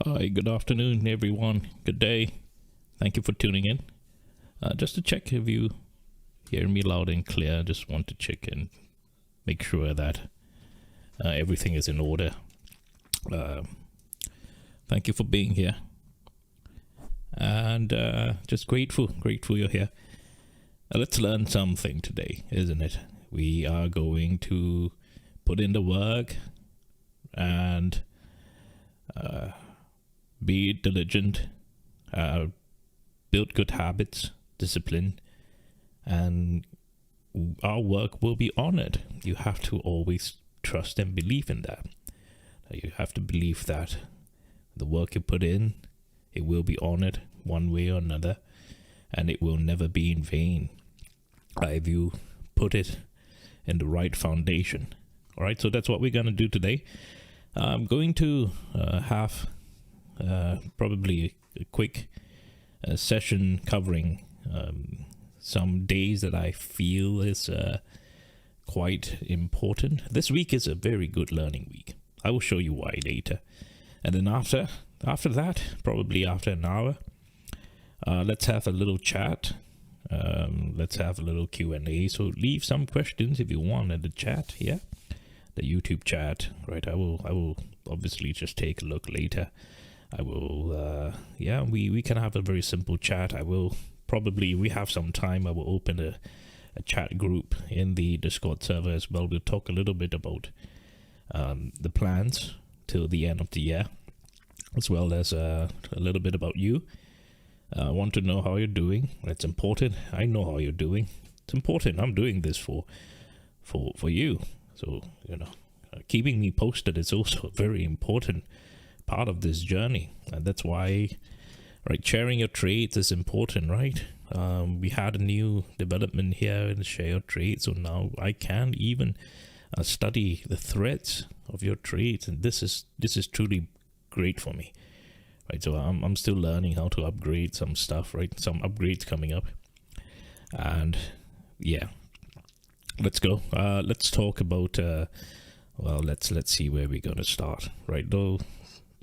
Hi, good afternoon, everyone. Good day. Thank you for tuning in. Just to check if you hear me loud and clear, just want to check and make sure that everything is in order. Thank you for being here. And just grateful you're here. Let's learn something today, isn't it? We are going to put in the work and be diligent, build good habits, discipline, and our work will be honored. You have to always trust and believe in that. You have to believe that the work you put in, it will be honored one way or another, and it will never be in vain if you put it in the right foundation. All right, so that's what we're going to do today. I'm going to have probably a quick session covering some days that I feel is quite important. This week is a very good learning week. I will show you why later. And then after that, probably after an hour, let's have a little chat. Let's have a little Q&A. So leave some questions if you want in the chat here, the YouTube chat, right? I will obviously just take a look later. I will, we can have a very simple chat. We have some time. I will open a chat group in the Discord server as well. We'll talk a little bit about the plans till the end of the year, as well as a little bit about you. I want to know how you're doing. It's important. I know how you're doing. It's important. I'm doing this for you. So, keeping me posted is also a very important part of this journey. And that's why, right, sharing your trades is important, right? We had a new development here in Share Your Trade. So now I can even study the threads of your trades. And this is truly great for me. Right, so I'm still learning how to upgrade some stuff, right? Some upgrades coming up, and yeah, let's go. Let's talk about. Let's see where we're gonna start. Right, though.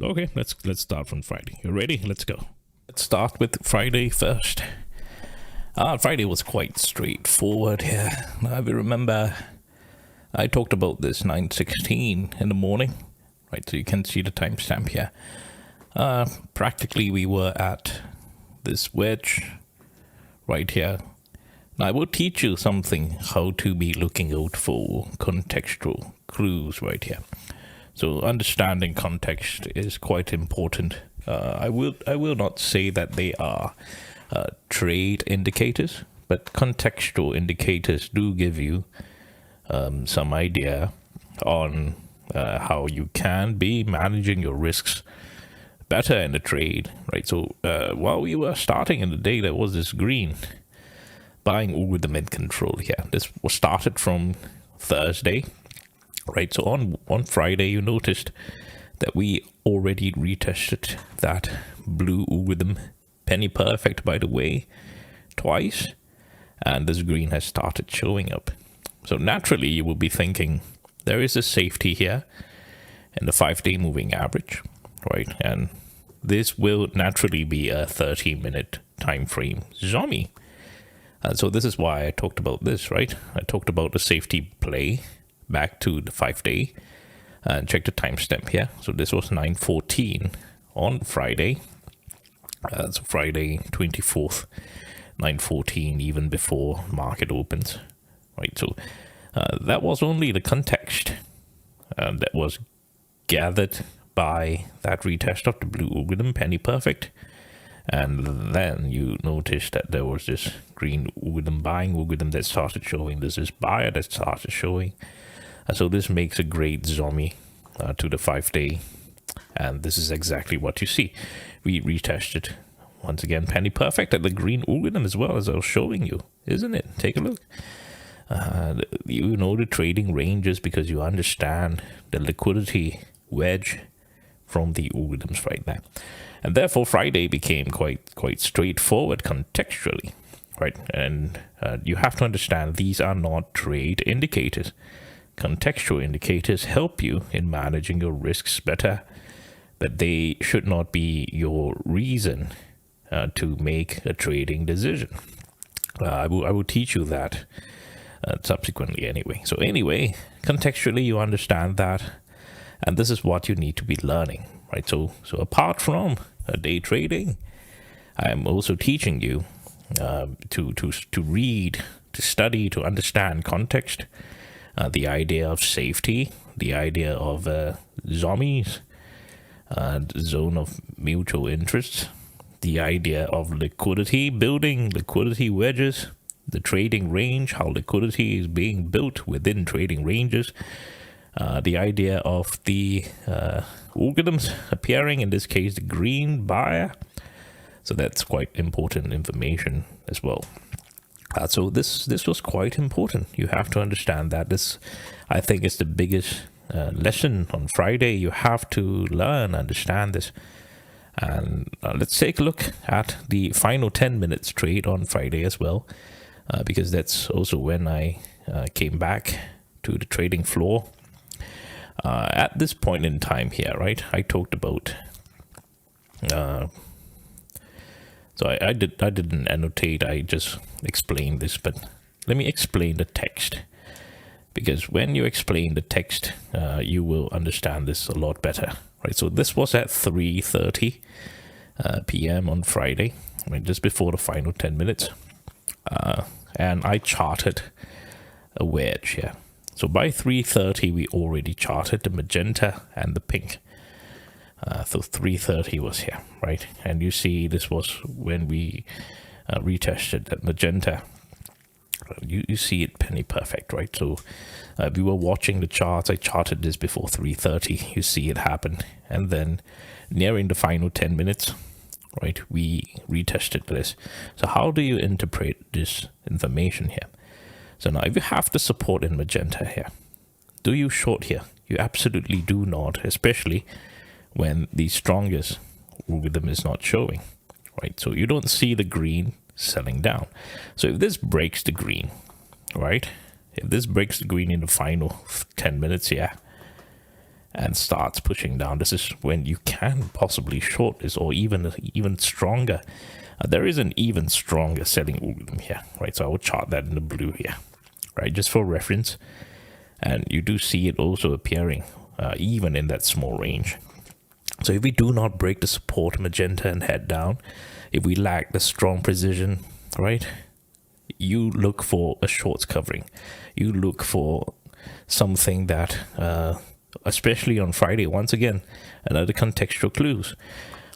Okay, let's start from Friday. You ready? Let's go. Let's start with Friday first. Friday was quite straightforward here. I remember I talked about this 9:16 in the morning, right? So you can see the timestamp here. Practically we were at this wedge right here. Now I will teach you something how to be looking out for contextual clues right here. So understanding context is quite important. I will not say that they are trade indicators, but contextual indicators do give you some idea on how you can be managing your risks better in the trade, right? So while we were starting in the day, there was this green buying algorithm in control here. This was started from Thursday, right? So on Friday, you noticed that we already retested that blue algorithm, penny perfect, by the way, twice, and this green has started showing up. So naturally, you will be thinking there is a safety here in the 5-day moving average, right? And this will naturally be a 30-minute time frame zombie. And so this is why I talked about this, right? I talked about the safety play back to the 5-day, and check the timestamp here. So this was 9:14 on Friday. So Friday 24th, 9:14, even before market opens, right? So that was only the context that was gathered by that retest of the blue algorithm, penny perfect. And then you notice that there was this green algorithm, buying algorithm, that started showing. This is buyer that started showing. And so this makes a great zombie to the 5-day. And this is exactly what you see. We retested once again penny perfect at the green algorithm as well, as I was showing you, isn't it? Take a look. You know the trading ranges because you understand the liquidity wedge from the algorithms right now. And therefore Friday became quite straightforward contextually, right? And you have to understand these are not trade indicators. Contextual indicators help you in managing your risks better but they should not be your reason to make a trading decision. I will teach you that subsequently anyway. So anyway, contextually, you understand that, and this is what you need to be learning, right? So apart from day trading, I am also teaching you to read, to study, to understand context, the idea of safety, the idea of zombies, zone of mutual interests, the idea of liquidity, building liquidity wedges, the trading range, how liquidity is being built within trading ranges, the idea of the algorithms appearing, in this case, the green buyer. So that's quite important information as well. So this was quite important. You have to understand that. This, I think, is the biggest lesson on Friday. You have to learn, understand this. And let's take a look at the final 10 minutes trade on Friday as well, because that's also when I came back to the trading floor. At this point in time here, right, I talked about, so I didn't annotate, I just explained this, but let me explain the text, because when you explain the text, you will understand this a lot better, right? So this was at 3:30 p.m. on Friday, right, just before the final 10 minutes, and I charted a wedge here. So by 3:30, we already charted the magenta and the pink. So 3:30 was here, right? And you see this was when we retested that magenta. You see it penny perfect, right? So we were watching the charts. I charted this before 3:30. You see it happen. And then nearing the final 10 minutes, right, we retested this. So how do you interpret this information here? So now if you have the support in magenta here, do you short here? You absolutely do not, especially when the strongest algorithm is not showing, right? So you don't see the green selling down. So if this breaks the green, right? If this breaks the green in the final 10 minutes here and starts pushing down, this is when you can possibly short this, or even stronger. There is an even stronger selling algorithm here, right? So I will chart that in the blue here, right? Just for reference. And you do see it also appearing even in that small range. So if we do not break the support magenta and head down, if we lack the strong precision, right, you look for a shorts covering. You look for something that, especially on Friday, once again, another contextual clues.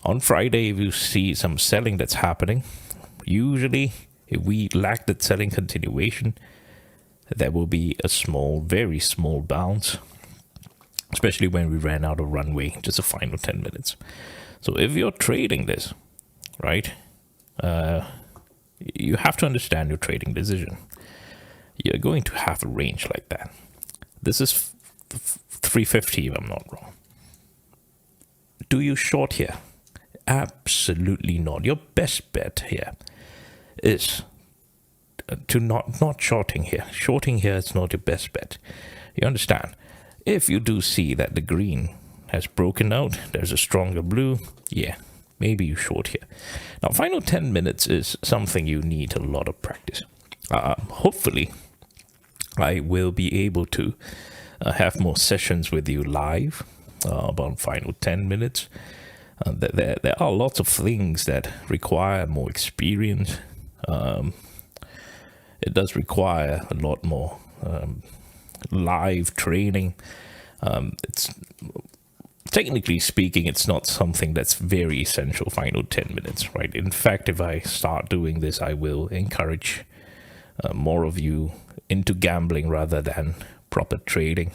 On Friday, if you see some selling that's happening, usually if we lack that selling continuation, there will be a small, very small bounce, especially when we ran out of runway, just the final 10 minutes. So if you're trading this, right, you have to understand your trading decision. You're going to have a range like that. This is 350 if I'm not wrong. Do you short here? Absolutely not. Your best bet here is to not shorting here. Shorting here is not your best bet. You understand? If you do see that the green has broken out, there's a stronger blue, yeah, maybe you short here. Now, final 10 minutes is something you need a lot of practice. Hopefully, I will be able to have more sessions with you live about final 10 minutes. There are lots of things that require more experience. It does require a lot more live training. It's technically speaking, it's not something that's very essential final 10 minutes, right? In fact, if I start doing this, I will encourage more of you into gambling rather than proper trading.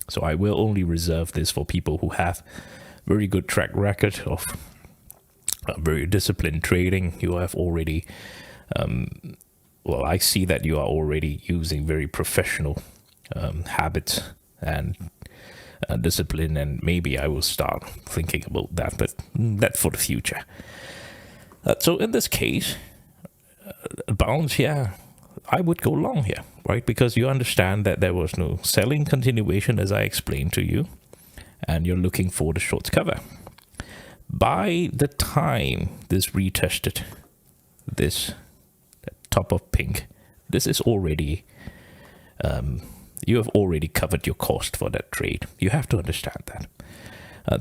So I will only reserve this for people who have very good track record of very disciplined trading. You have already, well, I see that you are already using very professional habits and discipline, and maybe I will start thinking about that, but that's for the future. So in this case, bounce here, I would go long here, right? Because you understand that there was no selling continuation, as I explained to you, and you're looking for the shorts cover. By the time this retested, this top of pink, this is already, you have already covered your cost for that trade. You have to understand that.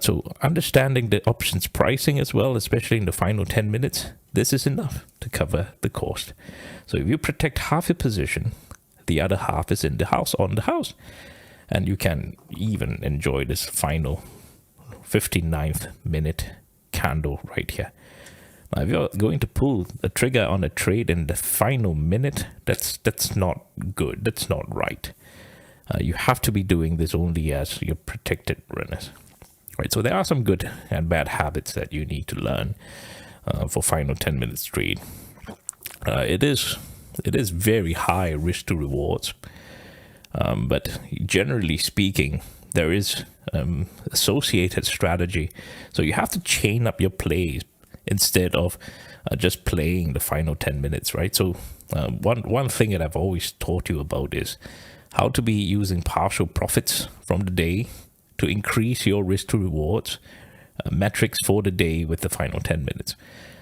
So understanding the options pricing as well, especially in the final 10 minutes, this is enough to cover the cost. So if you protect half your position, the other half is in the house, on the house. And you can even enjoy this final 59th minute candle right here. Now, if you're going to pull the trigger on a trade in the final minute, that's not good. That's not right. You have to be doing this only as your protected runners. Right, so there are some good and bad habits that you need to learn for final 10 minutes trade. It is very high risk to rewards, but generally speaking, there is associated strategy. So you have to chain up your plays instead of just playing the final 10 minutes, right? So one thing that I've always taught you about is how to be using partial profits from the day to increase your risk to rewards metrics for the day with the final 10 minutes.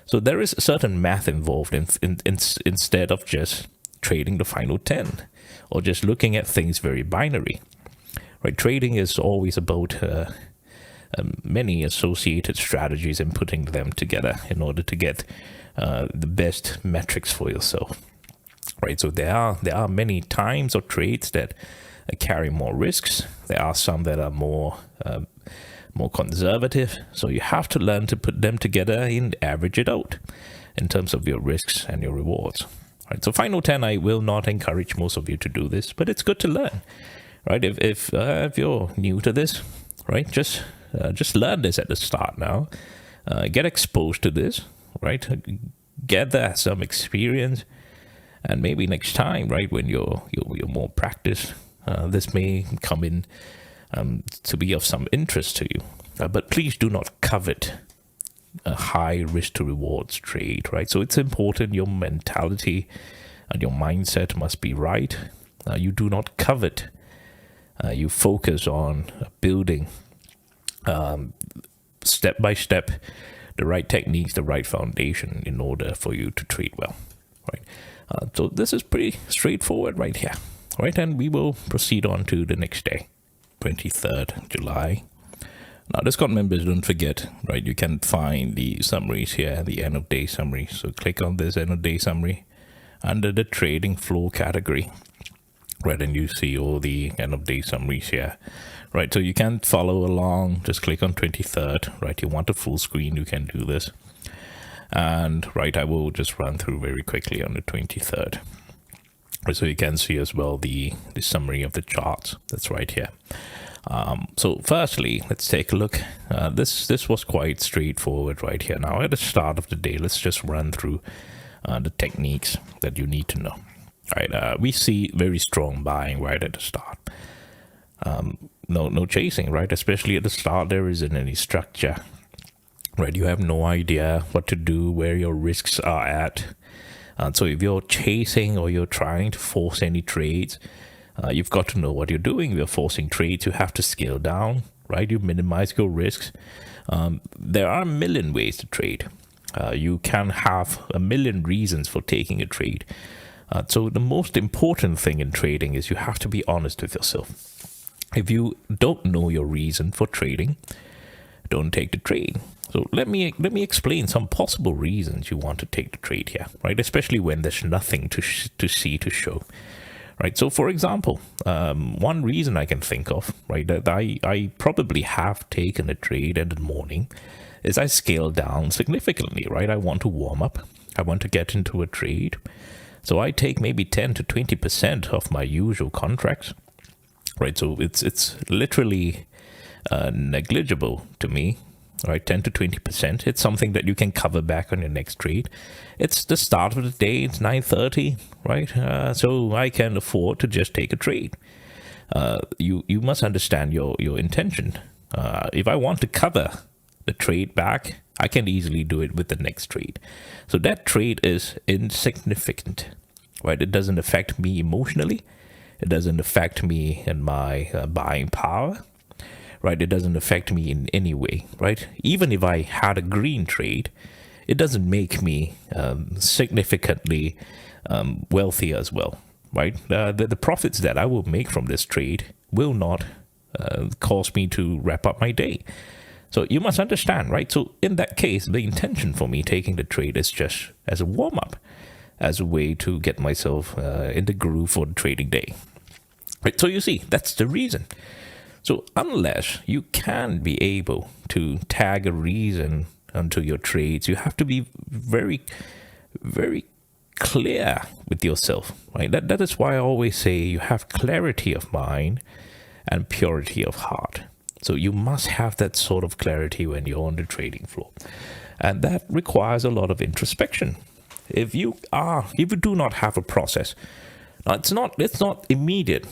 So there is a certain math involved instead of just trading the final 10 or just looking at things very binary. Right? Trading is always about many associated strategies and putting them together in order to get the best metrics for yourself. Right? So there are many times or trades that carry more risks. There are some that are more conservative. So you have to learn to put them together and average it out in terms of your risks and your rewards. Right. So final 10, I will not encourage most of you to do this, but it's good to learn. Right. If you're new to this, right, just learn this at the start now. Get exposed to this. Right. Gather some experience, and maybe next time, right, when you're more practiced, this may come in to be of some interest to you. But please do not covet a high risk to rewards trade, right? So it's important your mentality and your mindset must be right. You do not covet. You focus on building step by step the right techniques, the right foundation in order for you to trade well, right? So this is pretty straightforward right here. Right, and we will proceed on to the next day, 23rd July. Now, Discord members, don't forget, right, you can find the summaries here, the end of day summary. So click on this end of day summary under the trading flow category, right, and you see all the end of day summaries here, right? So you can follow along, just click on 23rd, right? You want a full screen, you can do this. And right, I will just run through very quickly on the 23rd. So you can see as well the summary of the charts that's right here. So firstly, let's take a look. This was quite straightforward right here. Now at the start of the day, let's just run through the techniques that you need to know. Right, we see very strong buying right at the start. No chasing, right? Especially at the start, there isn't any structure. Right, you have no idea what to do, where your risks are at. So if you're chasing or you're trying to force any trades, you've got to know what you're doing. If you're forcing trades, you have to scale down, right? You minimize your risks. There are a million ways to trade. You can have a million reasons for taking a trade. So the most important thing in trading is you have to be honest with yourself. If you don't know your reason for trading, don't take the trade. So let me explain some possible reasons you want to take the trade here, right? Especially when there's nothing to see to show, right? So for example, one reason I can think of, right, that I probably have taken a trade in the morning is I scaled down significantly, right? I want to warm up. I want to get into a trade. So I take maybe 10 to 20% of my usual contracts, right? So it's literally negligible to me. Right, 10 to 20%. It's something that you can cover back on your next trade. It's the start of the day. It's 9:30, right? So I can afford to just take a trade. You must understand your intention. If I want to cover the trade back, I can easily do it with the next trade. So that trade is insignificant, right? It doesn't affect me emotionally. It doesn't affect me in my buying power. right? It doesn't affect me in any way, right? Even if I had a green trade, it doesn't make me significantly wealthy as well, right? The profits that I will make from this trade will not cause me to wrap up my day. So you must understand, right? So in that case, the intention for me taking the trade is just as a warm-up, as a way to get myself in the groove for the trading day. Right? So you see, that's the reason. So unless you can be able to tag a reason onto your trades, you have to be very, very clear with yourself, right? That is why I always say you have clarity of mind and purity of heart. So you must have that sort of clarity when you're on the trading floor. And that requires a lot of introspection. If you do not have a process, now it's not immediate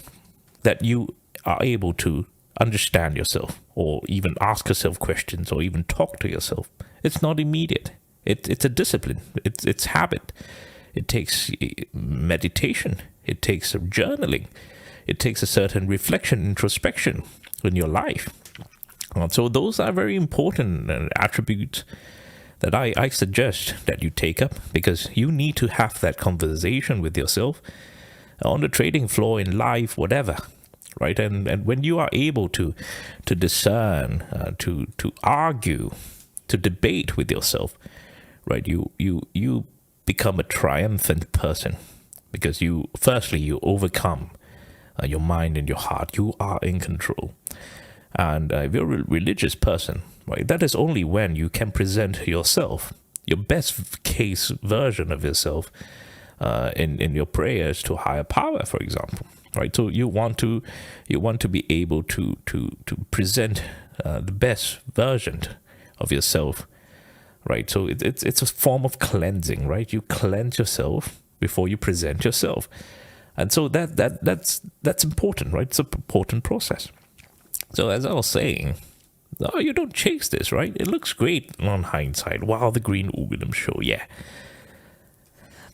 that you are able to understand yourself or even ask yourself questions or even talk to yourself. It's not immediate. It's a discipline. It's habit. It takes meditation. It takes journaling. It takes a certain reflection, introspection in your life. So those are very important attributes that I suggest that you take up, because you need to have that conversation with yourself on the trading floor, in life, whatever, right? And when you are able to discern, to argue, to debate with yourself, right? You become a triumphant person, because you overcome your mind and your heart. You are in control. And if you're a religious person, right, that is only when you can present yourself, your best case version of yourself, in your prayers to higher power, for example, right? So you want to be able to present the best version of yourself, right? So it's a form of cleansing, right? You cleanse yourself before you present yourself, and so that's important, right? It's an important process. So as I was saying, no, you don't chase this, right? It looks great on hindsight. Wow, the green algorithm show, yeah.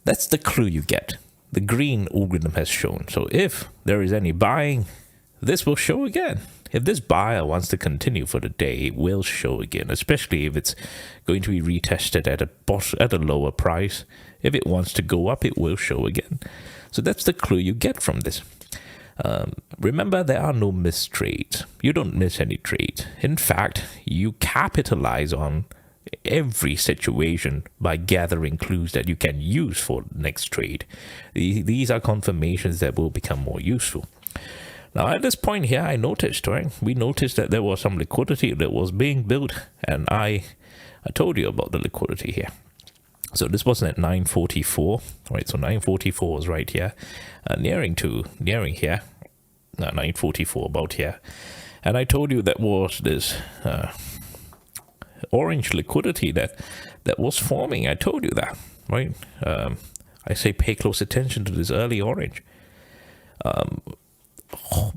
That's the clue you get. The green algorithm has shown. So if there is any buying, this will show again. If this buyer wants to continue for the day, it will show again, especially if it's going to be retested at a lower price. If it wants to go up, it will show again. So that's the clue you get from this. Remember, there are no missed trades. You don't miss any trades. In fact, you capitalize on every situation by gathering clues that you can use for the next trade. These are confirmations that will become more useful. Now, at this point here, I noticed, right? We noticed that there was some liquidity that was being built, and I told you about the liquidity here. So this wasn't at 944, right? So 944 was right here, nearing here, 944 about here. And I told you that was this orange liquidity that was forming. I told you that, right? I say pay close attention to this early orange.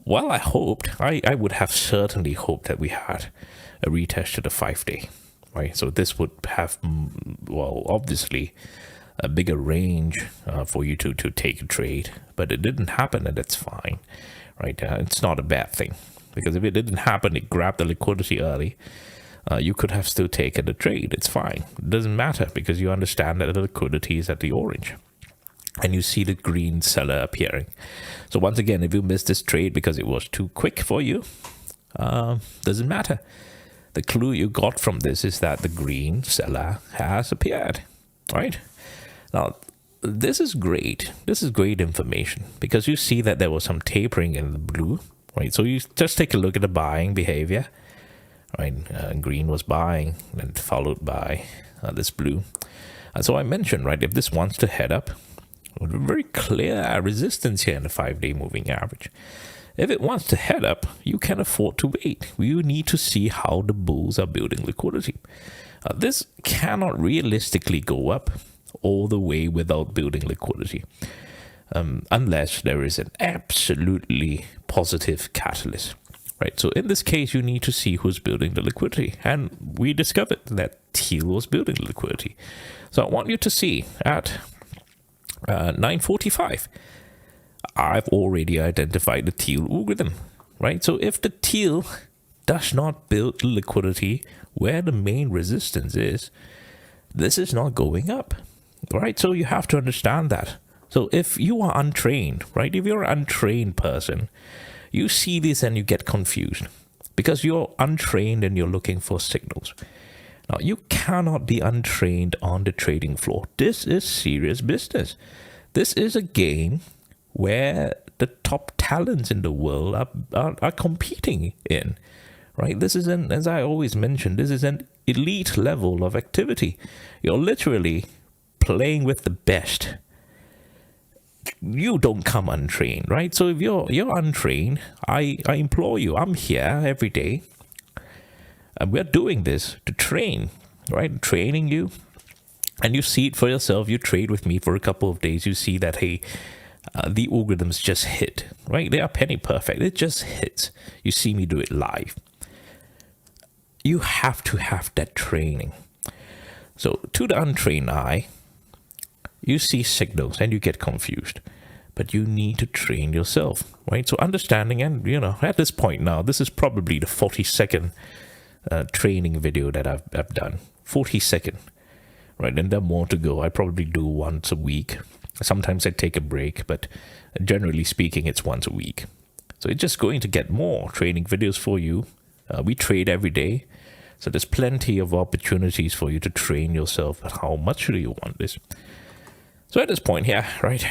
Well, I would have certainly hoped that we had a retest to the 5-day. Right, so this would have, well, obviously a bigger range for you to take a trade, but it didn't happen, and that's fine, right? It's not a bad thing, because if it didn't happen, it grabbed the liquidity early. You could have still taken the trade. It's fine. It doesn't matter, because you understand that the liquidity is at the orange, and you see the green seller appearing. So once again, if you missed this trade because it was too quick for you, doesn't matter. The clue you got from this is that the green seller has appeared, right? Now, this is great. This is great information, because you see that there was some tapering in the blue, right? So you just take a look at the buying behavior, right? Green was buying, then followed by this blue. And so I mentioned, right, if this wants to head up, very clear resistance here in the 5-day moving average. If it wants to head up, you can afford to wait. You need to see how the bulls are building liquidity. This cannot realistically go up all the way without building liquidity, unless there is an absolutely positive catalyst, right? So in this case, you need to see who's building the liquidity. And we discovered that teal was building the liquidity. So I want you to see at 945. I've already identified the teal algorithm, right? So if the teal does not build liquidity where the main resistance is, this is not going up, right? So you have to understand that. So if you are untrained, right? If you're an untrained person, you see this and you get confused because you're untrained and you're looking for signals. Now, you cannot be untrained on the trading floor. This is serious business. This is a game where the top talents in the world are competing in, right? This is as I always mention, this is an elite level of activity. You're literally playing with the best. You don't come untrained, right? So if you're untrained, I implore you, I'm here every day. And we're doing this to train, right? Training you. And you see it for yourself. You trade with me for a couple of days. You see that, hey, the algorithms just hit, right? They are penny perfect. It just hits. You see me do it live. You have to have that training. So to the untrained eye, you see signals and you get confused. But you need to train yourself, right? So understanding, and at this point now, this is probably the 40-second training video that I've done. 40-second, right? And there are more to go. I probably do once a week. Sometimes I take a break, but generally speaking, it's once a week. So it's just going to get more training videos for you. We trade every day. So there's plenty of opportunities for you to train yourself. But how much do you want this? So at this point here, right?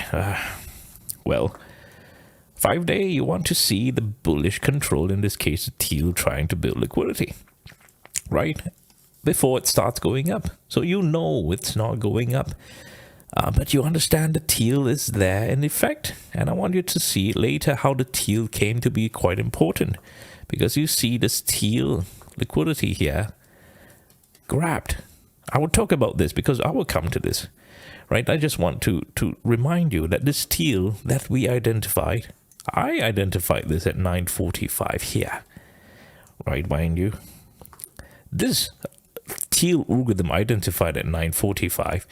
Well, 5-day, you want to see the bullish control, in this case, the teal trying to build liquidity, right? Before it starts going up. So you know it's not going up. But you understand the teal is there in effect. And I want you to see later how the teal came to be quite important. Because you see this teal liquidity here grabbed. I will talk about this because I will come to this. Right, I just want to remind you that this teal that we identified, I identified this at 9:45 here. Right, mind you, this teal algorithm identified at 9:45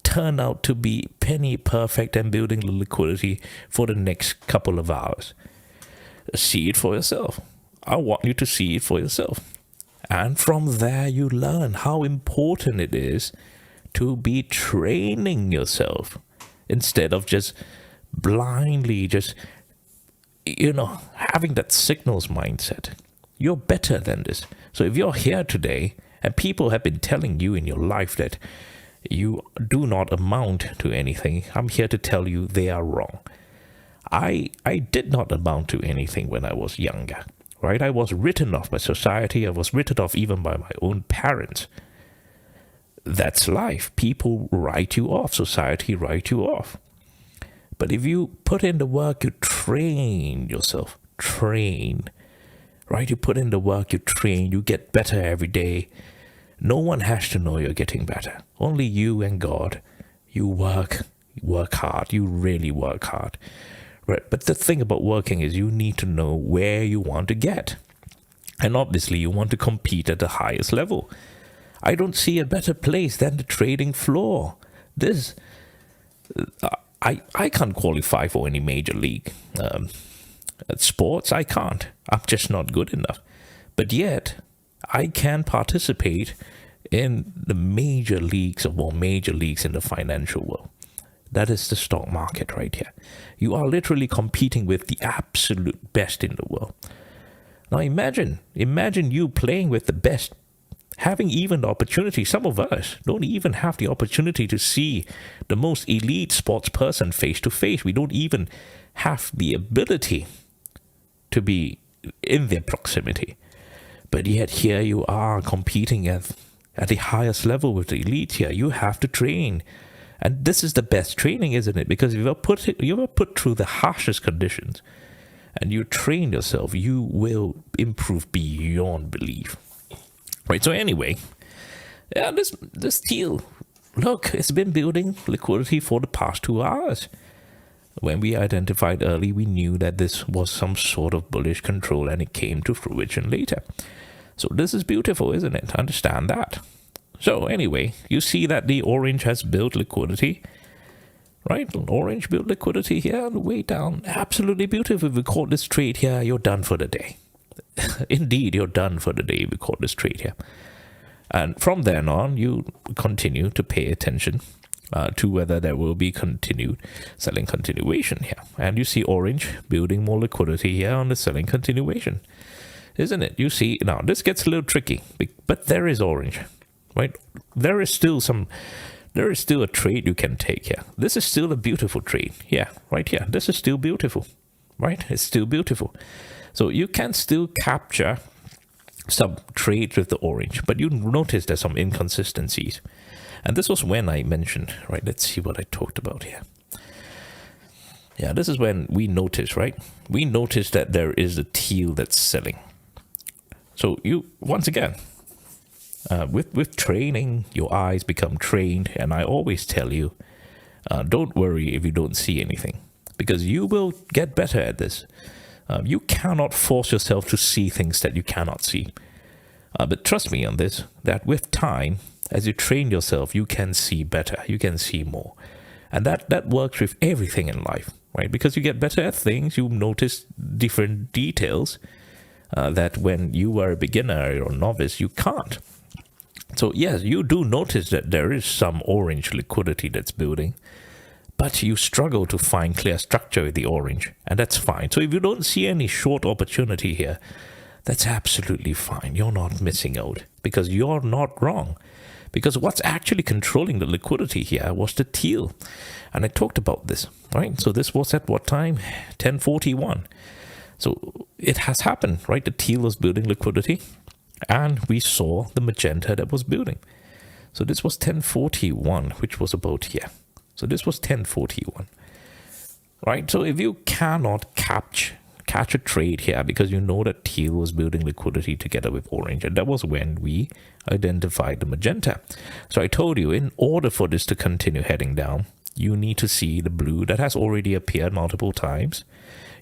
turned out to be penny perfect and building the liquidity for the next couple of hours. See it for yourself. I want you to see it for yourself. And from there you learn how important it is to be training yourself instead of just blindly having that signals mindset. You're better than this. So if you're here today and people have been telling you in your life that you do not amount to anything, I'm here to tell you they are wrong. I did not amount to anything when I was younger, right? I was written off by society. I was written off even by my own parents. That's life. People write you off. Society write you off. But if you put in the work, you train yourself. Train. Right? You put in the work, you train. You get better every day. No one has to know you're getting better. Only you and God. You work hard. You really work hard. Right? But the thing about working is you need to know where you want to get. And obviously you want to compete at the highest level. I don't see a better place than the trading floor. This, I can't qualify for any major league. Sports, I can't. I'm just not good enough. But yet, I can participate in the major leagues of all major leagues in the financial world. That is the stock market right here. You are literally competing with the absolute best in the world. Now imagine you playing with the best, having even the opportunity. Some of us don't even have the opportunity to see the most elite sports person face to face. We don't even have the ability to be in their proximity. But yet here you are competing at the highest level with the elite here. You have to train. And this is the best training, isn't it? Because if you are put through the harshest conditions and you train yourself, you will improve beyond belief. Right, so anyway, yeah, this teal, look, it's been building liquidity for the past 2 hours. When we identified early, we knew that this was some sort of bullish control, and it came to fruition later. So this is beautiful, isn't it? Understand that. So anyway, you see that the orange has built liquidity, right? Orange built liquidity here on the way down. Absolutely beautiful. If we call this trade here, you're done for the day. indeed, you're done for the day. We call this trade here. And from then on, you continue to pay attention to whether there will be continued selling continuation here. And you see orange building more liquidity here on the selling continuation, isn't it? You see, now this gets a little tricky, but there is orange, right? There is still a trade you can take here. This is still a beautiful trade. Yeah, right here. This is still beautiful, right? It's still beautiful. So you can still capture some trades with the orange, but you notice there's some inconsistencies. And this was when I mentioned, right? Let's see what I talked about here. Yeah, this is when we noticed, right? We noticed that there is a teal that's selling. So you, once again, with training, your eyes become trained. And I always tell you, don't worry if you don't see anything, because you will get better at this. You cannot force yourself to see things that you cannot see. But trust me on this, that with time, as you train yourself, you can see better. You can see more. And that works with everything in life, right? Because you get better at things, you notice different details that when you were a beginner or novice, you can't. So yes, you do notice that there is some orange liquidity that's building, but you struggle to find clear structure with the orange, and that's fine. So if you don't see any short opportunity here, that's absolutely fine. You're not missing out, because you're not wrong. Because what's actually controlling the liquidity here was the teal. And I talked about this, right? So this was at what time? 10:41. So it has happened, right? The teal was building liquidity, and we saw the magenta that was building. So this was 10:41, which was about here. So this was 10:41, right? So if you cannot catch a trade here because you know that teal was building liquidity together with orange, and that was when we identified the magenta. So I told you, in order for this to continue heading down, you need to see the blue that has already appeared multiple times.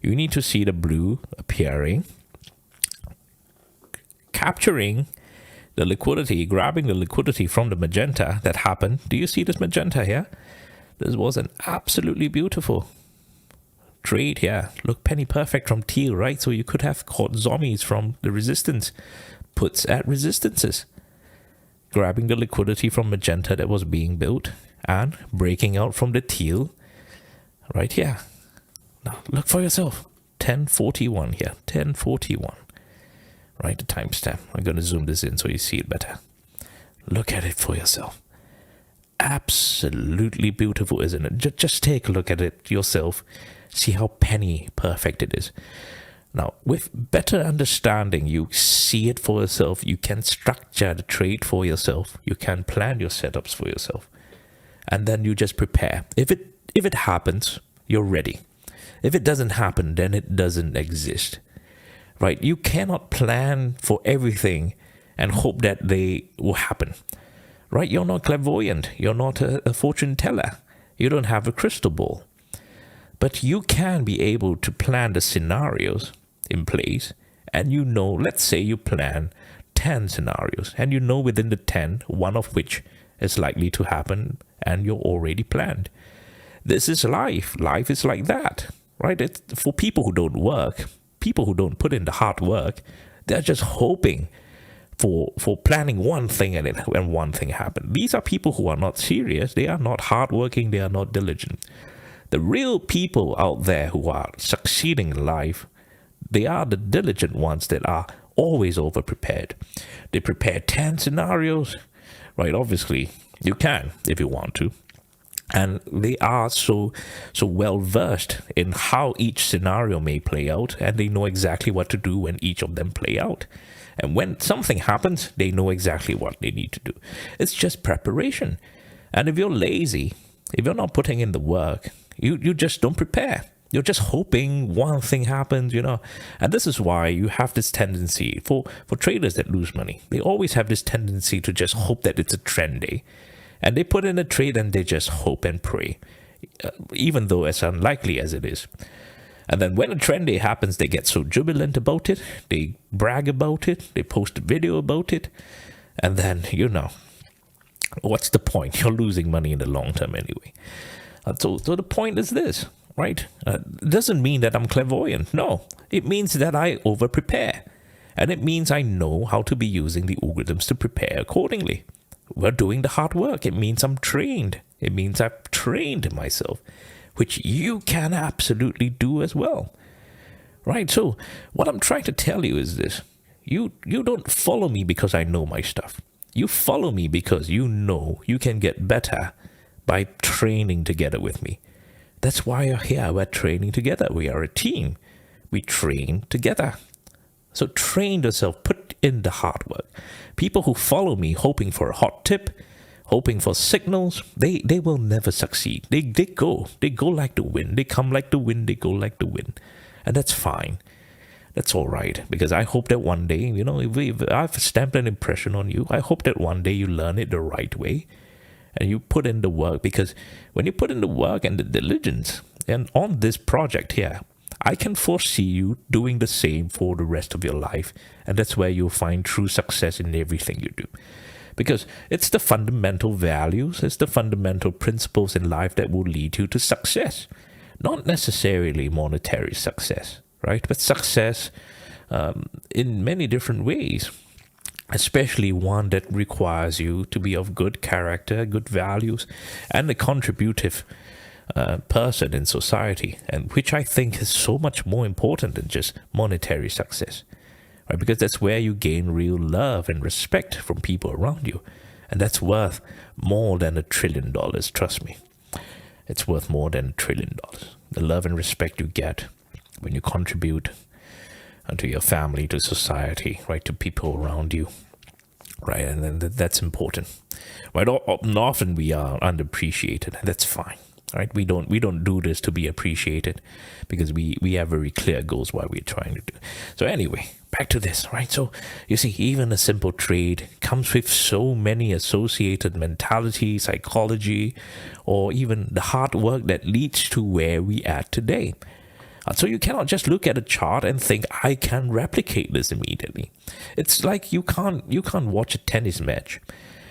You need to see the blue appearing, capturing the liquidity, grabbing the liquidity from the magenta that happened. Do you see this magenta here? This was an absolutely beautiful trade here. Look, penny perfect from teal, right? So you could have caught zombies from the resistance, puts at resistances, grabbing the liquidity from magenta that was being built and breaking out from the teal right here. Now look for yourself. 10:41 here, 10:41, right? The timestamp. I'm going to zoom this in so you see it better. Look at it for yourself. Absolutely beautiful, isn't it? Just take a look at it yourself. See how penny perfect it is. Now, with better understanding, you see it for yourself. You can structure the trade for yourself. You can plan your setups for yourself. And then you just prepare. If it happens, you're ready. If it doesn't happen, then it doesn't exist. Right? You cannot plan for everything and hope that they will happen. Right? You're not clairvoyant. You're not a fortune teller. You don't have a crystal ball. But you can be able to plan the scenarios in place. And you know, let's say you plan 10 scenarios. And you know within the 10, one of which is likely to happen. And you're already planned. This is life. Life is like that. Right? It's for people who don't work, people who don't put in the hard work, they're just hoping for planning one thing and one thing happen. These are people who are not serious. They are not hardworking. They are not diligent. The real people out there who are succeeding in life, they are the diligent ones that are always over-prepared. They prepare 10 scenarios, right? Obviously, you can if you want to. And they are so well-versed in how each scenario may play out, and they know exactly what to do when each of them play out. And when something happens, they know exactly what they need to do. It's just preparation. And if you're lazy, if you're not putting in the work, you just don't prepare. You're just hoping one thing happens, you know. And this is why you have this tendency, for traders that lose money, they always have this tendency to just hope that it's a trend day. And they put in a trade and they just hope and pray, even though as unlikely as it is. And then when a trend day happens, they get so jubilant about it. They brag about it. They post a video about it. And then, you know, what's the point? You're losing money in the long term anyway. So the point is this, right? It doesn't mean that I'm clairvoyant. No, it means that I over-prepare. And it means I know how to be using the algorithms to prepare accordingly. We're doing the hard work. It means I'm trained. It means I've trained myself, which you can absolutely do as well. Right? So what I'm trying to tell you is this. You don't follow me because I know my stuff. You follow me because you know you can get better by training together with me. That's why you're here. We're training together. We are a team. We train together. So train yourself. Put in the hard work. People who follow me hoping for a hot tip, hoping for signals, they will never succeed. They go like the wind. They come like the wind. They go like the wind. And that's fine. That's all right. Because I hope that one day, if I've stamped an impression on you, I hope that one day you learn it the right way. And you put in the work, because when you put in the work and the diligence, and on this project here, I can foresee you doing the same for the rest of your life. And that's where you'll find true success in everything you do. Because it's the fundamental values, it's the fundamental principles in life that will lead you to success. Not necessarily monetary success, right? But success in many different ways. Especially one that requires you to be of good character, good values, and a contributive person in society, and which I think is so much more important than just monetary success, right? Because that's where you gain real love and respect from people around you, and that's worth more than $1 trillion. Trust me, it's worth more than $1 trillion. The love and respect you get when you contribute to your family, to society, right, to people around you, right, and then that's important, right? Often we are underappreciated, and that's fine, right? We don't do this to be appreciated, because we have very clear goals what we're trying to do. So anyway, back to this, right? So you see, even a simple trade comes with so many associated mentality, psychology, or even the hard work that leads to where we are today. So you cannot just look at a chart and think, I can replicate this immediately. It's like you can't watch a tennis match.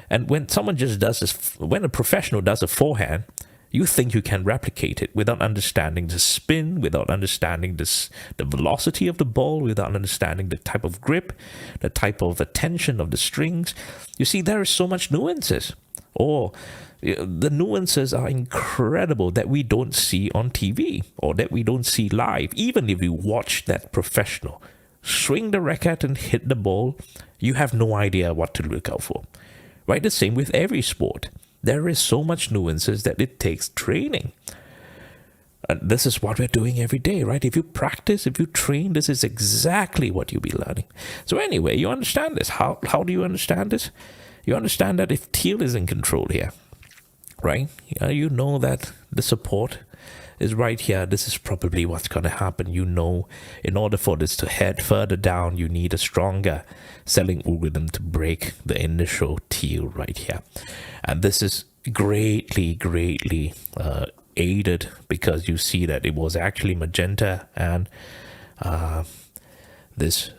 And when someone just does this, when a professional does a forehand, you think you can replicate it without understanding the spin, without understanding the velocity of the ball, without understanding the type of grip, the type of tension of the strings. You see, there is so much nuances. Or the nuances are incredible that we don't see on TV or that we don't see live. Even if you watch that professional swing the racket and hit the ball, you have no idea what to look out for. Right? The same with every sport. There is so much nuances that it takes training. And this is what we're doing every day, right? If you practice, if you train, this is exactly what you'll be learning. So anyway, you understand this. How do you understand this? You understand that if teal is in control here, right? You know that the support is right here. This is probably what's going to happen. You know, in order for this to head further down, you need a stronger selling algorithm to break the initial teal right here. And this is greatly aided because you see that it was actually magenta and this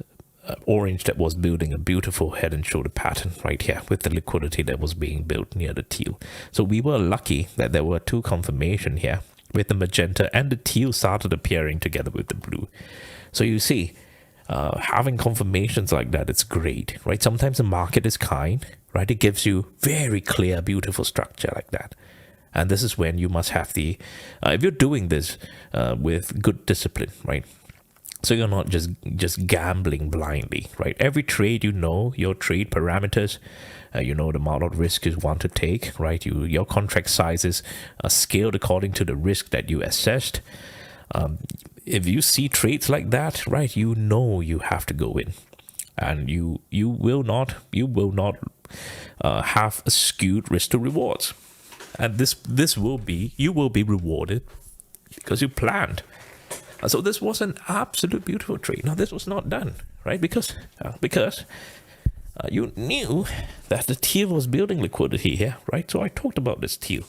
orange that was building a beautiful head and shoulder pattern right here with the liquidity that was being built near the teal. So we were lucky that there were two confirmation here with the magenta, and the teal started appearing together with the blue. So you see, having confirmations like that, it's great, right? Sometimes the market is kind, right? It gives you very clear, beautiful structure like that. And this is when you must have the, if you're doing this with good discipline, right? So you're not just gambling blindly, right? Every trade, you know your trade parameters, you know the amount of risk you want to take, right? Your contract sizes are scaled according to the risk that you assessed. If you see trades like that, right, you know you have to go in, and you will not have a skewed risk to rewards, and you will be rewarded because you planned. So this was an absolute beautiful trade. Now this was not done, right? Because you knew that the teal was building liquidity here, right? So I talked about this teal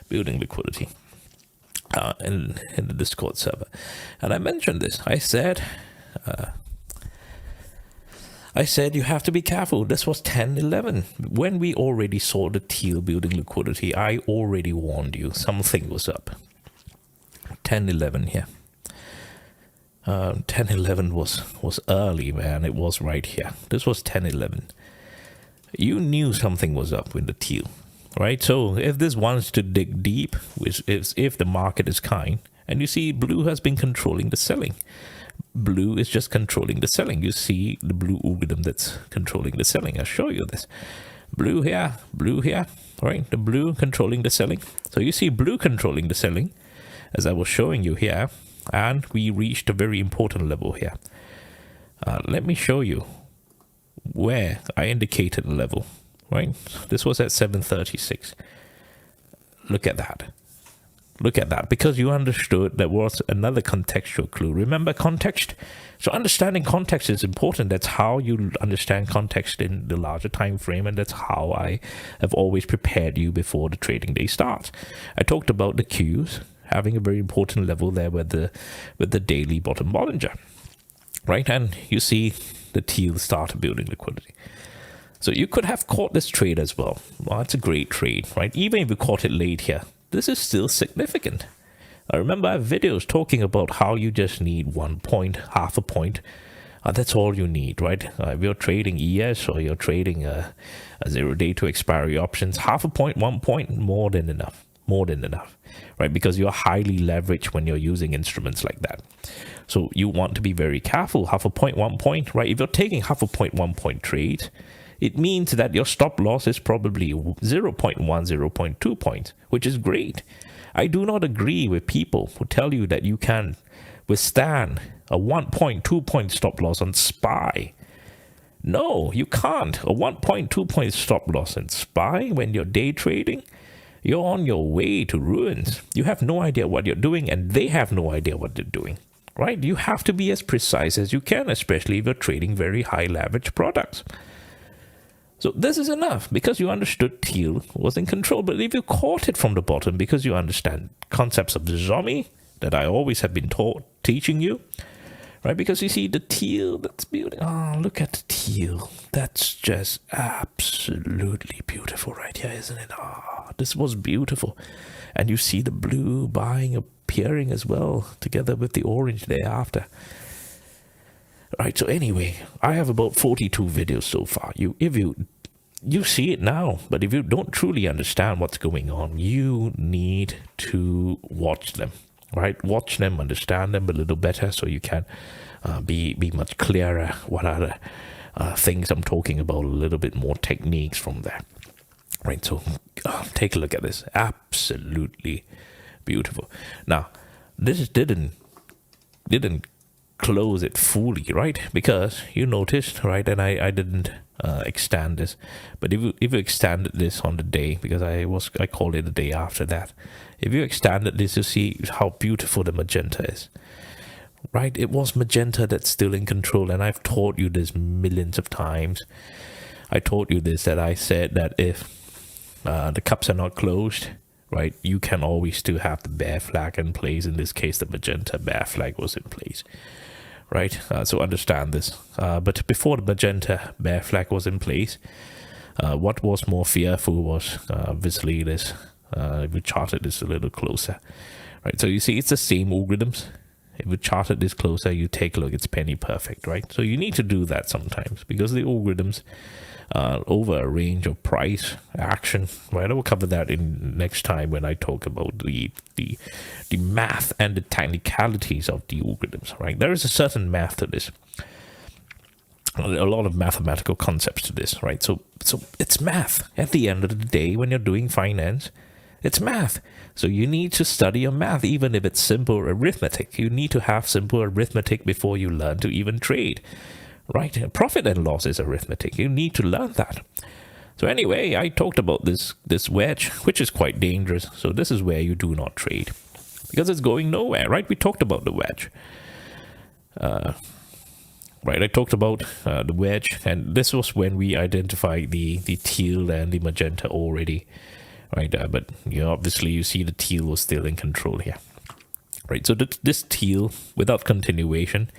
building liquidity in the Discord server, and I mentioned this. I said you have to be careful. This was 10-11. When we already saw the teal building liquidity, I already warned you something was up. 10-11 here. 10-11 was early, man. It was right here. This was 10-11. You knew something was up with the teal, right? So if this wants to dig deep, which is if the market is kind, and you see blue has been controlling the selling. Blue is just controlling the selling. You see the blue algorithm that's controlling the selling. I'll show you this. Blue here, right? The blue controlling the selling. So you see blue controlling the selling, as I was showing you here, and we reached a very important level here. Let me show you where I indicated a level, right? This was at 736. Look at that. Look at that, because you understood there was another contextual clue. Remember context? So understanding context is important. That's how you understand context in the larger time frame, and that's how I have always prepared you before the trading day starts. I talked about the cues having a very important level there with the daily bottom Bollinger, right? And you see the teal start building liquidity. So you could have caught this trade as well. Well, it's a great trade, right? Even if you caught it late here, this is still significant. I remember I have videos talking about how you just need 1 point, half a point. That's all you need, right? If you're trading ES or you're trading a 0 day to expiry options, half a point, 1 point, more than enough, right? Because you're highly leveraged when you're using instruments like that. So you want to be very careful. Half a point, 1 point, right? If you're taking half a point, 1 point trades, it means that your stop loss is probably 0.1, 0.2 points, which is great. I do not agree with people who tell you that you can withstand a 1.2 point stop loss on SPY. No, you can't. A 1.2 point stop loss on SPY when you're day trading, you're on your way to ruins. You have no idea what you're doing, and they have no idea what they're doing, right? You have to be as precise as you can, especially if you're trading very high leverage products. So this is enough because you understood teal was in control. But if you caught it from the bottom because you understand concepts of the zombie that I always have been teaching you, right? Because you see the teal that's beautiful. Oh, look at the teal. That's just absolutely beautiful right here, isn't it? Oh, this was beautiful. And you see the blue buying appearing as well together with the orange thereafter. Right, so anyway, I have about 42 videos so far. If you see it now, but if you don't truly understand what's going on, you need to watch them, right? Watch them, understand them a little better, so you can be much clearer what are the things I'm talking about, a little bit more techniques from there, right? So take a look at this. Absolutely beautiful. Now, this didn't close it fully, right? Because you noticed, right? And I didn't extend this, but if you extended this on the day, because I called it the day after that, if you extended this, you see how beautiful the magenta is, right? It was magenta that's still in control, and I've taught you this millions of times. I taught you this, that I said that if the cups are not closed, right, you can always still have the bear flag in place. In this case, the magenta bear flag was in place, right? So understand this. But before the magenta bear flag was in place, what was more fearful was obviously this. If we charted this a little closer, right? So you see it's the same algorithms. If we charted this closer, you take a look, it's penny perfect, right? So you need to do that sometimes because the algorithms over a range of price action, right? I will cover that in next time when I talk about the math and the technicalities of the algorithms, right? There is a certain math to this, a lot of mathematical concepts to this, right? So it's math. At the end of the day, when you're doing finance, it's math. So you need to study your math, even if it's simple arithmetic. You need to have simple arithmetic before you learn to even trade. Right, profit and loss is arithmetic. You need to learn that. So anyway, I talked about this wedge, which is quite dangerous. So this is where you do not trade because it's going nowhere, right? We talked about the wedge. Right, I talked about the wedge, and this was when we identified the teal and the magenta already, right? But obviously you see the teal was still in control here, right? So this teal, without continuation,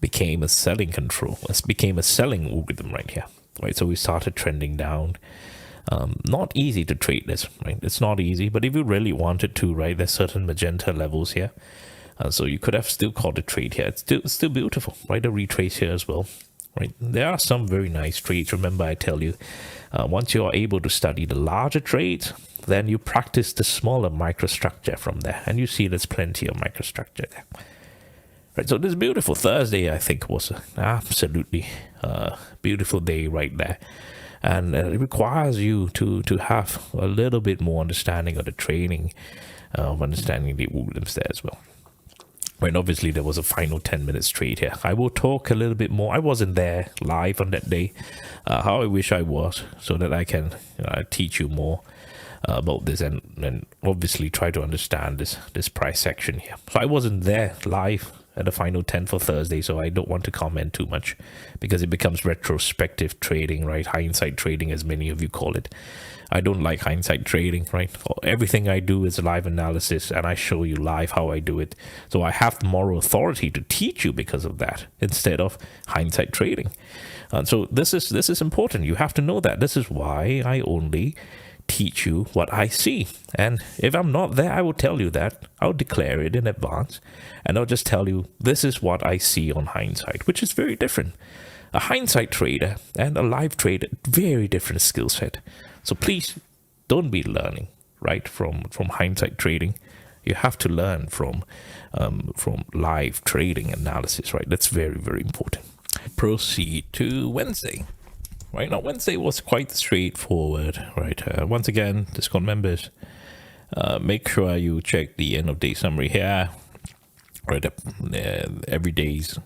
became a selling control. It became a selling algorithm right here, right? So we started trending down. Not easy to trade this, right? It's not easy, but if you really wanted to, right, there's certain magenta levels here. So you could have still caught a trade here. It's still beautiful, right? A retrace here as well, right? There are some very nice trades. Remember, I tell you, once you are able to study the larger trades, then you practice the smaller microstructure from there, and you see there's plenty of microstructure there. Right, so this beautiful Thursday, I think, was an absolutely beautiful day right there. And it requires you to have a little bit more understanding of the trading, of understanding the algorithms there as well. Right, obviously there was a final 10 minutes trade here. I will talk a little bit more. I wasn't there live on that day. How I wish I was, so that I can teach you more about this and obviously try to understand this price section here. So I wasn't there live at the final 10 for Thursday, so I don't want to comment too much because it becomes retrospective trading, right? Hindsight trading, as many of you call it. I don't like hindsight trading, right? Everything I do is live analysis, and I show you live how I do it. So I have the moral authority to teach you because of that, instead of hindsight trading. So this is important. You have to know that. This is why I only teach you what I see. And if I'm not there, I will tell you that. I'll declare it in advance, and I'll just tell you this is what I see on hindsight, which is very different. A hindsight trader and a live trader, very different skill set. So please don't be learning right from hindsight trading. You have to learn from live trading analysis, right? That's very, very important. Proceed to Wednesday. Right now, Wednesday was quite straightforward, right? Once again, Discord members, make sure you check the end of day summary here, right? Every day's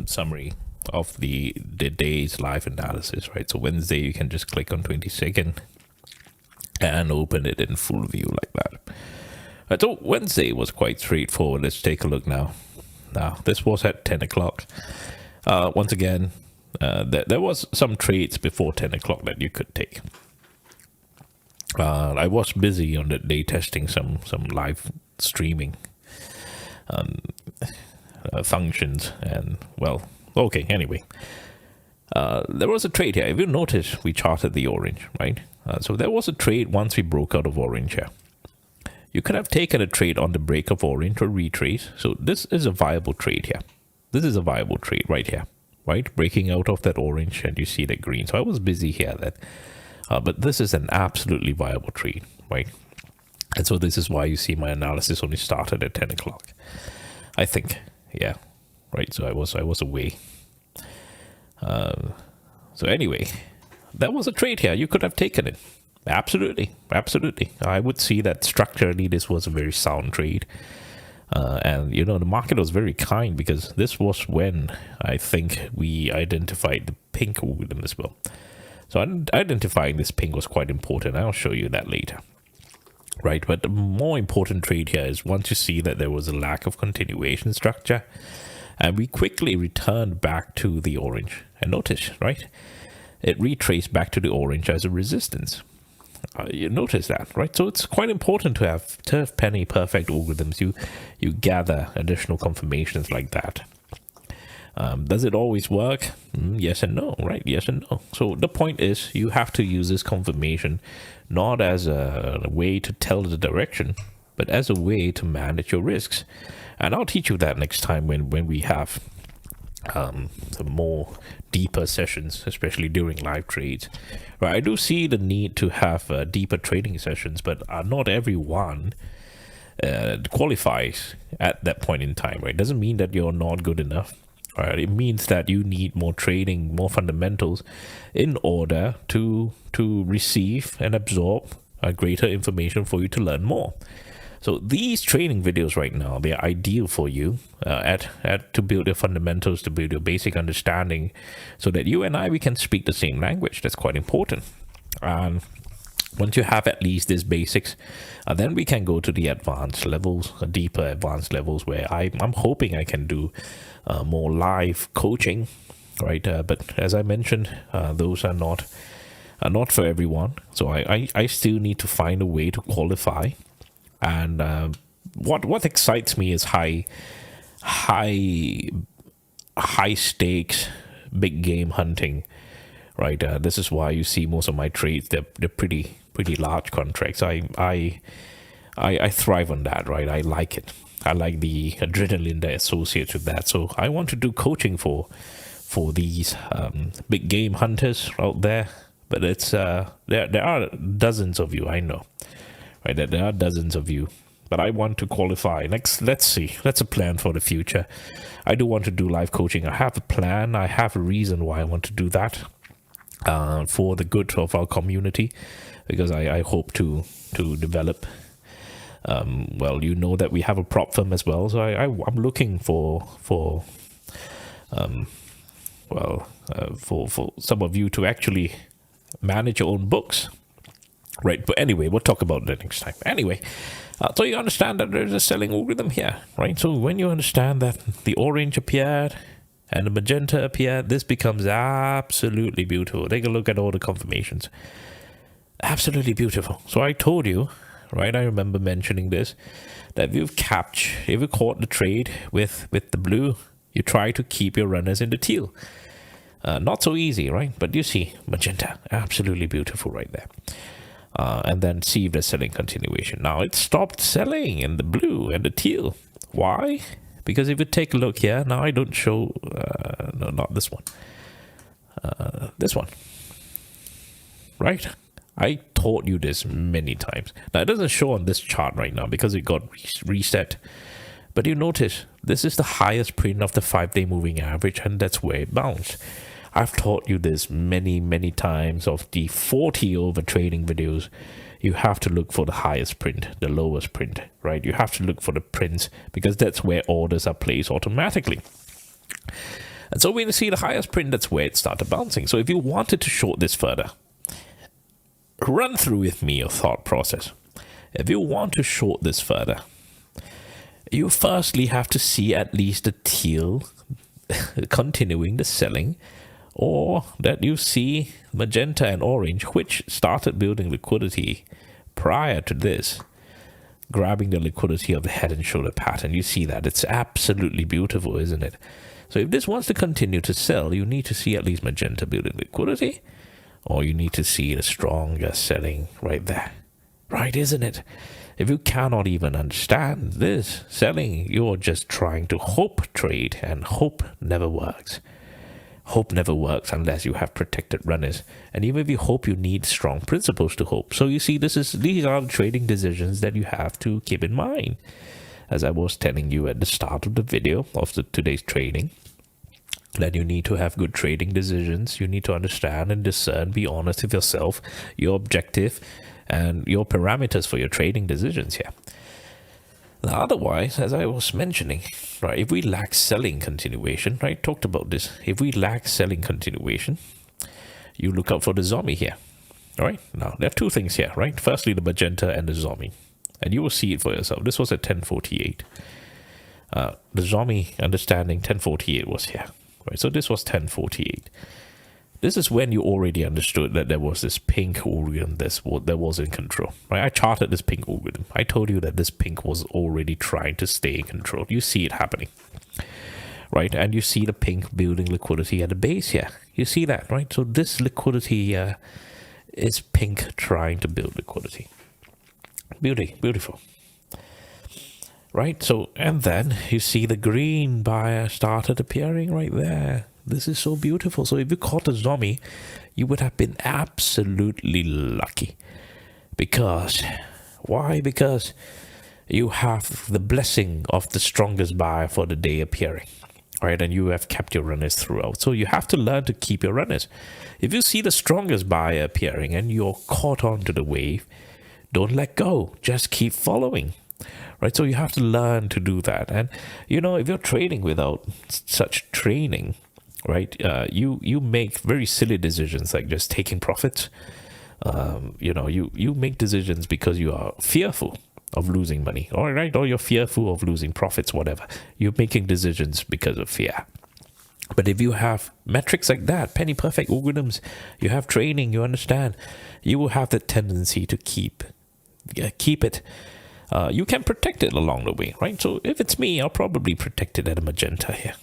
summary of the day's live analysis, right? So Wednesday, you can just click on 22nd and open it in full view like that. Right, so Wednesday was quite straightforward. Let's take a look now. Now, this was at 10 o'clock. Once again, there was some trades before 10 o'clock that you could take. I was busy on that day testing some live streaming functions, and well, okay, anyway. There was a trade here. If you notice, we charted the orange, right? So there was a trade once we broke out of orange here. You could have taken a trade on the break of orange or retrace. So this is a viable trade here. This is a viable trade right here, right? Breaking out of that orange, and you see that green. So I was busy here then. But this is an absolutely viable trade, right? And so this is why you see my analysis only started at 10 o'clock. I think, yeah, right? So I was away. So anyway, that was a trade here. You could have taken it. Absolutely. Absolutely. I would see that structurally this was a very sound trade. And, you know, the market was very kind because this was when I think we identified the pink algorithm as well. So identifying this pink was quite important. I'll show you that later. Right. But the more important trade here is once you see that there was a lack of continuation structure, and we quickly returned back to the orange. And notice, right? It retraced back to the orange as a resistance. You notice that, right? So it's quite important to have penny perfect algorithms. You gather additional confirmations like that. Does it always work? Yes and no, right? Yes and no. So the point is you have to use this confirmation not as a way to tell the direction, but as a way to manage your risks. And I'll teach you that next time when we have some more deeper sessions, especially during live trades. Right, I do see the need to have deeper trading sessions, but not everyone qualifies at that point in time, right? Doesn't mean that you're not good enough. Right? It means that you need more trading, more fundamentals in order to receive and absorb greater information for you to learn more. So these training videos right now, they're ideal for you to build your fundamentals, to build your basic understanding, so that you and I, we can speak the same language. That's quite important. And once you have at least these basics, then we can go to the advanced levels, deeper advanced levels, where I'm hoping I can do more live coaching, right? But as I mentioned, those are not for everyone. So I still need to find a way to qualify. And what excites me is high stakes, big game hunting, right? This is why you see most of my trades, they're pretty large contracts. I thrive on that, right? I like it. I like the adrenaline that associates with that. So I want to do coaching for these big game hunters out there. But it's there are dozens of you, I know, right? There are dozens of you. But I want to qualify. Let's see. That's a plan for the future. I do want to do live coaching. I have a plan. I have a reason why I want to do that, for the good of our community, because I hope to develop. Well, you know that we have a prop firm as well, so I'm looking for some of you to actually manage your own books, right? But anyway, we'll talk about that next time. Anyway, so you understand that there's a selling algorithm here, right? So when you understand that the orange appeared and the magenta appeared, this becomes absolutely beautiful. Take a look at all the confirmations. Absolutely beautiful. So I told you, right? I remember mentioning this, that if you caught the trade with the blue, you try to keep your runners in the teal. Not so easy, right? But you see, magenta, absolutely beautiful right there. And then see if there's selling continuation. Now it stopped selling in the blue and the teal. Why? Because if you take a look here, now I don't show, no, not this one. This one, right? I taught you this many times. Now it doesn't show on this chart right now because it got reset. But you notice this is the highest print of the 5-day moving average, and that's where it bounced. I've taught you this many times of the 40 over trading videos. You have to look for the highest print, the lowest print, right? You have to look for the prints because that's where orders are placed automatically. And so when you see the highest print, that's where it started bouncing. So if you wanted to short this further, run through with me your thought process. If you want to short this further, you firstly have to see at least the teal continuing the selling, or that you see magenta and orange, which started building liquidity prior to this, grabbing the liquidity of the head and shoulder pattern. You see that. It's absolutely beautiful, isn't it? So if this wants to continue to sell, you need to see at least magenta building liquidity, or you need to see the stronger selling right there. Right, isn't it? If you cannot even understand this selling, you're just trying to hope trade, and hope never works. Hope never works unless you have protected runners. And even if you hope, you need strong principles to hope. So you see, these are the trading decisions that you have to keep in mind. As I was telling you at the start of the video of today's trading, that you need to have good trading decisions. You need to understand and discern, be honest with yourself, your objective, and your parameters for your trading decisions here. Now, otherwise, as I was mentioning, right, if we lack selling continuation, right, talked about this. If we lack selling continuation, you look out for the zombie here. All right. Now, there are two things here, right? Firstly, the magenta and the zombie. And you will see it for yourself. This was at 1048. The zombie understanding 1048 was here. Right. So this was 1048. This is when you already understood that there was this pink algorithm that was in control. Right? I charted this pink algorithm. I told you that this pink was already trying to stay in control. You see it happening, right? And you see the pink building liquidity at the base here. You see that, right? So this liquidity is pink trying to build liquidity. Beautiful. Right? So, and then you see the green buyer started appearing right there. This is so beautiful. So if you caught a zombie, you would have been absolutely lucky. Because, why? Because you have the blessing of the strongest buyer for the day appearing, right? And you have kept your runners throughout. So you have to learn to keep your runners. If you see the strongest buyer appearing and you're caught onto the wave, don't let go. Just keep following. Right, so you have to learn to do that. And, you know, if you're trading without such training, right, you make very silly decisions like just taking profits. You know, you make decisions because you are fearful of losing money, all right, or you're fearful of losing profits, whatever. You're making decisions because of fear. But if you have metrics like that, penny perfect algorithms, you have training, you understand, you will have the tendency to keep it. You can protect it along the way, right? So if it's me, I'll probably protect it at a magenta here,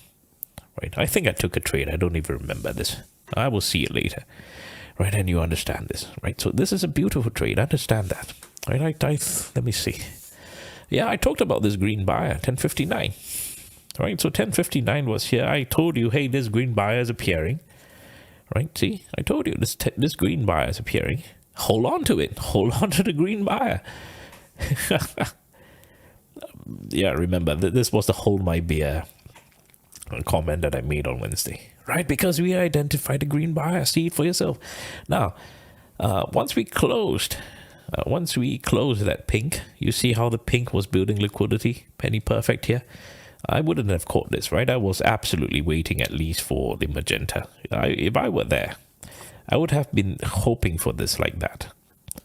right? I think I took a trade. I don't even remember this. I will see it later, right? And you understand this, right? So this is a beautiful trade. Understand that, right? Let me see. Yeah, I talked about this green buyer, 1059. Right, so 1059 was here. I told you, hey, this green buyer is appearing. Right, see, I told you, this green buyer is appearing. Hold on to it. Hold on to the green buyer. Yeah, remember, this was the hold my beer comment that I made on Wednesday. Right, because we identified the green buyer. See it for yourself. Now, once we closed that pink, you see how the pink was building liquidity, penny perfect here. I wouldn't have caught this, right? I was absolutely waiting at least for the magenta. If I were there, I would have been hoping for this like that.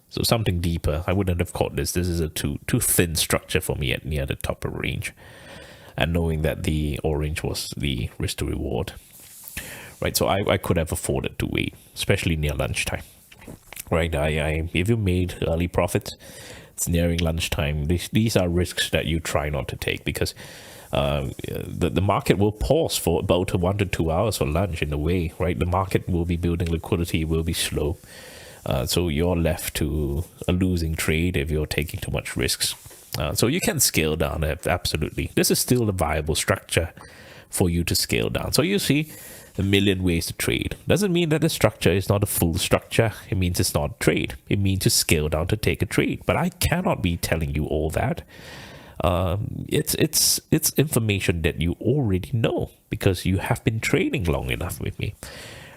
So something deeper. I wouldn't have caught this. This is a too thin structure for me at near the top of range. And knowing that the orange was the risk to reward. Right, so I could have afforded to wait, especially near lunchtime. Right, if you made early profits, it's nearing lunchtime. These are risks that you try not to take because the market will pause for about 1 to 2 hours for lunch in a way, right? The market will be building liquidity, will be slow. So you're left to a losing trade if you're taking too much risks. So you can scale down, absolutely. This is still a viable structure for you to scale down. So you see a million ways to trade. Doesn't mean that the structure is not a full structure. It means it's not a trade. It means to scale down to take a trade. But I cannot be telling you all that. It's information that you already know because you have been trading long enough with me.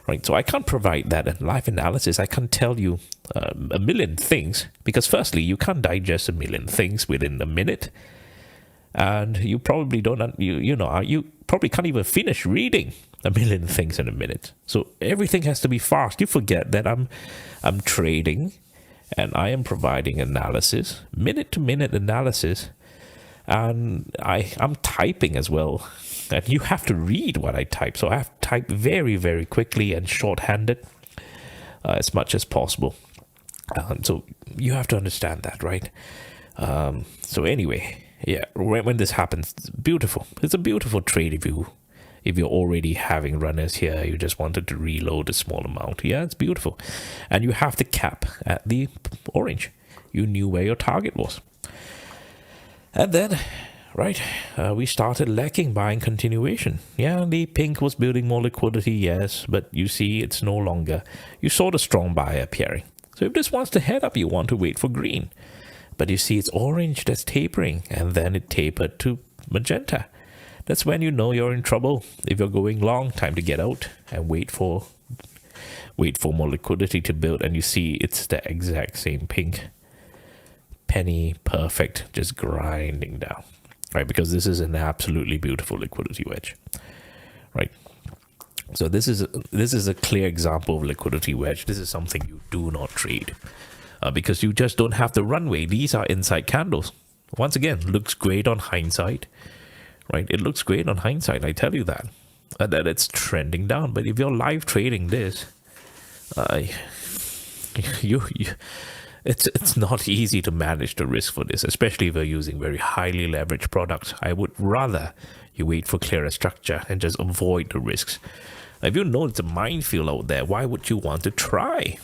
Right, so I can't provide that in live analysis. I can't tell you a million things because firstly, you can't digest a million things within a minute, and you probably don't. You probably can't even finish reading a million things in a minute. So everything has to be fast. You forget that I'm trading, and I am providing analysis, minute to minute analysis, and I'm typing as well. And you have to read what I type. So I have to type very, very quickly and shorthanded as much as possible. So you have to understand that, right? So anyway, yeah, when this happens, it's beautiful. It's a beautiful trade if you're already having runners here, you just wanted to reload a small amount. Yeah, it's beautiful. And you have the cap at the orange. You knew where your target was. And then... right, we started lacking buying continuation. Yeah, the pink was building more liquidity, yes, but you see it's no longer. You saw the strong buyer appearing. So if this wants to head up, you want to wait for green. But you see it's orange that's tapering, and then it tapered to magenta. That's when you know you're in trouble. If you're going long, time to get out and wait for more liquidity to build. And you see it's the exact same pink. Penny perfect, just grinding down. Right, because this is an absolutely beautiful liquidity wedge, right? So this is a clear example of liquidity wedge. This is something you do not trade because you just don't have the runway. These are inside candles. Once again, looks great on hindsight, right? It looks great on hindsight. I tell you that it's trending down. But if you're live trading this, It's not easy to manage the risk for this, especially if you're using very highly leveraged products. I would rather you wait for clearer structure and just avoid the risks. If you know it's a minefield out there, why would you want to try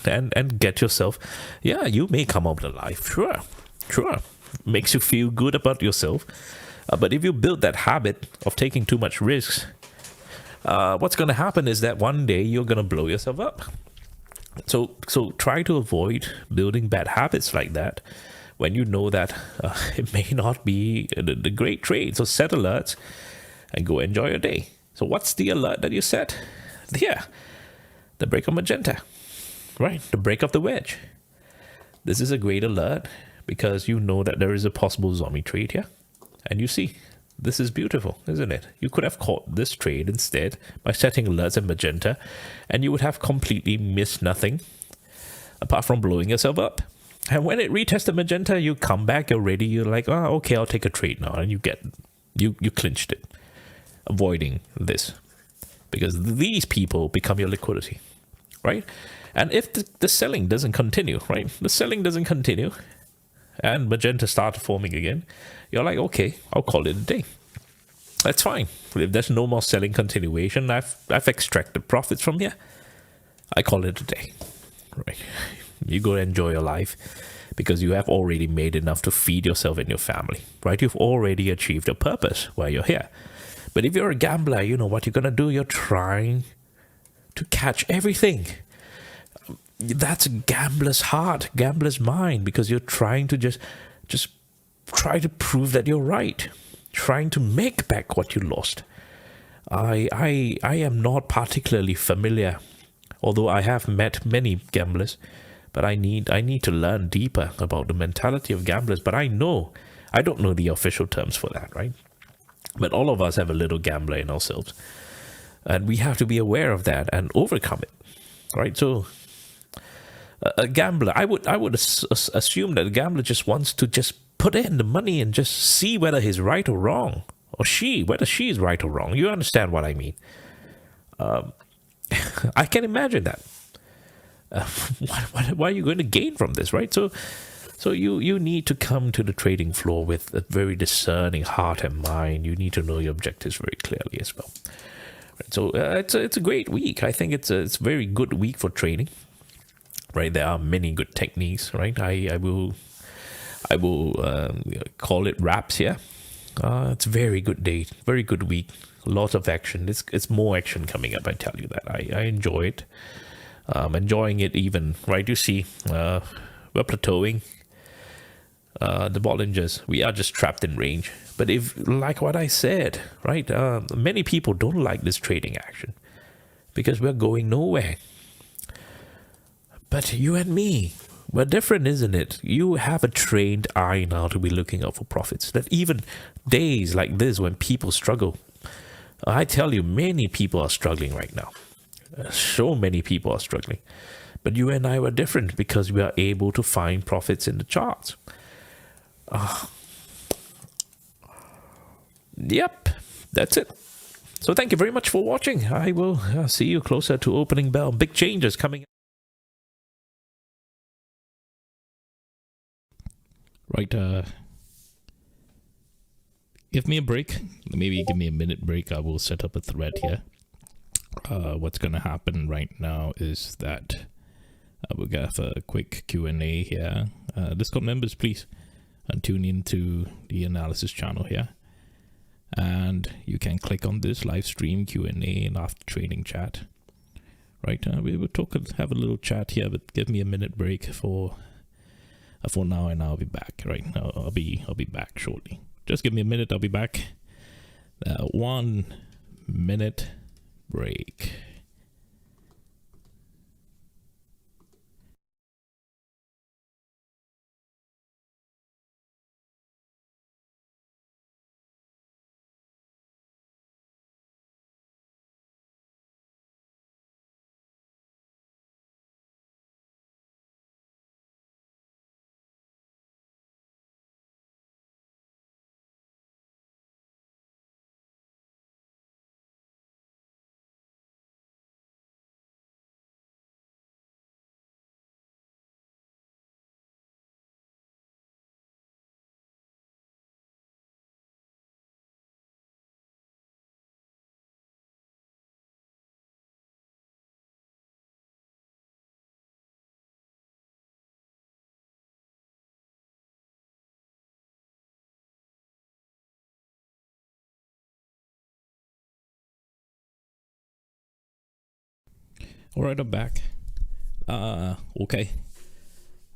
and get yourself? Yeah, you may come out alive. Sure. Makes you feel good about yourself. But if you build that habit of taking too much risks, what's going to happen is that one day you're going to blow yourself up. So try to avoid building bad habits like that when you know that it may not be the great trade. So set alerts and go enjoy your day. So what's the alert that you set? Yeah, the break of magenta, right? The break of the wedge. This is a great alert because you know that there is a possible zombie trade here. And you see, this is beautiful, isn't it? You could have caught this trade instead by setting alerts in magenta, and you would have completely missed nothing apart from blowing yourself up. And when it retested magenta, you come back, you're ready, you're like, oh, okay, I'll take a trade now. And you clinched it, avoiding this. Because these people become your liquidity, right? And if the selling doesn't continue, right? The selling doesn't continue, and magenta started forming again, you're like, okay, I'll call it a day. That's fine. If there's no more selling continuation, I've extracted profits from here. I call it a day. Right. You go enjoy your life because you have already made enough to feed yourself and your family, right? You've already achieved your purpose while you're here. But if you're a gambler, you know what you're going to do? You're trying to catch everything. That's a gambler's heart, gambler's mind, because you're trying to just try to prove that you're right, trying to make back what you lost. I am not particularly familiar, although I have met many gamblers, but I need to learn deeper about the mentality of gamblers. But I don't know the official terms for that, right? But all of us have a little gambler in ourselves, and we have to be aware of that and overcome it, right? So a gambler, I would assume that a gambler just wants to just put in the money and just see whether he's right or wrong, or whether she is right or wrong. You understand what I mean? I can imagine that. What are you going to gain from this, right? So you need to come to the trading floor with a very discerning heart and mind. You need to know your objectives very clearly as well. Right, so it's a great week. I think it's a very good week for trading. Right, there are many good techniques. Right, I will call it wraps here. It's a very good day, very good week. Lots of action. It's more action coming up. I tell you that. I enjoy it. Enjoying it even. Right, you see, we're plateauing. The Bollingers, we are just trapped in range. But if, like what I said, right, many people don't like this trading action because we're going nowhere. But you and me, we're different, isn't it? You have a trained eye now to be looking out for profits. That even days like this when people struggle, I tell you, many people are struggling right now. So many people are struggling. But you and I were different because we are able to find profits in the charts. Yep, that's it. So thank you very much for watching. I will see you closer to opening bell. Big changes coming. Right, give me a break. Maybe give me a minute break. I will set up a thread here. What's going to happen right now is that we're going to have a quick Q&A here. Discord members, please tune into the analysis channel here. And you can click on this live stream Q&A and after trading chat. Right, we will have a little chat here, but give me a minute break for now, and I'll be back. Right, I'll be back shortly. Just give me a minute. I'll be back. 1 minute break. All right, I'm back. Okay.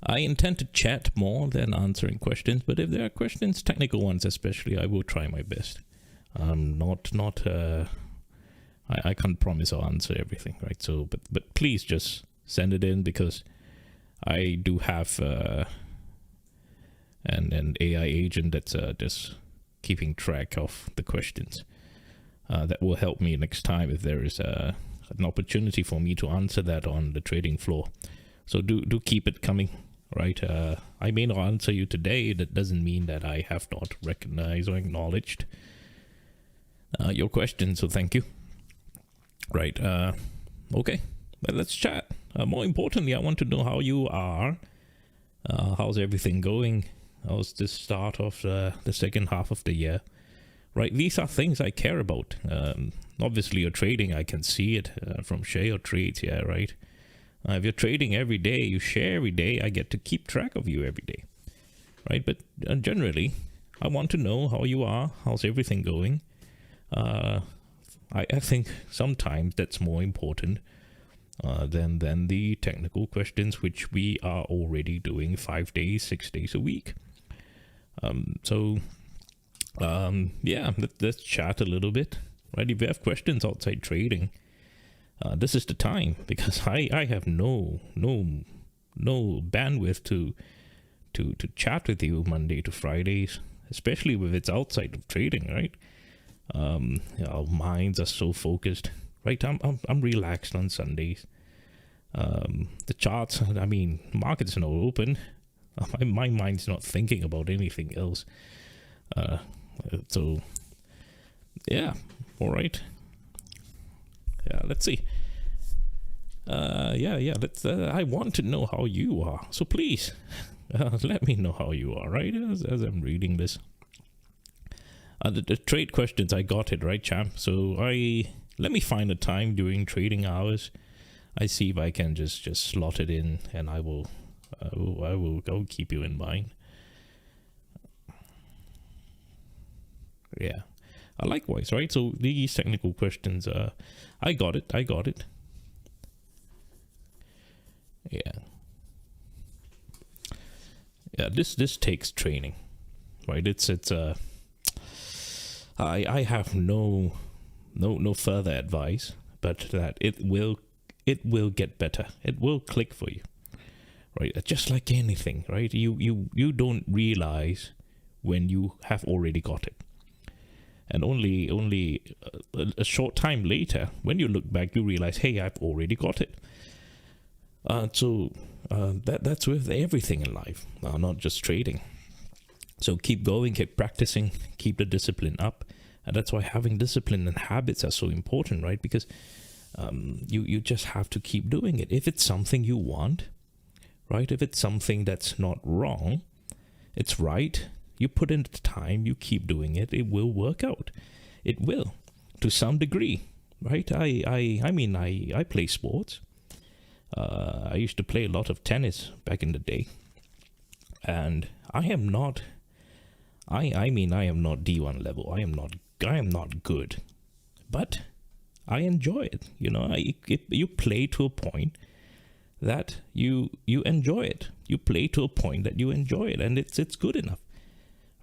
I intend to chat more than answering questions, but if there are questions, technical ones especially, I will try my best. I can't promise I'll answer everything, right? So, but please just send it in, because I do have an AI agent that's just keeping track of the questions. That will help me next time if there is an opportunity for me to answer that on the trading floor. So do keep it coming, right? I may not answer you today. That doesn't mean that I have not recognized or acknowledged your question. So thank you. Right. Okay. But let's chat. More importantly, I want to know how you are. How's everything going? How's the start of the second half of the year? Right, these are things I care about. Obviously, your trading, I can see it from share your trades, yeah, right? If you're trading every day, you share every day, I get to keep track of you every day, right? But generally, I want to know how you are, how's everything going. I think sometimes that's more important than the technical questions, which we are already doing 5 days, 6 days a week. Yeah, let's chat a little bit, right? If you have questions outside trading, this is the time, because I have no bandwidth to chat with you Monday to Fridays, especially if it's outside of trading, right? Our minds are so focused, right? I'm relaxed on Sundays. The charts, I mean, market's not open. My mind's not thinking about anything else. So yeah, all right. Yeah, let's see. Let's. I want to know how you are. So please, let me know how you are, right? As I'm reading this. The trade questions, I got it, right, champ? So let me find a time during trading hours. I see if I can just slot it in, and I'll keep you in mind. Yeah. Likewise, right? So these technical questions, I got it. Yeah. This takes training, right? I have no further advice, but that it will get better. It will click for you, right? Just like anything, right? You don't realize when you have already got it. And only a short time later, when you look back, you realize, hey, I've already got it. So that's with everything in life, not just trading. So keep going, keep practicing, keep the discipline up. And that's why having discipline and habits are so important, right? Because you just have to keep doing it. If it's something you want, right? If it's something that's not wrong, it's right. You put in the time, you keep doing it, it will work out. It will, to some degree, right? I mean, I play sports. I used to play a lot of tennis back in the day. And I am not D1 level. I am not good. But I enjoy it. You know, you play to a point that you enjoy it. You play to a point that you enjoy it, and it's good enough.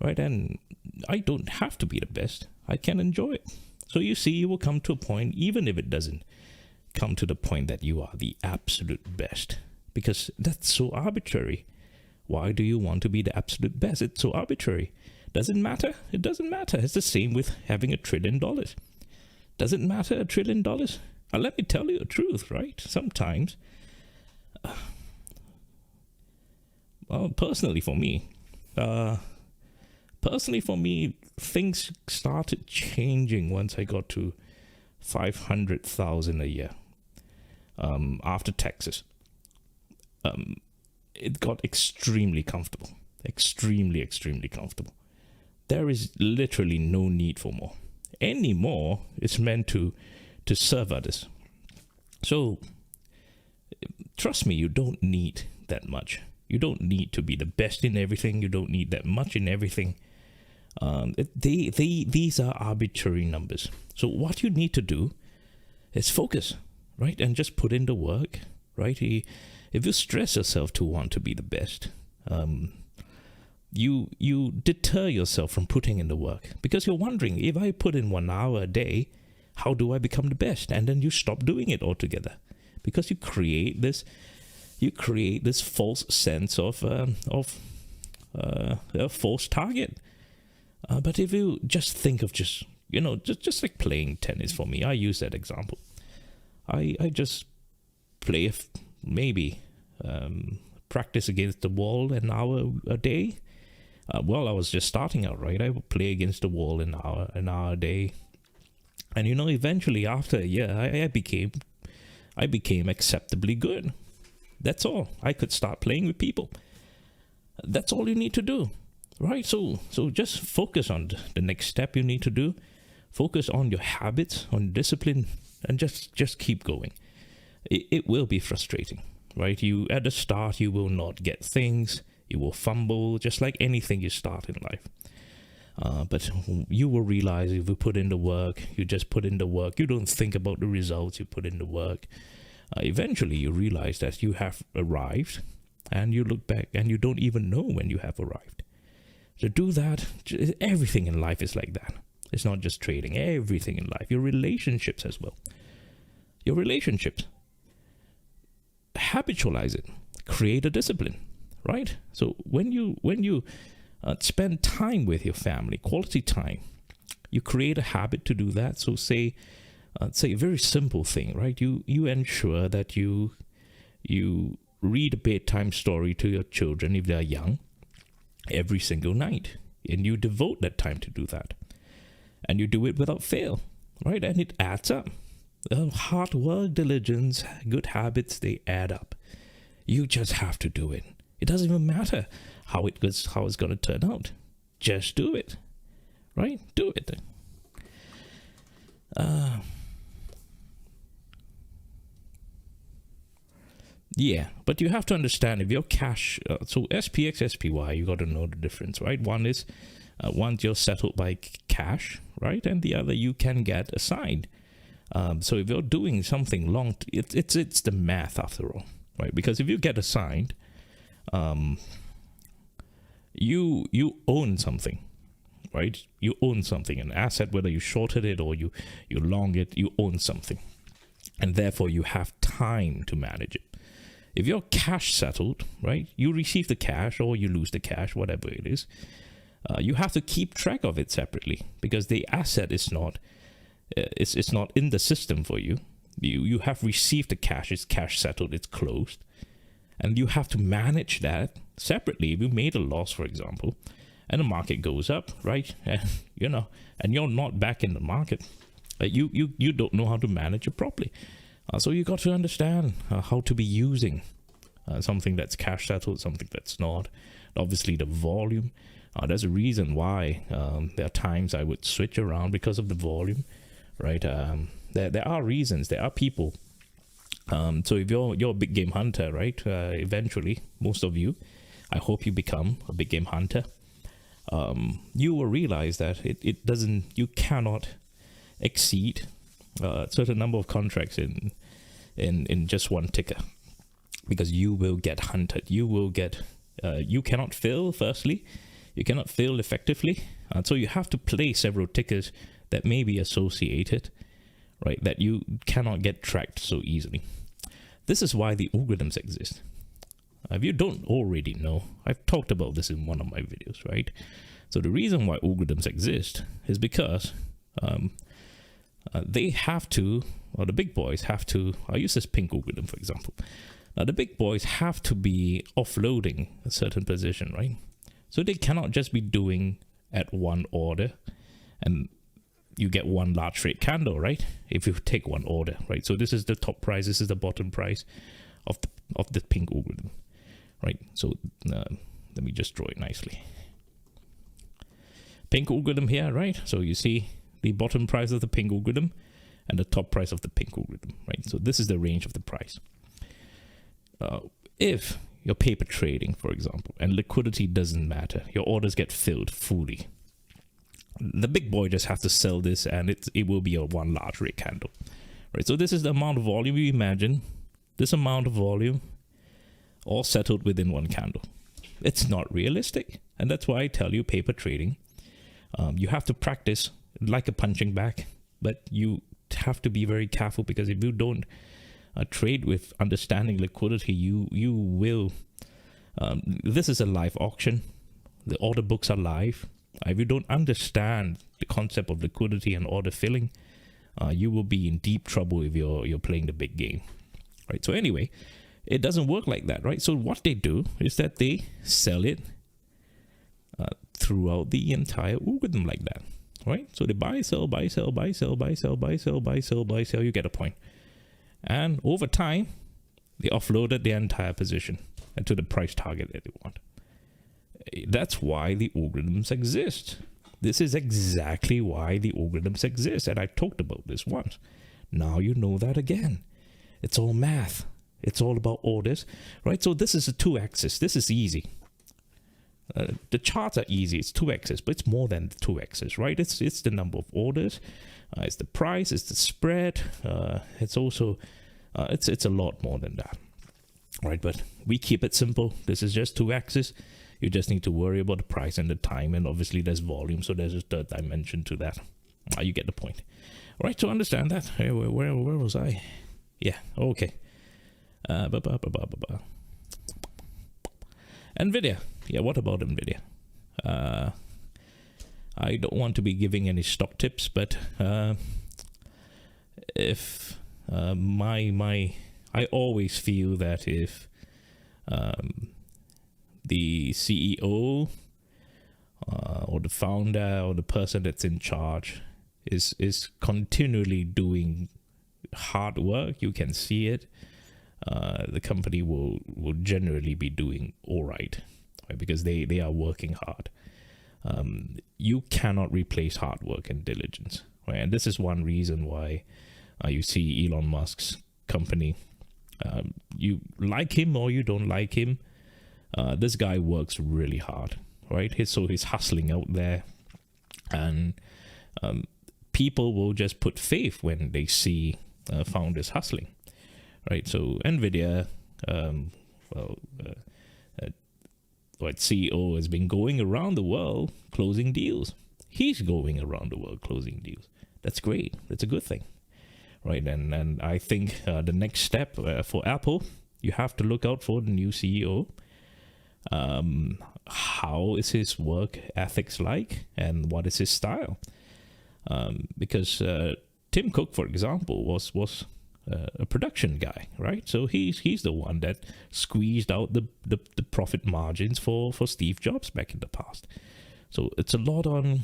Right, and I don't have to be the best. I can enjoy it. So you see, you will come to a point, even if it doesn't come to the point that you are the absolute best, because that's so arbitrary. Why do you want to be the absolute best? It's so arbitrary. Does it matter? It doesn't matter. It's the same with having $1 trillion. Does it matter, $1 trillion? Let me tell you the truth, right? Sometimes, well, personally for me, things started changing once I got to 500,000 a year. After taxes, it got extremely comfortable. Extremely comfortable. There is literally no need for more. Any more is meant to serve others. So, trust me, you don't need that much. You don't need to be the best in everything. You don't need that much in everything. These are arbitrary numbers. So what you need to do is focus, right? And just put in the work, right? If you stress yourself to want to be the best, you deter yourself from putting in the work, because you're wondering, if I put in 1 hour a day, how do I become the best? And then you stop doing it altogether, because you create this false sense of a false target. But if you just think of just like playing tennis for me, I use that example. I just play practice against the wall an hour a day. I was just starting out, right? I would play against the wall an hour a day. And eventually after a year, I became acceptably good. That's all. I could start playing with people. That's all you need to do, right? So just focus on the next step you need to do. Focus on your habits, on discipline, and just keep going. it will be frustrating, right? At the start, you will not get things. You will fumble, just like anything you start in life. But you will realize if you put in the work, you just put in the work. You don't think about the results. You put in the work. Eventually, you realize that you have arrived, and you look back and you don't even know when you have arrived. So do that. Everything in life is like that. It's not just trading. Everything in life. Your relationships as well. Your relationships. Habitualize it. Create a discipline, right? So when you spend time with your family, quality time, you create a habit to do that. So say a very simple thing, right? You ensure that you read a bedtime story to your children if they're young every single night, and you devote that time to do that, and you do it without fail, right? And it adds up. Hard work, diligence, good habits, they add up. You just have to do it. It doesn't even matter how it's going to turn out. Just do it, right? Do it. Yeah, but you have to understand if your cash, so SPX, SPY, you got to know the difference, right? One is once you're settled by cash, right? And the other you can get assigned. So if you're doing something long, it's the math after all, right? Because if you get assigned, you own something, right? You own something, an asset, whether you shorted it or you long it, you own something. And therefore you have time to manage it. If you're cash settled, right, you receive the cash or you lose the cash, whatever it is, you have to keep track of it separately because the asset is not, it's not in the system for you. You have received the cash, it's cash settled, it's closed. And you have to manage that separately. If you made a loss, for example, and the market goes up, right, and and you're not back in the market, you don't know how to manage it properly. So you got to understand how to be using something that's cash settled, something that's not. Obviously, the volume. There's a reason why there are times I would switch around because of the volume, right? There are reasons. There are people. So if you're a big game hunter, right? Eventually, most of you, I hope you become a big game hunter. You will realize that you cannot exceed a certain number of contracts in just one ticker, because you will get hunted. You cannot fail. Firstly, you cannot fail effectively. So you have to play several tickers that may be associated, right? That you cannot get tracked so easily. This is why the algorithms exist. If you don't already know, I've talked about this in one of my videos, right? So the reason why algorithms exist is because they have to, or the big boys have to, I'll use this pink algorithm, for example. Now, the big boys have to be offloading a certain position, right? So they cannot just be doing at one order and you get one large straight candle, right? If you take one order, right? So this is the top price, this is the bottom price of the pink algorithm, right? So let me just draw it nicely. Pink algorithm here, right? So you see the bottom price of the pink algorithm and the top price of the pink algorithm, right? So this is the range of the price. If you're paper trading, for example, and liquidity doesn't matter, your orders get filled fully, the big boy just has to sell this and it will be a one large red candle, right? So this is the amount of volume. You imagine this amount of volume all settled within one candle. It's not realistic. And that's why I tell you paper trading, you have to practice like a punching bag, but you have to be very careful, because if you don't trade with understanding liquidity, you will, this is a live auction. The order books are live. If you don't understand the concept of liquidity and order filling, you will be in deep trouble if you're playing the big game, right? So anyway, it doesn't work like that, right? So what they do is that they sell it throughout the entire algorithm like that, right? So they buy, sell, buy, sell, buy, sell, buy, sell, buy, sell, buy, sell, buy, sell. You get a point. And over time, they offloaded the entire position to the price target that they want. That's why the algorithms exist. This is exactly why the algorithms exist. And I talked about this once. Now you know that again. It's all math. It's all about orders, right? So this is a 2-axis. This is easy. The charts are easy. It's 2-axis, but it's more than 2-axis, right? It's the number of orders. It's the price. It's the spread. It's also it's a lot more than that, right? But we keep it simple. This is just 2-axis. You just need to worry about the price and the time, and obviously there's volume, so there's a third dimension to that. You get the point, right? To understand that, hey, where was I? Yeah, okay. NVIDIA. Yeah, what about NVIDIA? I don't want to be giving any stock tips, but if I always feel that if the CEO or the founder or the person that's in charge is continually doing hard work, you can see it, the company will generally be doing all right, because they are working hard. You cannot replace hard work and diligence, right? And this is one reason why you see Elon Musk's company. You like him or you don't like him, this guy works really hard, right? He's hustling out there, and people will just put faith when they see founders hustling, right? So NVIDIA, CEO has been going around the world closing deals. He's going around the world closing deals. That's great. That's a good thing, right? And I think the next step for Apple, you have to look out for the new CEO. How is his work ethics like, and what is his style? Because Tim Cook, for example, was a production guy, right? So he's the one that squeezed out the profit margins for Steve Jobs back in the past. So it's a lot on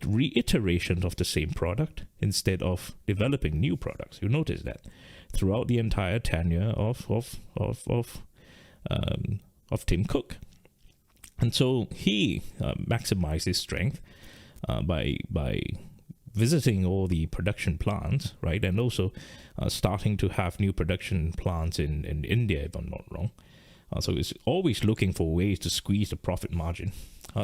reiterations of the same product instead of developing new products. You notice that throughout the entire tenure of Tim Cook. And so he maximized his strength by visiting all the production plants, right? And also starting to have new production plants in India, if I'm not wrong. So he's always looking for ways to squeeze the profit margin.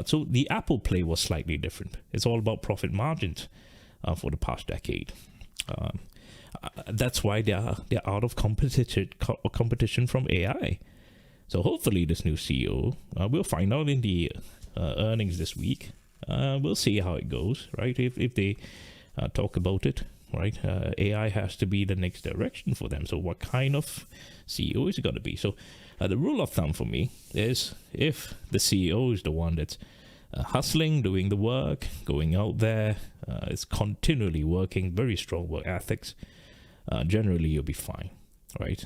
So the Apple play was slightly different. It's all about profit margins for the past decade. That's why they're out of competition from AI. So hopefully this new CEO, we'll find out in the earnings this week. We'll see how it goes, right? If they talk about it, right? AI has to be the next direction for them. So what kind of CEO is it going to be? So the rule of thumb for me is if the CEO is the one that's hustling, doing the work, going out there, is continually working, very strong work ethics, generally you'll be fine, right?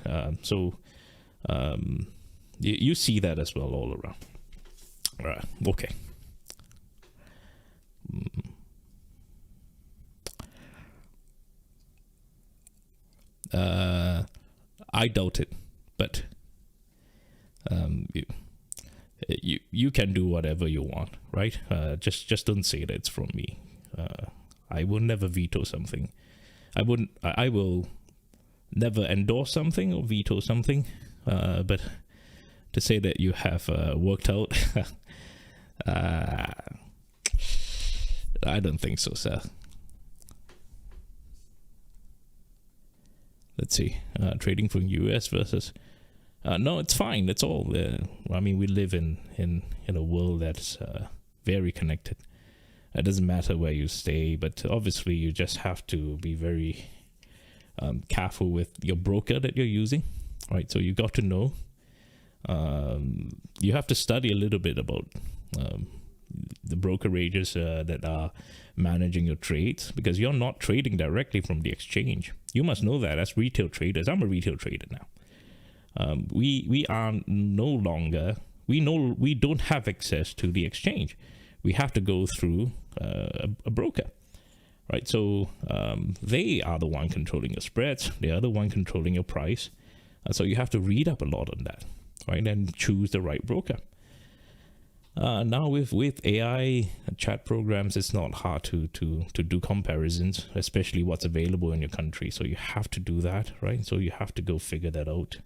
You see that as well all around. All right, okay. I doubt it, but you can do whatever you want, right? Just don't say that it's from me. I will never veto something. I will never endorse something or veto something. But to say that you have worked out, I don't think so, sir. Let's see. Trading from US versus... no, it's fine. That's all. I mean, we live in a world that's very connected. It doesn't matter where you stay, but obviously you just have to be very careful with your broker that you're using, right? So you got to know. You have to study a little bit about the brokerages that are managing your trades, because you're not trading directly from the exchange. You must know that as retail traders. I'm a retail trader now. We are no longer, we don't have access to the exchange. We have to go through a broker, right? So they are the one controlling your spreads. They are the one controlling your price. So you have to read up a lot on that, right? And choose the right broker. Now with AI chat programs, it's not hard to do comparisons, especially what's available in your country. So you have to do that, right? So you have to go figure that out.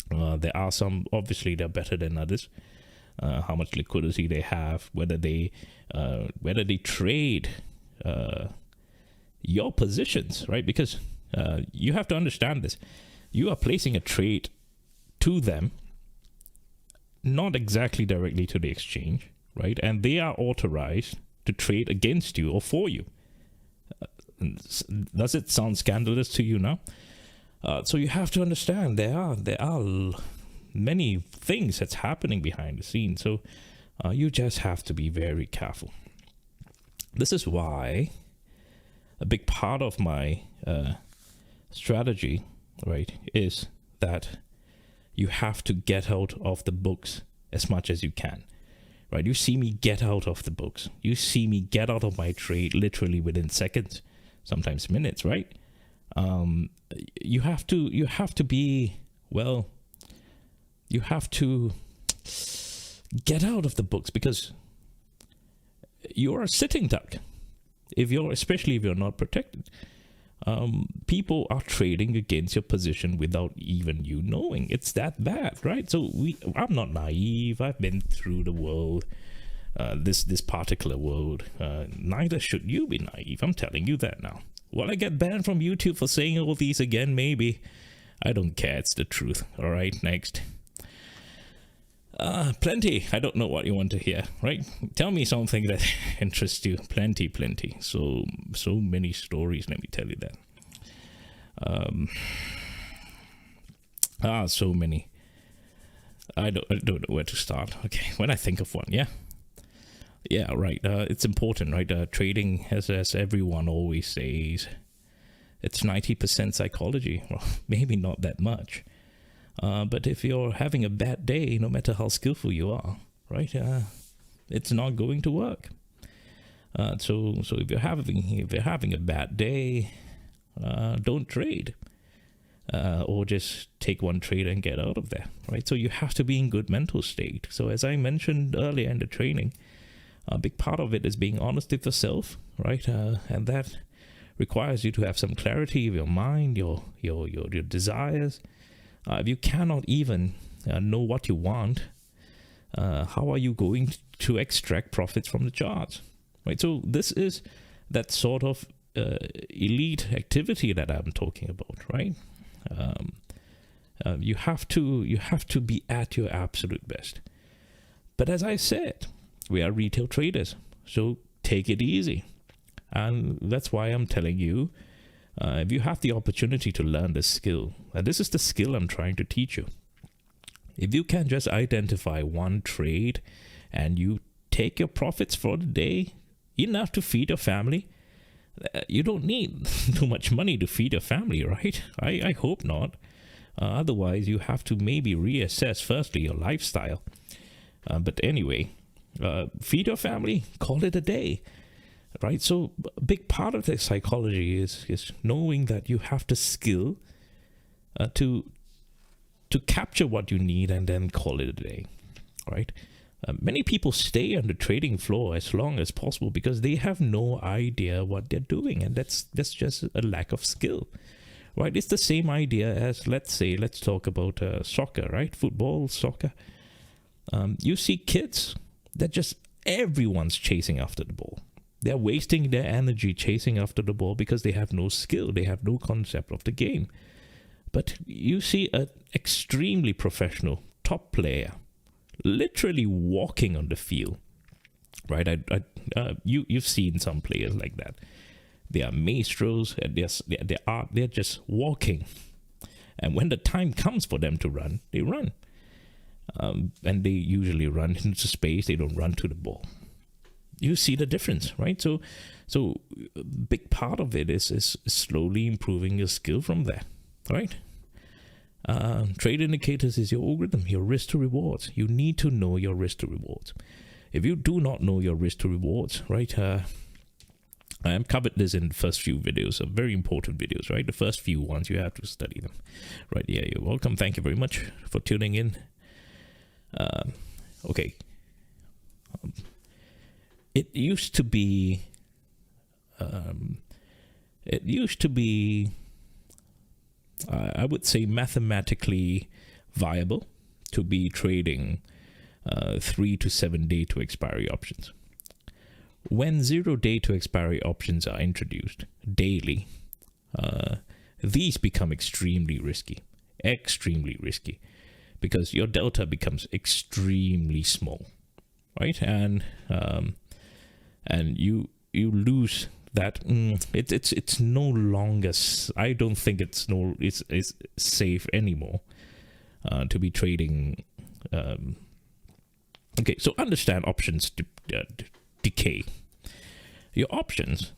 There are some, obviously they're better than others. How much liquidity they have, whether they trade your positions, right? Because you have to understand this. You are placing a trade to them, not exactly directly to the exchange, right? And they are authorized to trade against you or for you. Does it sound scandalous to you now? So you have to understand there are many things that's happening behind the scenes. So you just have to be very careful. This is why a big part of my strategy, right, is that you have to get out of the books as much as you can, right? You see me get out of the books. You see me get out of my trade literally within seconds, sometimes minutes, right? You have to be, well, you have to get out of the books because you're a sitting duck. Especially if you're not protected. People are trading against your position without even you knowing. It's that bad, right? So I'm not naive. I've been through the world, this particular world. Neither should you be naive. I'm telling you that now. Will I get banned from YouTube for saying all these again? Maybe. I don't care. It's the truth. All right, next. Plenty. I don't know what you want to hear, right? Tell me something that interests you. Plenty. So many stories, let me tell you that. So many. I don't know where to start. Okay, when I think of one, yeah, right. It's important, right? Trading, as everyone always says, it's 90% psychology. Well, maybe not that much. But if you're having a bad day, no matter how skillful you are, right, it's not going to work. So if you're having a bad day, don't trade, or just take one trade and get out of there, right? So you have to be in good mental state. So as I mentioned earlier in the training, a big part of it is being honest with yourself, right? And that requires you to have some clarity of your mind, your desires. If you cannot even know what you want, how are you going to extract profits from the charts, right? So this is that sort of elite activity that I'm talking about, right? You have to be at your absolute best. But as I said, we are retail traders, so take it easy, and that's why I'm telling you. If you have the opportunity to learn this skill, and this is the skill I'm trying to teach you. If you can just identify one trade and you take your profits for the day, enough to feed your family, you don't need too much money to feed your family, right? I hope not. Otherwise, you have to maybe reassess firstly your lifestyle. But anyway, feed your family, call it a day. Right, so a big part of the psychology is knowing that you have the skill to capture what you need and then call it a day, right? Many people stay on the trading floor as long as possible because they have no idea what they're doing, and that's just a lack of skill, right? It's the same idea as, let's talk about soccer, right? Football, soccer. You see kids that just everyone's chasing after the ball. They're wasting their energy chasing after the ball because they have no skill. They have no concept of the game. But you see an extremely professional top player literally walking on the field, right? You've seen some players like that. They are maestros, and they're just walking. And when the time comes for them to run, they run. And they usually run into space. They don't run to the ball. You see the difference, right? So a big part of it is slowly improving your skill from there, right? Trade indicators is your algorithm, your risk to rewards. You need to know your risk to rewards. If you do not know your risk to rewards, right? I have covered this in the first few videos, very important videos, right? The first few ones, you have to study them, right? Yeah, you're welcome. Thank you very much for tuning in. Okay. it used to be I would say mathematically viable to be trading 3 to 7 day to expiry options. When 0 day to expiry options are introduced daily, these become extremely risky, because your delta becomes extremely small, right? And you lose that. It's no longer. I don't think it's safe anymore to be trading. Okay, so understand options decay. Your options.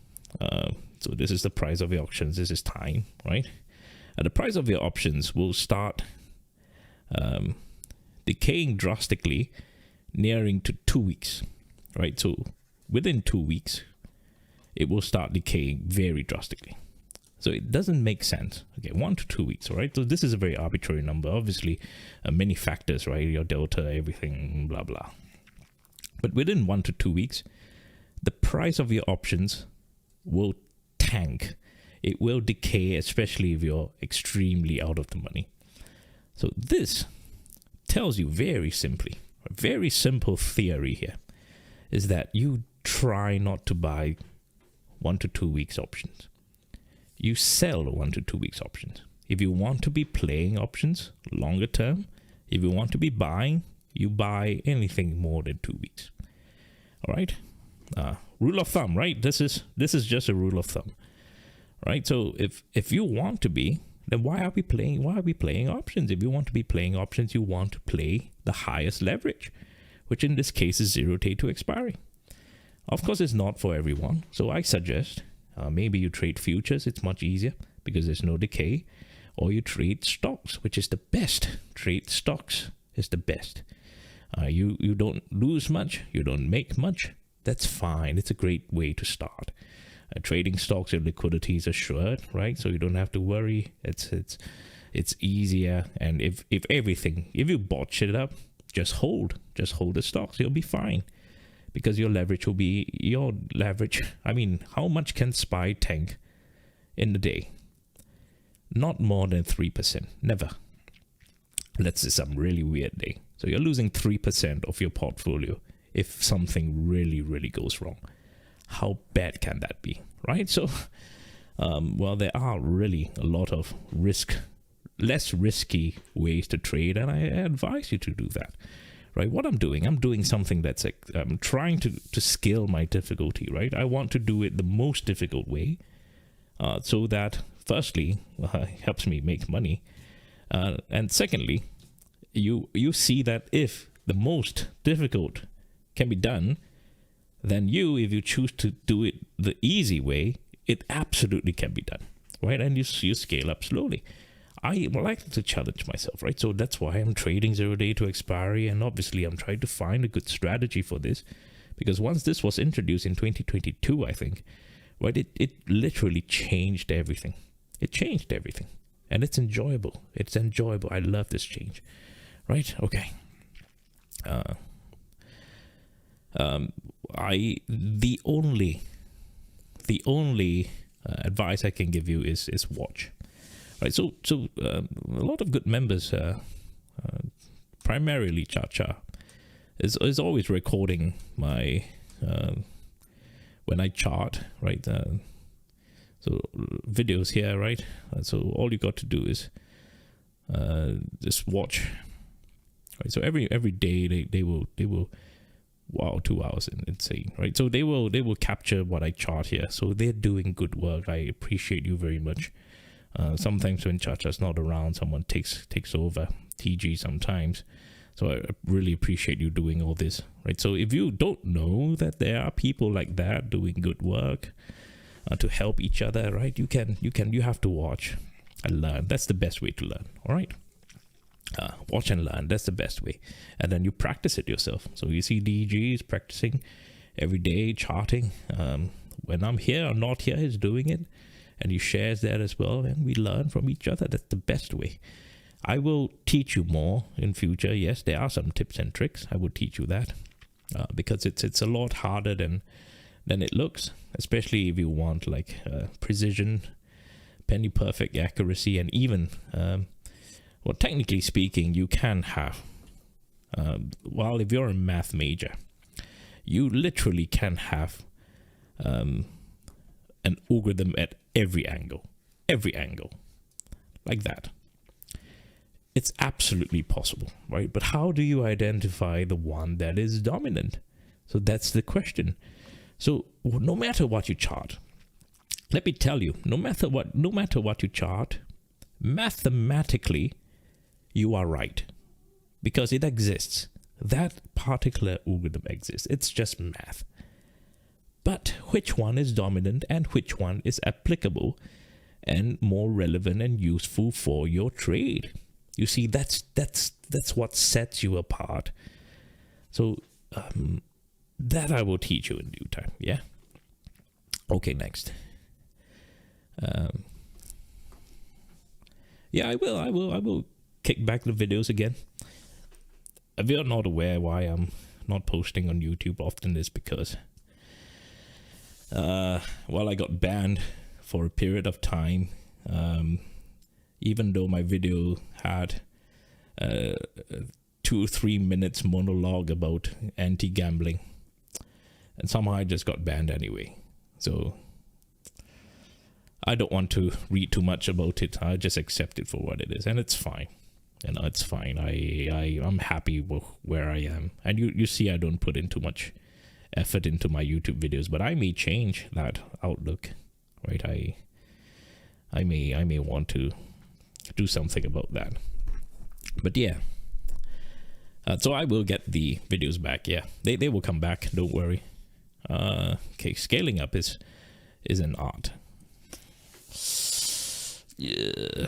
So this is the price of your options. This is time, right? And the price of your options will start decaying drastically, nearing to 2 weeks, right? So within 2 weeks, it will start decaying very drastically. So it doesn't make sense. Okay, 1 to 2 weeks, all right? So this is a very arbitrary number. Obviously, many factors, right? Your delta, everything, blah, blah. But within 1 to 2 weeks, the price of your options will tank. It will decay, especially if you're extremely out of the money. So this tells you very simply, a very simple theory here, is that you try not to buy 1 to 2 weeks options. You sell 1 to 2 weeks options. If you want to be playing options longer term, if you want to be buying, you buy anything more than 2 weeks. All right. Rule of thumb, right? This is just a rule of thumb, right? So if you want to be, then why are we playing options? If you want to be playing options, you want to play the highest leverage, which in this case is 0 day to expiry. Of course, it's not for everyone. So I suggest maybe you trade futures. It's much easier because there's no decay. Or you trade stocks, which is the best. Trade stocks is the best. You don't lose much. You don't make much. That's fine. It's a great way to start. Trading stocks, your liquidity is assured, right? So you don't have to worry. It's easier. And if you botch it up, just hold the stocks. You'll be fine. Because your leverage will be your leverage. I mean, how much can SPY tank in the day? Not more than 3%. Never. Let's say some really weird day. So you're losing 3% of your portfolio if something really, really goes wrong. How bad can that be, right? So, well, there are really a lot of less risky ways to trade, and I advise you to do that. Right, what I'm doing something that's like, I'm trying to scale my difficulty, right? I want to do it the most difficult way, so that firstly, helps me make money, and secondly, you see that if the most difficult can be done, then if you choose to do it the easy way, it absolutely can be done, right? And you scale up slowly. I like to challenge myself, right? So that's why I'm trading 0 day to expiry, and obviously I'm trying to find a good strategy for this, because once this was introduced in 2022, I think, right, it literally changed everything. It changed everything, and it's enjoyable. It's enjoyable. I love this change, right? Okay. The only advice I can give you is watch. Right, so a lot of good members, primarily Cha is always recording my when I chart, right? So videos here, right? So all you got to do is just watch. Right, so every day they will. Wow, 2 hours, insane, right? So they will capture what I chart here. So they're doing good work. I appreciate you very much. Sometimes when Chacha's not around, someone takes over, TG sometimes. So I really appreciate you doing all this, right? So if you don't know that there are people like that doing good work to help each other, right? You have to watch and learn. That's the best way to learn, all right? Watch and learn. That's the best way. And then you practice it yourself. So you see DGs practicing every day, charting. When I'm here or not here, he's doing it. And he shares that as well, and we learn from each other. That's the best way. I will teach you more in future. Yes, there are some tips and tricks. I will teach you that. because it's a lot harder than it looks, especially if you want like precision, penny perfect accuracy, and even well, technically speaking, you can have well, if you're a math major, you literally can have an algorithm at every angle like that. It's absolutely possible, right? But how do you identify the one that is dominant? So that's the question. So no matter what you chart, let me tell you, no matter what you chart, mathematically, you are right, because it exists. That particular algorithm exists. It's just math. But which one is dominant and which one is applicable and more relevant and useful for your trade? You see, that's what sets you apart. So that I will teach you in due time. Yeah. Okay, next. Yeah, I will kick back the videos again. If you're not aware why I'm not posting on YouTube often, is because well, I got banned for a period of time, even though my video had 2 or 3 minutes monologue about anti-gambling, and somehow I just got banned anyway. So I don't want to read too much about it. I just accept it for what it is, and it's fine. You know, it's fine. I'm happy with where I am, and you see I don't put in too much effort into my YouTube videos, but I may change that outlook, right? I may want to do something about that. But yeah, so I will get the videos back. Yeah, they will come back. Don't worry. Okay, scaling up is an art. Yeah.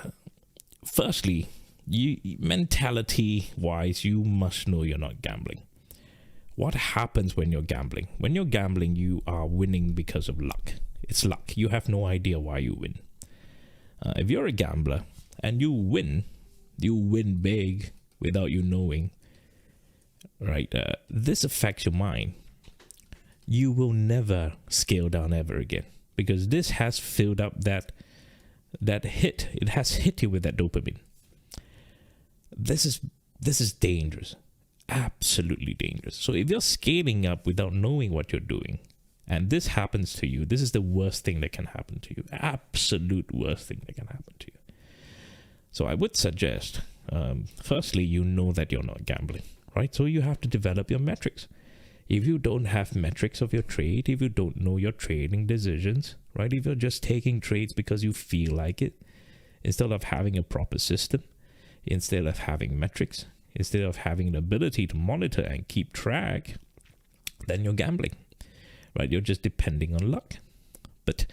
Firstly, mentality wise, you must know you're not gambling. What happens when you're gambling? When you're gambling, you are winning because of luck. It's luck. You have no idea why you win. If you're a gambler and you win big without you knowing, right? This affects your mind. You will never scale down ever again, because this has filled up that hit. It has hit you with that dopamine. This is dangerous. Absolutely dangerous. So if you're scaling up without knowing what you're doing, and this happens to you, this is the worst thing that can happen to you. Absolute worst thing that can happen to you. So I would suggest, firstly, you know that you're not gambling, right? So you have to develop your metrics. If you don't have metrics of your trade, if you don't know your trading decisions, right? If you're just taking trades because you feel like it, instead of having a proper system, instead of having metrics, instead of having the ability to monitor and keep track, then you're gambling, right? You're just depending on luck. But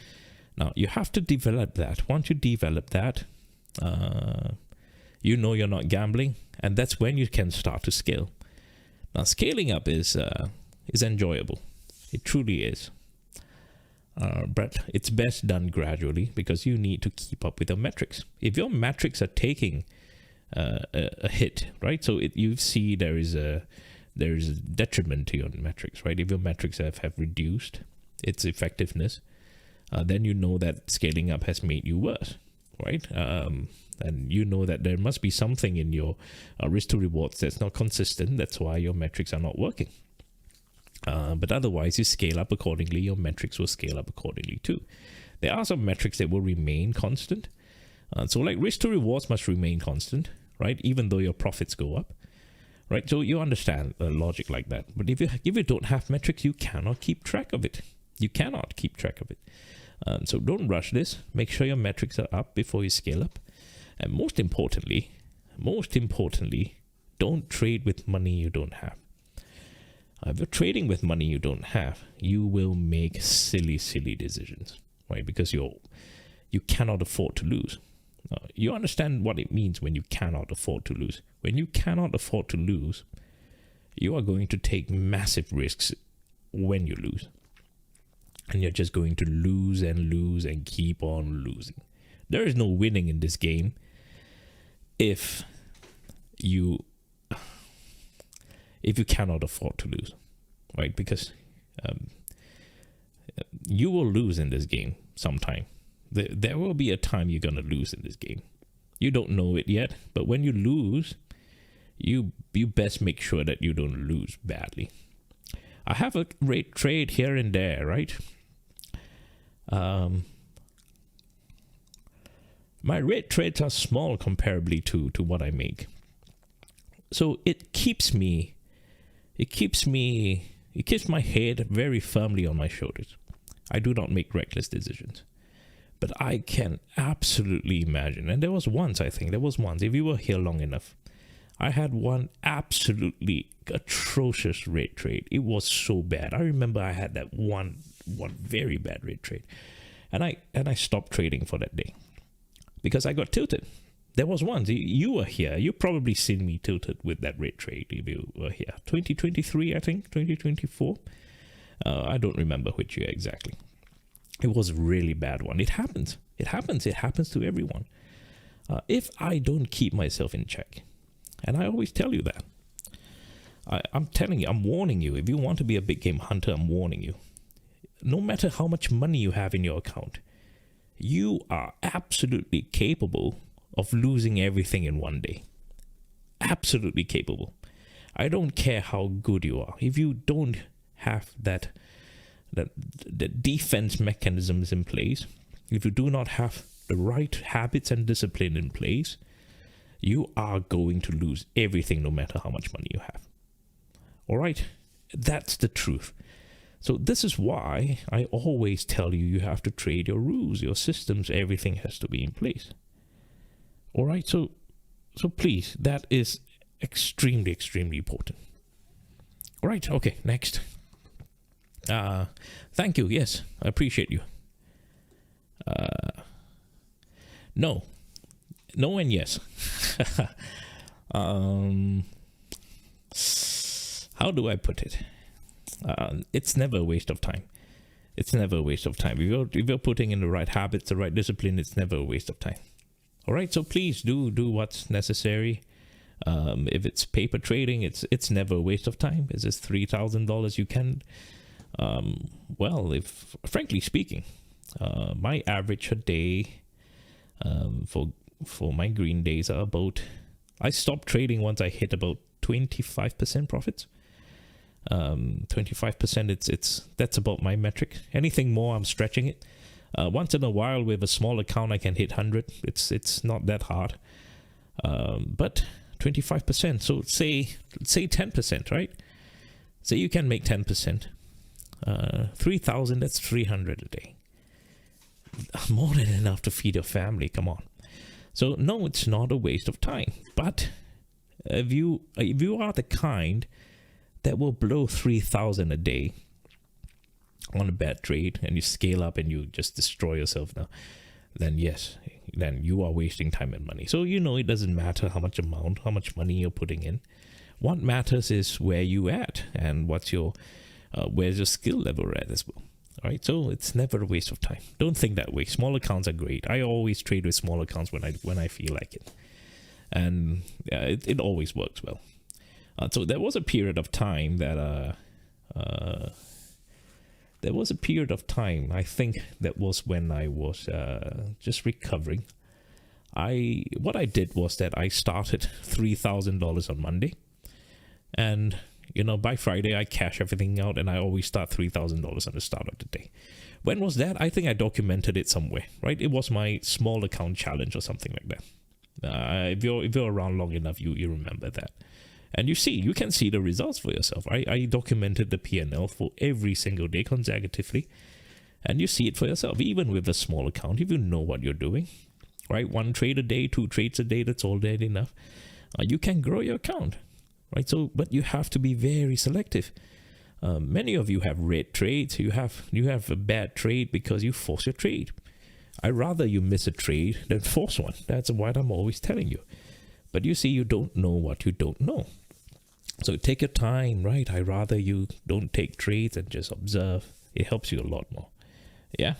now you have to develop that. Once you develop that, you know you're not gambling, and that's when you can start to scale. Now, scaling up is enjoyable. It truly is. But it's best done gradually, because you need to keep up with your metrics. If your metrics are taking a hit, right? So you see there is a detriment to your metrics, right? If your metrics have reduced its effectiveness, then you know that scaling up has made you worse, right? And you know that there must be something in your risk to rewards that's not consistent. That's why your metrics are not working. But otherwise, you scale up accordingly. Your metrics will scale up accordingly too. There are some metrics that will remain constant. So like risk to rewards must remain constant, right? Even though your profits go up, right? So you understand the logic like that. But if you don't have metrics, you cannot keep track of it. You cannot keep track of it. So don't rush this. Make sure your metrics are up before you scale up. And most importantly, don't trade with money you don't have. If you're trading with money you don't have, you will make silly decisions, right? Because you cannot afford to lose. You understand what it means when you cannot afford to lose. When you cannot afford to lose, you are going to take massive risks when you lose. And you're just going to lose and keep on losing. There is no winning in this game if you cannot afford to lose. right? Because you will lose in this game sometime. There will be a time you're going to lose in this game. You don't know it yet, but when you lose, you best make sure that you don't lose badly. I have a rate trade here and there, right? My rate trades are small comparably to what I make. So it keeps my head very firmly on my shoulders. I do not make reckless decisions. But I can absolutely imagine, and there was once, if you were here long enough, I had one absolutely atrocious rate trade. It was so bad. I remember I had that one very bad rate trade. And I stopped trading for that day because I got tilted. There was once, you were here. You probably seen me tilted with that rate trade if you were here. 2023, I think, 2024. I don't remember which year exactly. It was a really bad one. It happens. It happens to everyone. If I don't keep myself in check, and I always tell you that, I'm telling you, I'm warning you. If you want to be a big game hunter, I'm warning you. No matter how much money you have in your account, you are absolutely capable of losing everything in one day. Absolutely capable. I don't care how good you are. If you don't have the defense mechanisms in place, if you do not have the right habits and discipline in place, you are going to lose everything no matter how much money you have. All right? That's the truth. So this is why I always tell you have to trade your rules, your systems, everything has to be in place. All right? So please, that is extremely, extremely important. All right. Okay, next. Thank you. Yes, I appreciate you. No and yes. How do I put it? It's never a waste of time. It's never a waste of time. If you're putting in the right habits, the right discipline, it's never a waste of time. All right, so please do what's necessary. If it's paper trading, it's never a waste of time. Is this $3,000 you can? Well, if frankly speaking, my average a day for my green days are about, I stopped trading once I hit about 25% profits. 25%, that's about my metric. Anything more, I'm stretching it. Once in a while with a small account, I can hit 100. It's not that hard. But 25%, so say 10%, right? Say you can make 10%. 3,000, that's 300 a day. More than enough to feed your family, come on. So no, it's not a waste of time. But if you are the kind that will blow 3,000 a day on a bad trade and you scale up and you just destroy yourself now, then yes, then you are wasting time and money. So it doesn't matter how much money you're putting in. What matters is where you at and what's your where's your skill level at as well. All right, so it's never a waste of time. Don't think that way. Small accounts are great. I always trade with small accounts when I feel like it, and it always works well. So there was a period of time that I think that was when I was just recovering. What I did was that I started $3,000 on Monday, and by Friday I cash everything out, and I always start $3,000 on the start of the day. When was that? I think I documented it somewhere, right? It was my small account challenge or something like that. If you're around long enough, you remember that. And you can see the results for yourself. I documented the P&L for every single day consecutively, and you see it for yourself. Even with a small account, if you know what you're doing, right? 1 trade a day, 2 trades a day, that's already enough. You can grow your account, right? So, but you have to be very selective. Many of you have red trades. You have a bad trade because you force your trade. I'd rather you miss a trade than force one. That's what I'm always telling you. But you see, you don't know what you don't know. So take your time, right? I'd rather you don't take trades and just observe. It helps you a lot more. Yeah?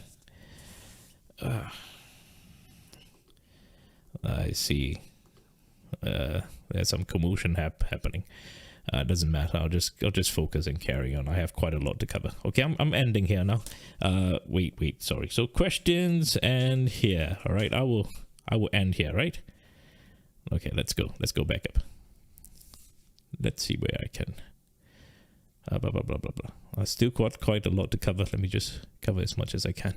I see. There's some commotion happening. Doesn't matter. I'll just focus and carry on. I have quite a lot to cover. Okay, I'm ending here now. Wait, sorry. So questions and here. All right, I will end here, right? Okay, let's go back up. Let's see where I can. Blah blah blah blah blah. I still got quite a lot to cover. Let me just cover as much as I can.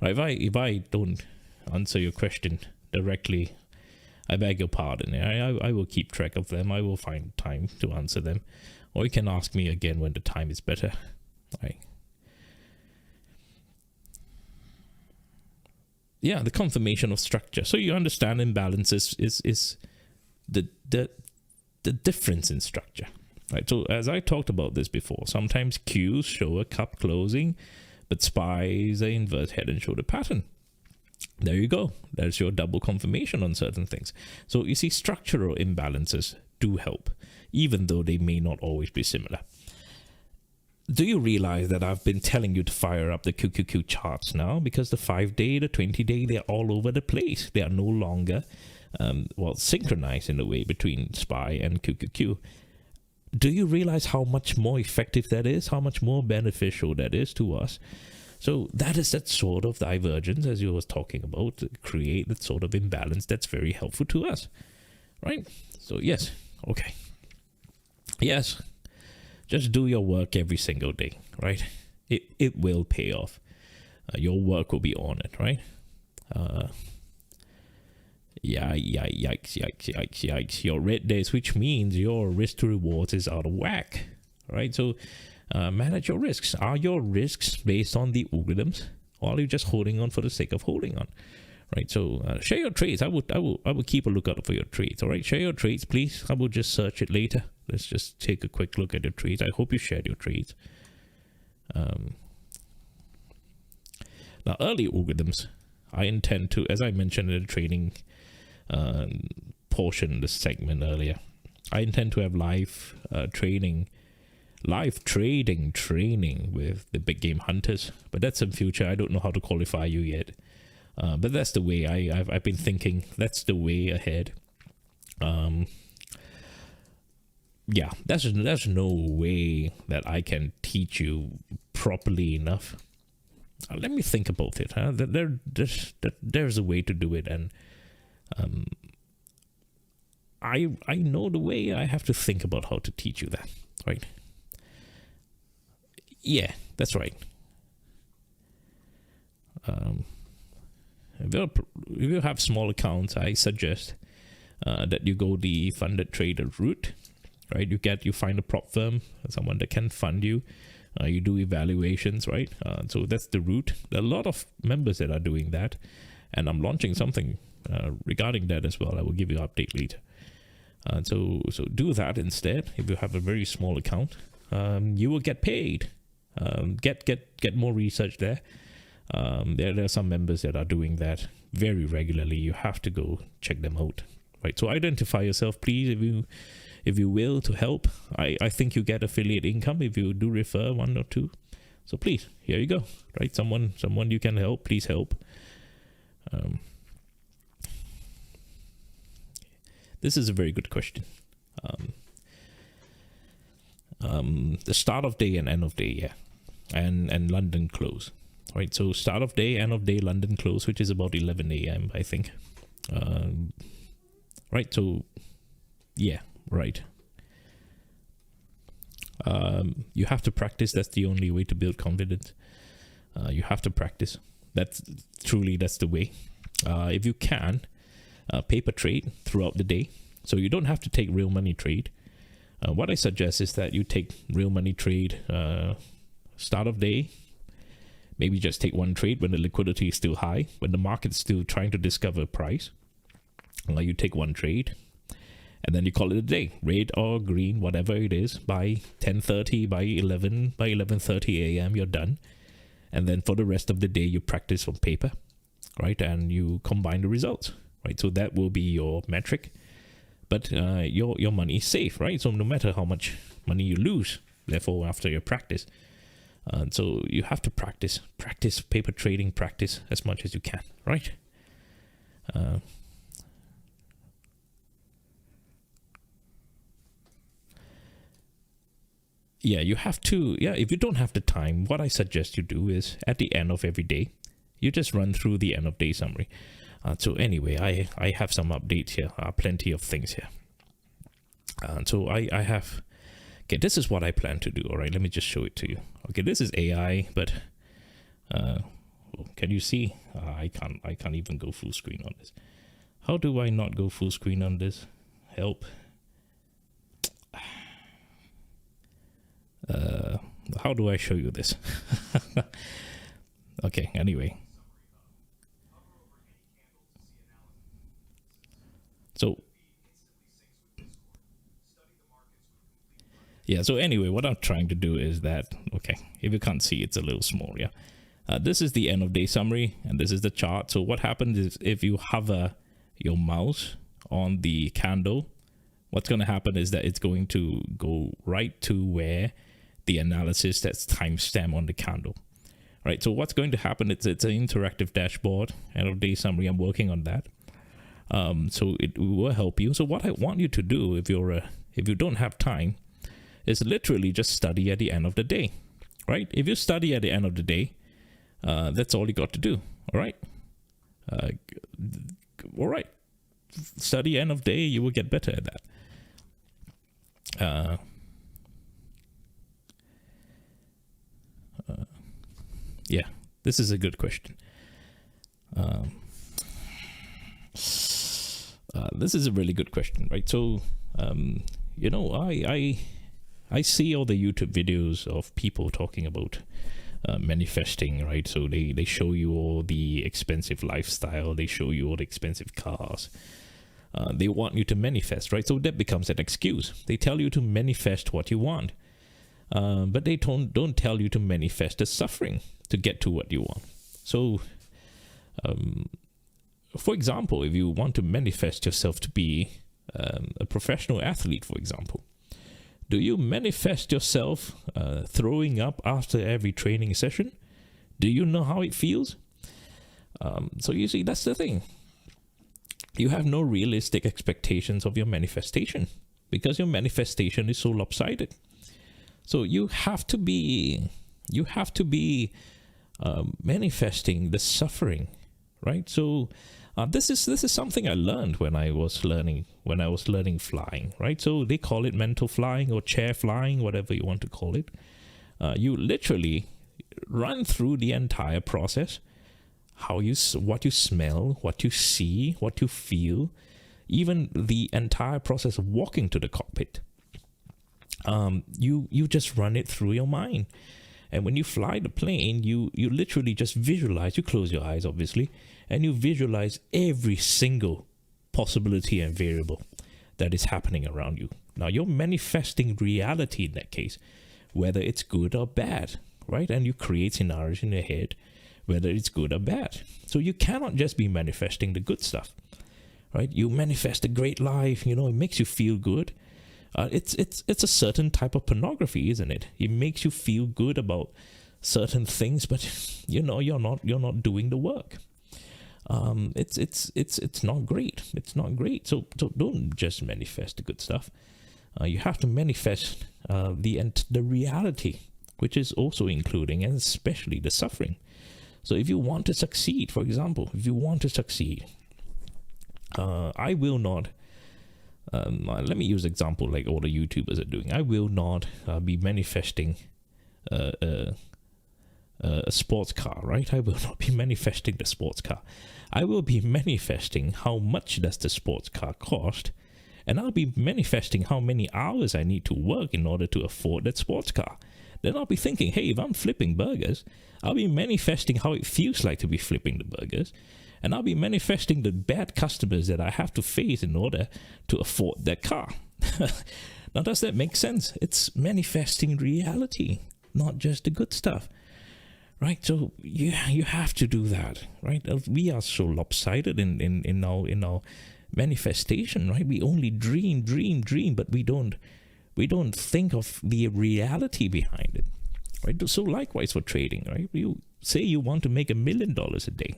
All right, if I don't answer your question directly, I beg your pardon. I will keep track of them. I will find time to answer them. Or you can ask me again when the time is better. Right. Yeah, the confirmation of structure. So you understand imbalances is the difference in structure. Right. So as I talked about this before, sometimes Qs show a cup closing, but SPYs are invert head and shoulder pattern. There you go. There's your double confirmation on certain things. So you see, structural imbalances do help, even though they may not always be similar. Do you realize that I've been telling you to fire up the QQQ charts now? Because the 5-day, the 20-day, they're all over the place. They are no longer, synchronized in a way between SPY and QQQ. Do you realize how much more effective that is? How much more beneficial that is to us? So that is that sort of divergence, as you was talking about, to create that sort of imbalance that's very helpful to us, right? So yes, okay. Yes, just do your work every single day, right? It will pay off. Your work will be on it, right? Yikes. Your red days, which means your risk to rewards is out of whack, right? So manage your risks. Are your risks based on the algorithms, or are you just holding on for the sake of holding on, right? So share your trades. I would keep a lookout for your trades. All right, share your trades, please. I will just search it later. Let's just take a quick look at your trades. I hope you shared your trades. Now, early algorithms, I intend to, as I mentioned in the trading portion, this segment earlier, I intend to have live trading training with the big game hunters, but that's in future. I don't know how to qualify you yet, but that's the way I've been thinking. That's the way ahead. Yeah, there's no way that I can teach you properly enough. Let me think about it. There's a way to do it, and I know the way. I have to think about how to teach you that, right? Yeah, that's right. If you have small accounts, I suggest that you go the funded trader route, right? You find a prop firm, someone that can fund you. You do evaluations, right? So that's the route. There are a lot of members that are doing that, and I'm launching something regarding that as well. I will give you an update later. So do that instead. If you have a very small account, you will get paid. Get more research there. There are some members that are doing that very regularly. You have to go check them out, right? So identify yourself, please, if you will, to help. I think you get affiliate income if you do refer one or two. So please, here you go, right? Someone you can help, please help. This is a very good question. The start of day and end of day, yeah, and London close, right? So start of day, end of day, London close, which is about 11 a.m. I think, right? So yeah, right. You have to practice. That's the only way to build confidence. You have to practice. That's the way. If you can, paper trade throughout the day, so you don't have to take real money trade. What I suggest is that you take real money trade start of day. Maybe just take one trade when the liquidity is still high, when the market's still trying to discover price. You take one trade, and then you call it a day, red or green, whatever it is. By 10:30, by 11:30 a.m. you're done, and then for the rest of the day you practice on paper, right? And you combine the results, right? So that will be your metric. But your money is safe, right? So no matter how much money you lose, therefore, after your practice, so you have to practice paper trading, practice as much as you can, right? yeah, you have to, yeah, if you don't have the time, what I suggest you do is at the end of every day, you just run through the end of day summary. So anyway, I have some updates here, plenty of things here. So I have, okay, this is what I plan to do. All right, let me just show it to you. Okay, this is AI, but can you see? I can't even go full screen on this. How do I not go full screen on this? Help. How do I show you this? Okay, anyway. So yeah, so anyway, what I'm trying to do is that, okay, if you can't see, it's a little small, yeah. This is the end of day summary, and this is the chart. So what happens is if you hover your mouse on the candle, what's going to happen is that it's going to go right to where the analysis that's timestamp on the candle. Right, so what's going to happen, it's an interactive dashboard, end of day summary. I'm working on that. So it will help you. So what I want you to do, if you don't have time, is literally just study at the end of the day, right? If you study at the end of the day, that's all you got to do. All right. All right. Study end of day, you will get better at that. Yeah, this is a good question. This is a really good question, right? So, you know, I see all the YouTube videos of people talking about manifesting, right? So they show you all the expensive lifestyle, they show you all the expensive cars. They want you to manifest, right? So that becomes an excuse. They tell you to manifest what you want, but they don't tell you to manifest the suffering to get to what you want. So, for example, if you want to manifest yourself to be a professional athlete, for example, do you manifest yourself throwing up after every training session? Do you know how it feels? So you see, that's the thing. You have no realistic expectations of your manifestation because your manifestation is so lopsided. So you have to be manifesting the suffering, right? So this is something I learned when I was learning flying, right? So they call it mental flying or chair flying, whatever you want to call it. You literally run through the entire process, what you smell, what you see, what you feel, even the entire process of walking to the cockpit. You just run it through your mind. And when you fly the plane, you literally just visualize, you close your eyes, obviously, and you visualize every single possibility and variable that is happening around you. Now, you're manifesting reality in that case, whether it's good or bad, right? And you create scenarios in your head, whether it's good or bad. So you cannot just be manifesting the good stuff, right? You manifest a great life, you know, it makes you feel good. It's a certain type of pornography, isn't it? It makes you feel good about certain things, but you know you're not doing the work. It's not great. It's not great. So don't just manifest the good stuff. You have to manifest the reality, which is also including and especially the suffering. So if you want to succeed, for example, I will not. Let me use an example like all the YouTubers are doing. I will not be manifesting a sports car, right? I will not be manifesting the sports car. I will be manifesting how much does the sports car cost, and I'll be manifesting how many hours I need to work in order to afford that sports car. Then I'll be thinking, hey, if I'm flipping burgers, I'll be manifesting how it feels like to be flipping the burgers. And I'll be manifesting the bad customers that I have to face in order to afford that car. Now, does that make sense? It's manifesting reality, not just the good stuff, right? So you have to do that, right? We are so lopsided in our manifestation, right? We only dream, but we don't think of the reality behind it, right? So likewise for trading, right? You say you want to make $1 million a day.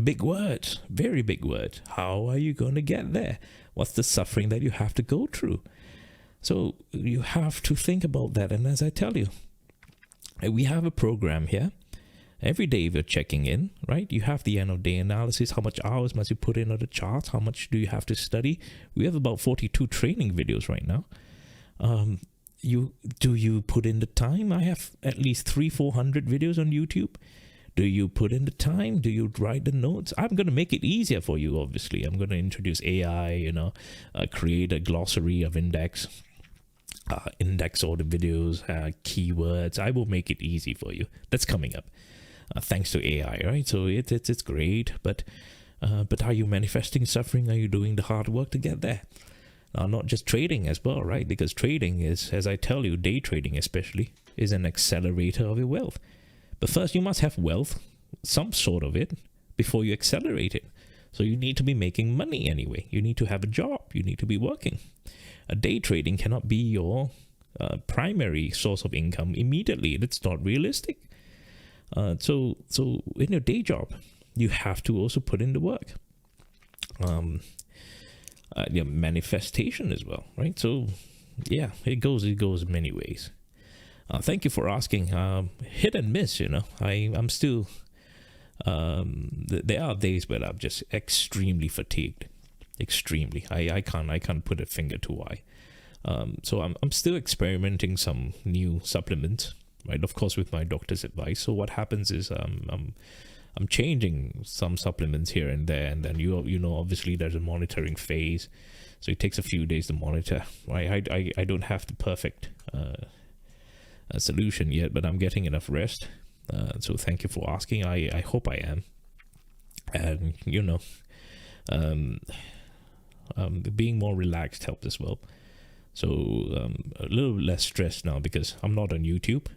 Big words, very big words. How are you going to get there? What's the suffering that you have to go through? So you have to think about that. And as I tell you, we have a program here. Every day we're checking in, right? You have the end of day analysis. How much hours must you put in on the charts? How much do you have to study? We have about 42 training videos right now. Do you put in the time? I have at least 300-400 videos on YouTube. Do you put in the time? Do you write the notes? I'm going to make it easier for you, obviously. I'm going to introduce AI, create a glossary of index all the videos, keywords. I will make it easy for you. That's coming up. Thanks to AI, right? So it's great, but are you manifesting suffering? Are you doing the hard work to get there? Not just trading as well, right? Because trading is, as I tell you, day trading especially, is an accelerator of your wealth. But first, you must have wealth, some sort of it, before you accelerate it. So you need to be making money anyway. You need to have a job. You need to be working. A day trading cannot be your primary source of income immediately. That's not realistic. So in your day job, you have to also put in the work. Your manifestation as well, right? So yeah, it goes many ways. Thank you for asking. Hit and miss, I'm still there are days where I'm just extremely fatigued. Extremely. I can't put a finger to why. So I'm still experimenting some new supplements, right? Of course, with my doctor's advice. So what happens is I'm changing some supplements here and there, and then obviously there's a monitoring phase, so it takes a few days to monitor. Right? I don't have the perfect solution yet, but I'm getting enough rest. So thank you for asking. I hope I am, and being more relaxed helped as well. So a little less stressed now because I'm not on YouTube.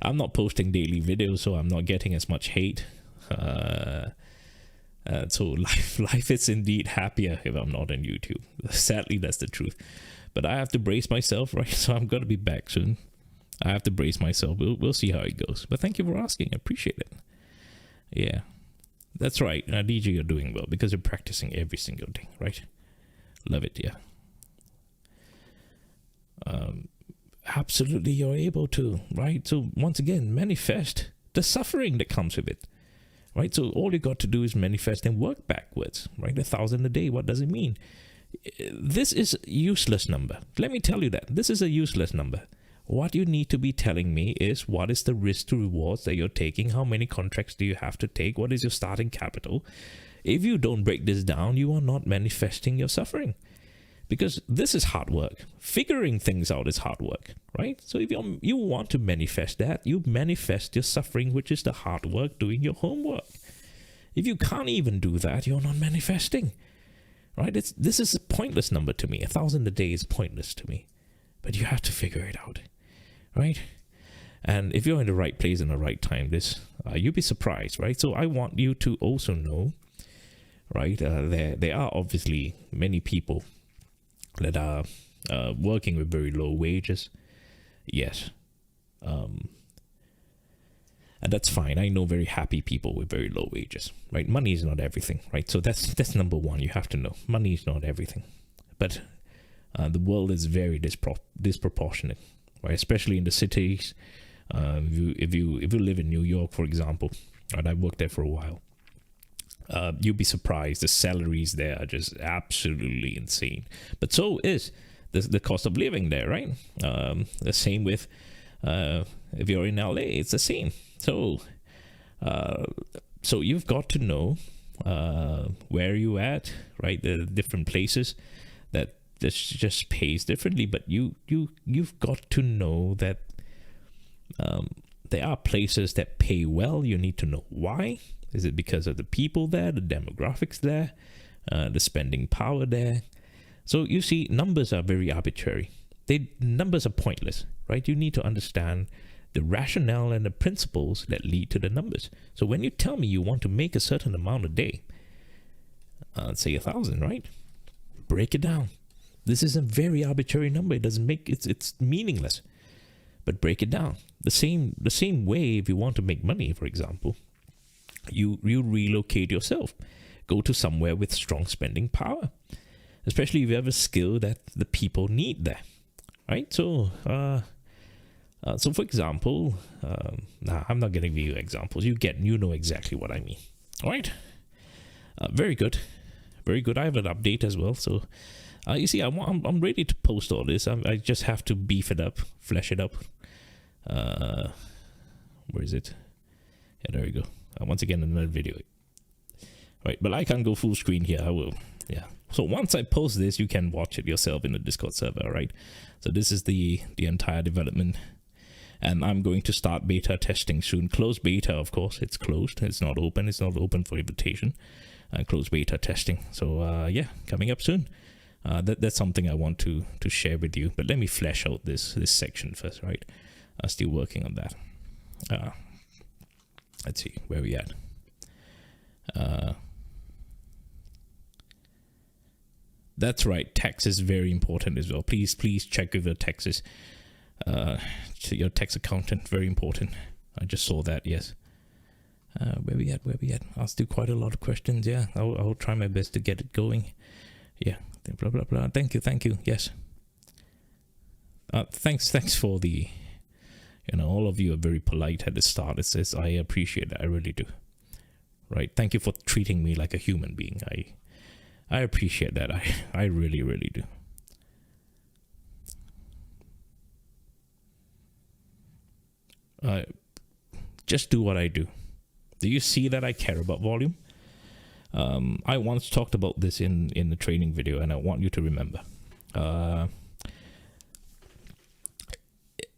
I'm not posting daily videos, so I'm not getting as much hate. So life is indeed happier if I'm not on YouTube. Sadly, that's the truth. But I have to brace myself, right? So I'm going to be back soon. I have to brace myself. We'll see how it goes. But thank you for asking. I appreciate it. Yeah, that's right. DJ, you're doing well because you're practicing every single day, right? Love it, yeah. Absolutely, you're able to, right? So once again, manifest the suffering that comes with it, right? So all you got to do is manifest and work backwards, right? 1,000 a day. What does it mean? This is a useless number. Let me tell you that. This is a useless number. What you need to be telling me is what is the risk to rewards that you're taking? How many contracts do you have to take? What is your starting capital? If you don't break this down, you are not manifesting your suffering. Because this is hard work. Figuring things out is hard work, right? So if you want to manifest that, you manifest your suffering, which is the hard work doing your homework. If you can't even do that, you're not manifesting, right? This is a pointless number to me. 1,000 a day is pointless to me. But you have to figure it out, right? And if you're in the right place in the right time, you'll be surprised, right? So I want you to also know, right? There are obviously many people that are working with very low wages. Yes. And that's fine. I know very happy people with very low wages, right? Money is not everything, right? So that's number one. You have to know money is not everything. But the world is very disproportionate, right? Especially in the cities. If you live in New York, for example, and I worked there for a while, you'll be surprised. The salaries there are just absolutely insane. But so is the cost of living there, right? The same with if you're in LA, it's the same. So you've got to know where you at, right? The different places that this just pays differently. But you've got to know that there are places that pay well. You need to know why. Is it because of the people there, the demographics there, the spending power there? So you see, numbers are very arbitrary. Numbers are pointless, right? You need to understand the rationale and the principles that lead to the numbers. So when you tell me you want to make a certain amount a day, say 1,000, right? Break it down. This is a very arbitrary number. It doesn't make it's meaningless. But break it down. The same way, if you want to make money, for example, you relocate yourself. Go to somewhere with strong spending power. especially if you have a skill that the people need there, right? So, so for example, I'm not going to give you examples. You know exactly what I mean. All right. Very good. Very good. I have an update as well. So, you see, I'm ready to post all this. I just have to beef it up, flesh it up. Where is it? Yeah, there we go. Once again, another video. Right, but I can't go full screen here. I will. Yeah. So once I post this, you can watch it yourself in the Discord server, right? So this is the entire development, and I'm going to start beta testing soon. Closed beta, of course. It's closed. It's not open. It's not open for invitation. Closed beta testing. So yeah, coming up soon. That's something I want to share with you. But let me flesh out this section first, right? Still working on that. Let's see where we at. That's right. Tax is very important as well. Please check with your taxes. Your tax accountant, very important. I just saw that. Yes. Where we at? Asked you quite a lot of questions. Yeah, I'll try my best to get it going. Yeah. Blah blah blah. Thank you. Yes. Thanks for the. All of you are very polite at the start. It says I appreciate that. I really do. Right. Thank you for treating me like a human being. I appreciate that. I really, really do. Just do what I do. Do you see that I care about volume? I once talked about this in the training video, and I want you to remember.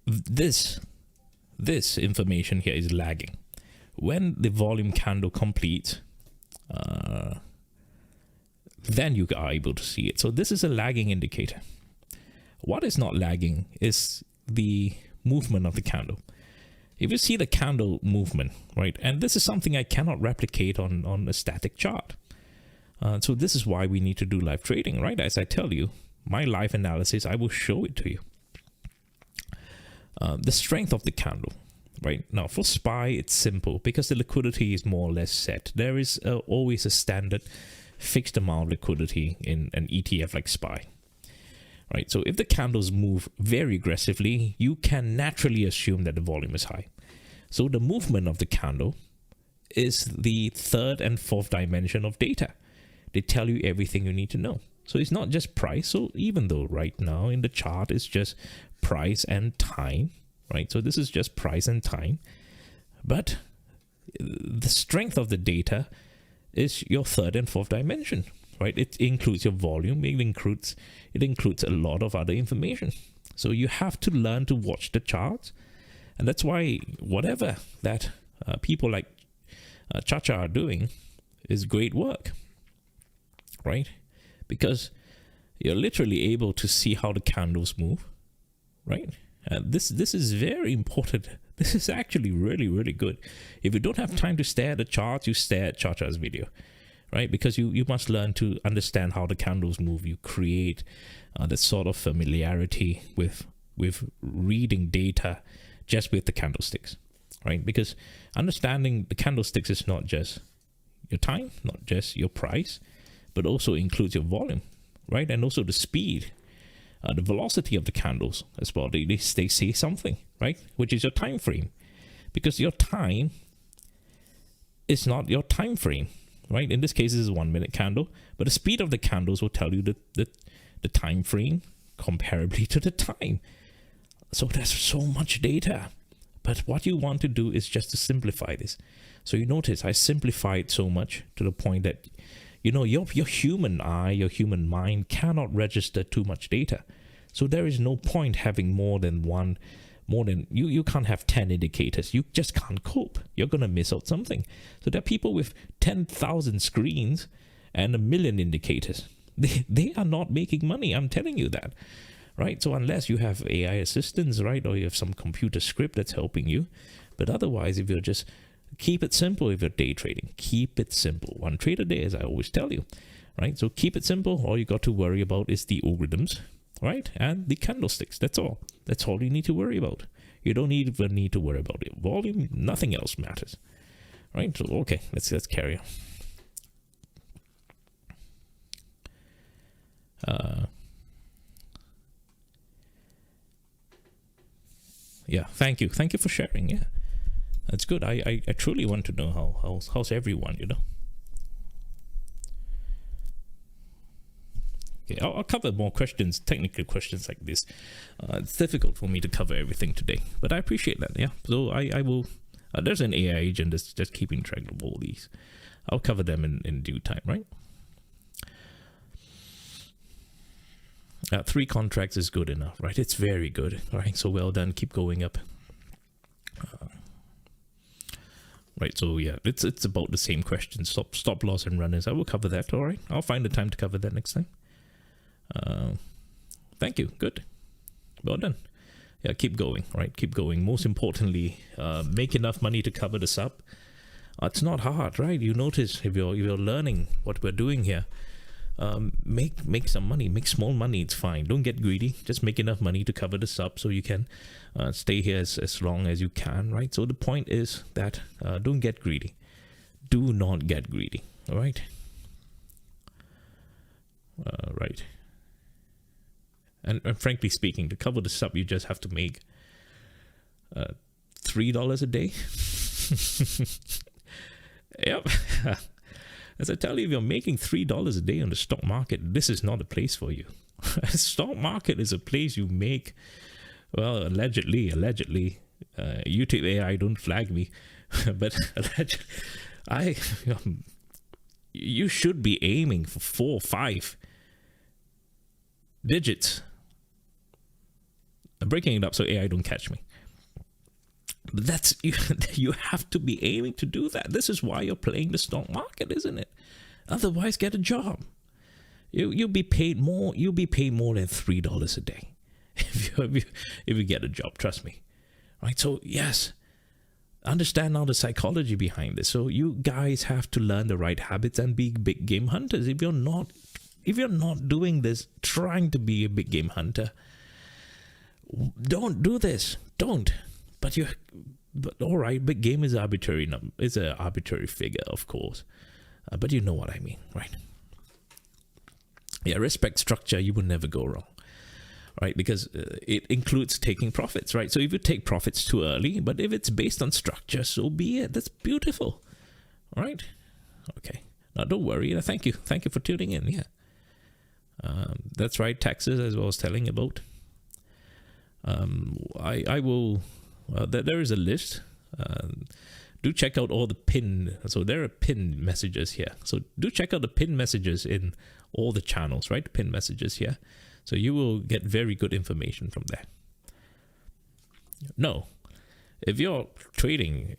This information here is lagging. When the volume candle completes, then you are able to see it. So this is a lagging indicator. What is not lagging is the movement of the candle. If you see the candle movement, right, and this is something I cannot replicate on a static chart. So this is why we need to do live trading, right? As I tell you, my live analysis, I will show it to you. The strength of the candle, right? Now for SPY, it's simple because the liquidity is more or less set. There is always a standard fixed amount of liquidity in an ETF like SPY, right? So if the candles move very aggressively, you can naturally assume that the volume is high. So the movement of the candle is the third and fourth dimension of data. They tell you everything you need to know. So it's not just price. So even though right now in the chart it's just price and time, right? So this is just price and time, but the strength of the data is your third and fourth dimension, right? It includes your volume. It includes a lot of other information. So you have to learn to watch the charts, and that's why whatever that people like Chacha are doing is great work, right? Because you're literally able to see how the candles move, right? This is very important. This is actually really, really good. If you don't have time to stare at the charts, you stare at Chacha's video, right? Because you must learn to understand how the candles move. You create that sort of familiarity with reading data just with the candlesticks, right? Because understanding the candlesticks is not just your time, not just your price, but also includes your volume, right? And also the speed, the velocity of the candles as well. They say something, right? Which is your time frame, because your time is not your time frame, right? In this case, this is a 1 minute candle, but the speed of the candles will tell you the time frame comparably to the time. So there's so much data, but what you want to do is just to simplify this. So you notice I simplified so much to the point that your human eye, your human mind cannot register too much data. So there is no point having you can't have 10 indicators. You just can't cope. You're going to miss out something. So there are people with 10,000 screens and 1 million indicators. They are not making money. I'm telling you that, right? So unless you have AI assistants, right, or you have some computer script that's helping you, but otherwise, if you're just keep it simple. If you're day trading, keep it simple. One trade a day, as I always tell you, right? So keep it simple. All you got to worry about is the algorithms, right? And the candlesticks. That's all. That's all you need to worry about. You don't even need to worry about it. Volume, nothing else matters, right? So, okay, let's carry Yeah, thank you for sharing. Yeah, that's good. I truly want to know how's everyone, you know. Okay, I'll cover more questions, technical questions like this. It's difficult for me to cover everything today, but I appreciate that. Yeah, so I will. There's an AI agent that's just keeping track of all these. I'll cover them in due time, right? 3 contracts is good enough, right? It's very good, right? So well done. Keep going up. Right, so yeah, it's about the same question. Stop loss and runners. I will cover that. All right, I'll find the time to cover that next time. Thank you. Good. Well done. Yeah, keep going. Right, keep going. Most importantly, make enough money to cover the sub. It's not hard, right? You notice if you're learning what we're doing here. Make some money, make small money. It's fine. Don't get greedy. Just make enough money to cover the sub so you can stay here as long as you can, right? So the point is that don't get greedy. Do not get greedy. All right. Right. And frankly speaking, to cover the sub, you just have to make $3 a day. Yep. As I tell you, if you're making $3 a day on the stock market, this is not a place for you. Stock market is a place you make, well, allegedly, YouTube AI, don't flag me, but allegedly, you should be aiming for 4 or 5 digits. I'm breaking it up so AI don't catch me. But that's you have to be aiming to do that. This is why you're playing the stock market, isn't it? Otherwise, get a job. You'll be paid more. You'll be paid more than $3 a day if you get a job. Trust me. Right. So yes, understand now the psychology behind this. So you guys have to learn the right habits and be big game hunters. If you're not doing this, trying to be a big game hunter, don't do this. Don't. But all right, big game is arbitrary. It's an arbitrary figure, of course. But you know what I mean, right? Yeah, respect structure. You will never go wrong, right? Because it includes taking profits, right? So if you take profits too early, but if it's based on structure, so be it. That's beautiful, all right? Okay. Now don't worry. Thank you for tuning in. Yeah, that's right. Taxes, as I was telling about. I will. There is a list. Do check out all the pin. So there are pin messages here. So do check out the pin messages in all the channels, right? Pin messages here. So you will get very good information from there. No, if you're trading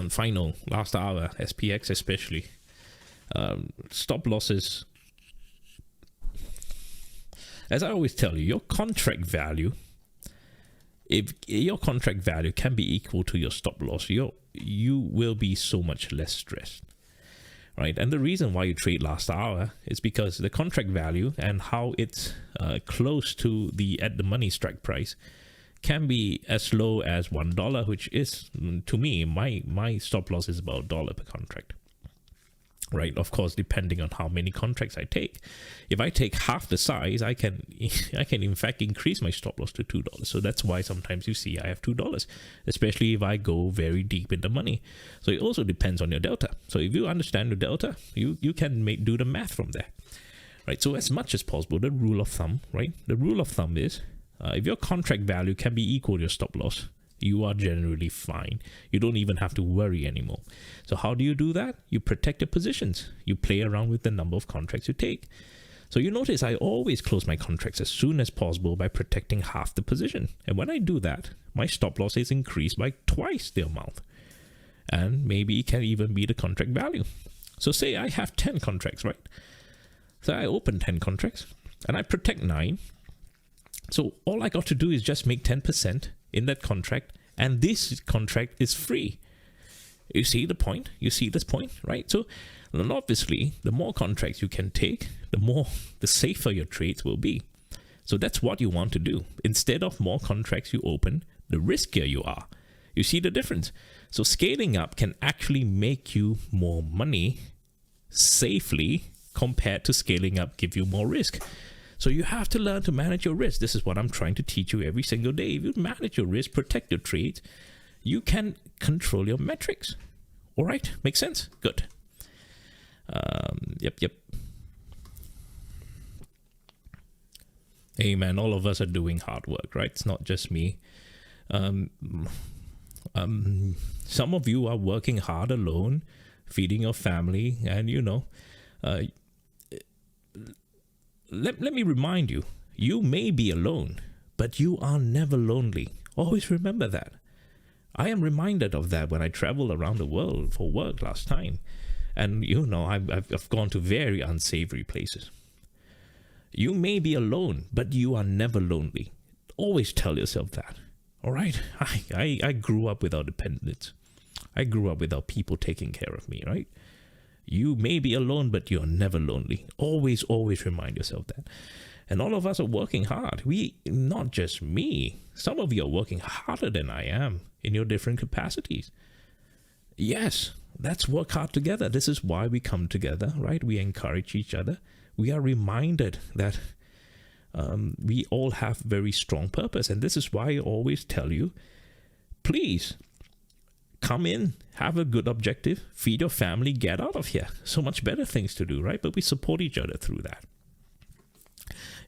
final last hour SPX especially, stop losses. As I always tell you, your contract value. If your contract value can be equal to your stop loss, you will be so much less stressed, right? And the reason why you trade last hour is because the contract value and how it's close to the at the money strike price can be as low as $1, which is, to me, my stop loss is about $1 per contract. Right, of course, depending on how many contracts I take. If I take half the size, I can in fact increase my stop loss to $2. So that's why sometimes you see I have $2, especially if I go very deep in the money. So it also depends on your delta. So if you understand your delta, you can do the math from there. Right. So as much as possible, the rule of thumb, right? The rule of thumb is if your contract value can be equal to your stop loss, you are generally fine. You don't even have to worry anymore. So how do you do that? You protect your positions. You play around with the number of contracts you take. So you notice I always close my contracts as soon as possible by protecting half the position. And when I do that, my stop loss is increased by twice the amount. And maybe it can even be the contract value. So say I have 10 contracts, right? So I open 10 contracts and I protect 9. So all I got to do is just make 10% in that contract, and this contract is free. You see the point? You see this point, right? So obviously, the more contracts you can take, the safer your trades will be. So that's what you want to do. Instead of more contracts you open, the riskier you are. You see the difference? So scaling up can actually make you more money safely compared to scaling up give you more risk. So you have to learn to manage your risk. This is what I'm trying to teach you every single day. If you manage your risk, protect your trades, you can control your metrics. All right, makes sense? Good. Yep. Hey man, all of us are doing hard work, right? It's not just me. Some of you are working hard alone, feeding your family, and let me remind you, you may be alone, but you are never lonely. Always remember that. I am reminded of that when I travel around the world for work last time. And I've gone to very unsavory places. You may be alone, but you are never lonely. Always tell yourself that. All right? I grew up without dependents. I grew up without people taking care of me, right? You may be alone, but you're never lonely. Always remind yourself that. And all of us are working hard. Not just me. Some of you are working harder than I am in your different capacities. Yes, let's work hard together. This is why we come together, right? We encourage each other. We are reminded that we all have very strong purpose. And this is why I always tell you, please come in, have a good objective, feed your family, get out of here. So much better things to do, right? But we support each other through that.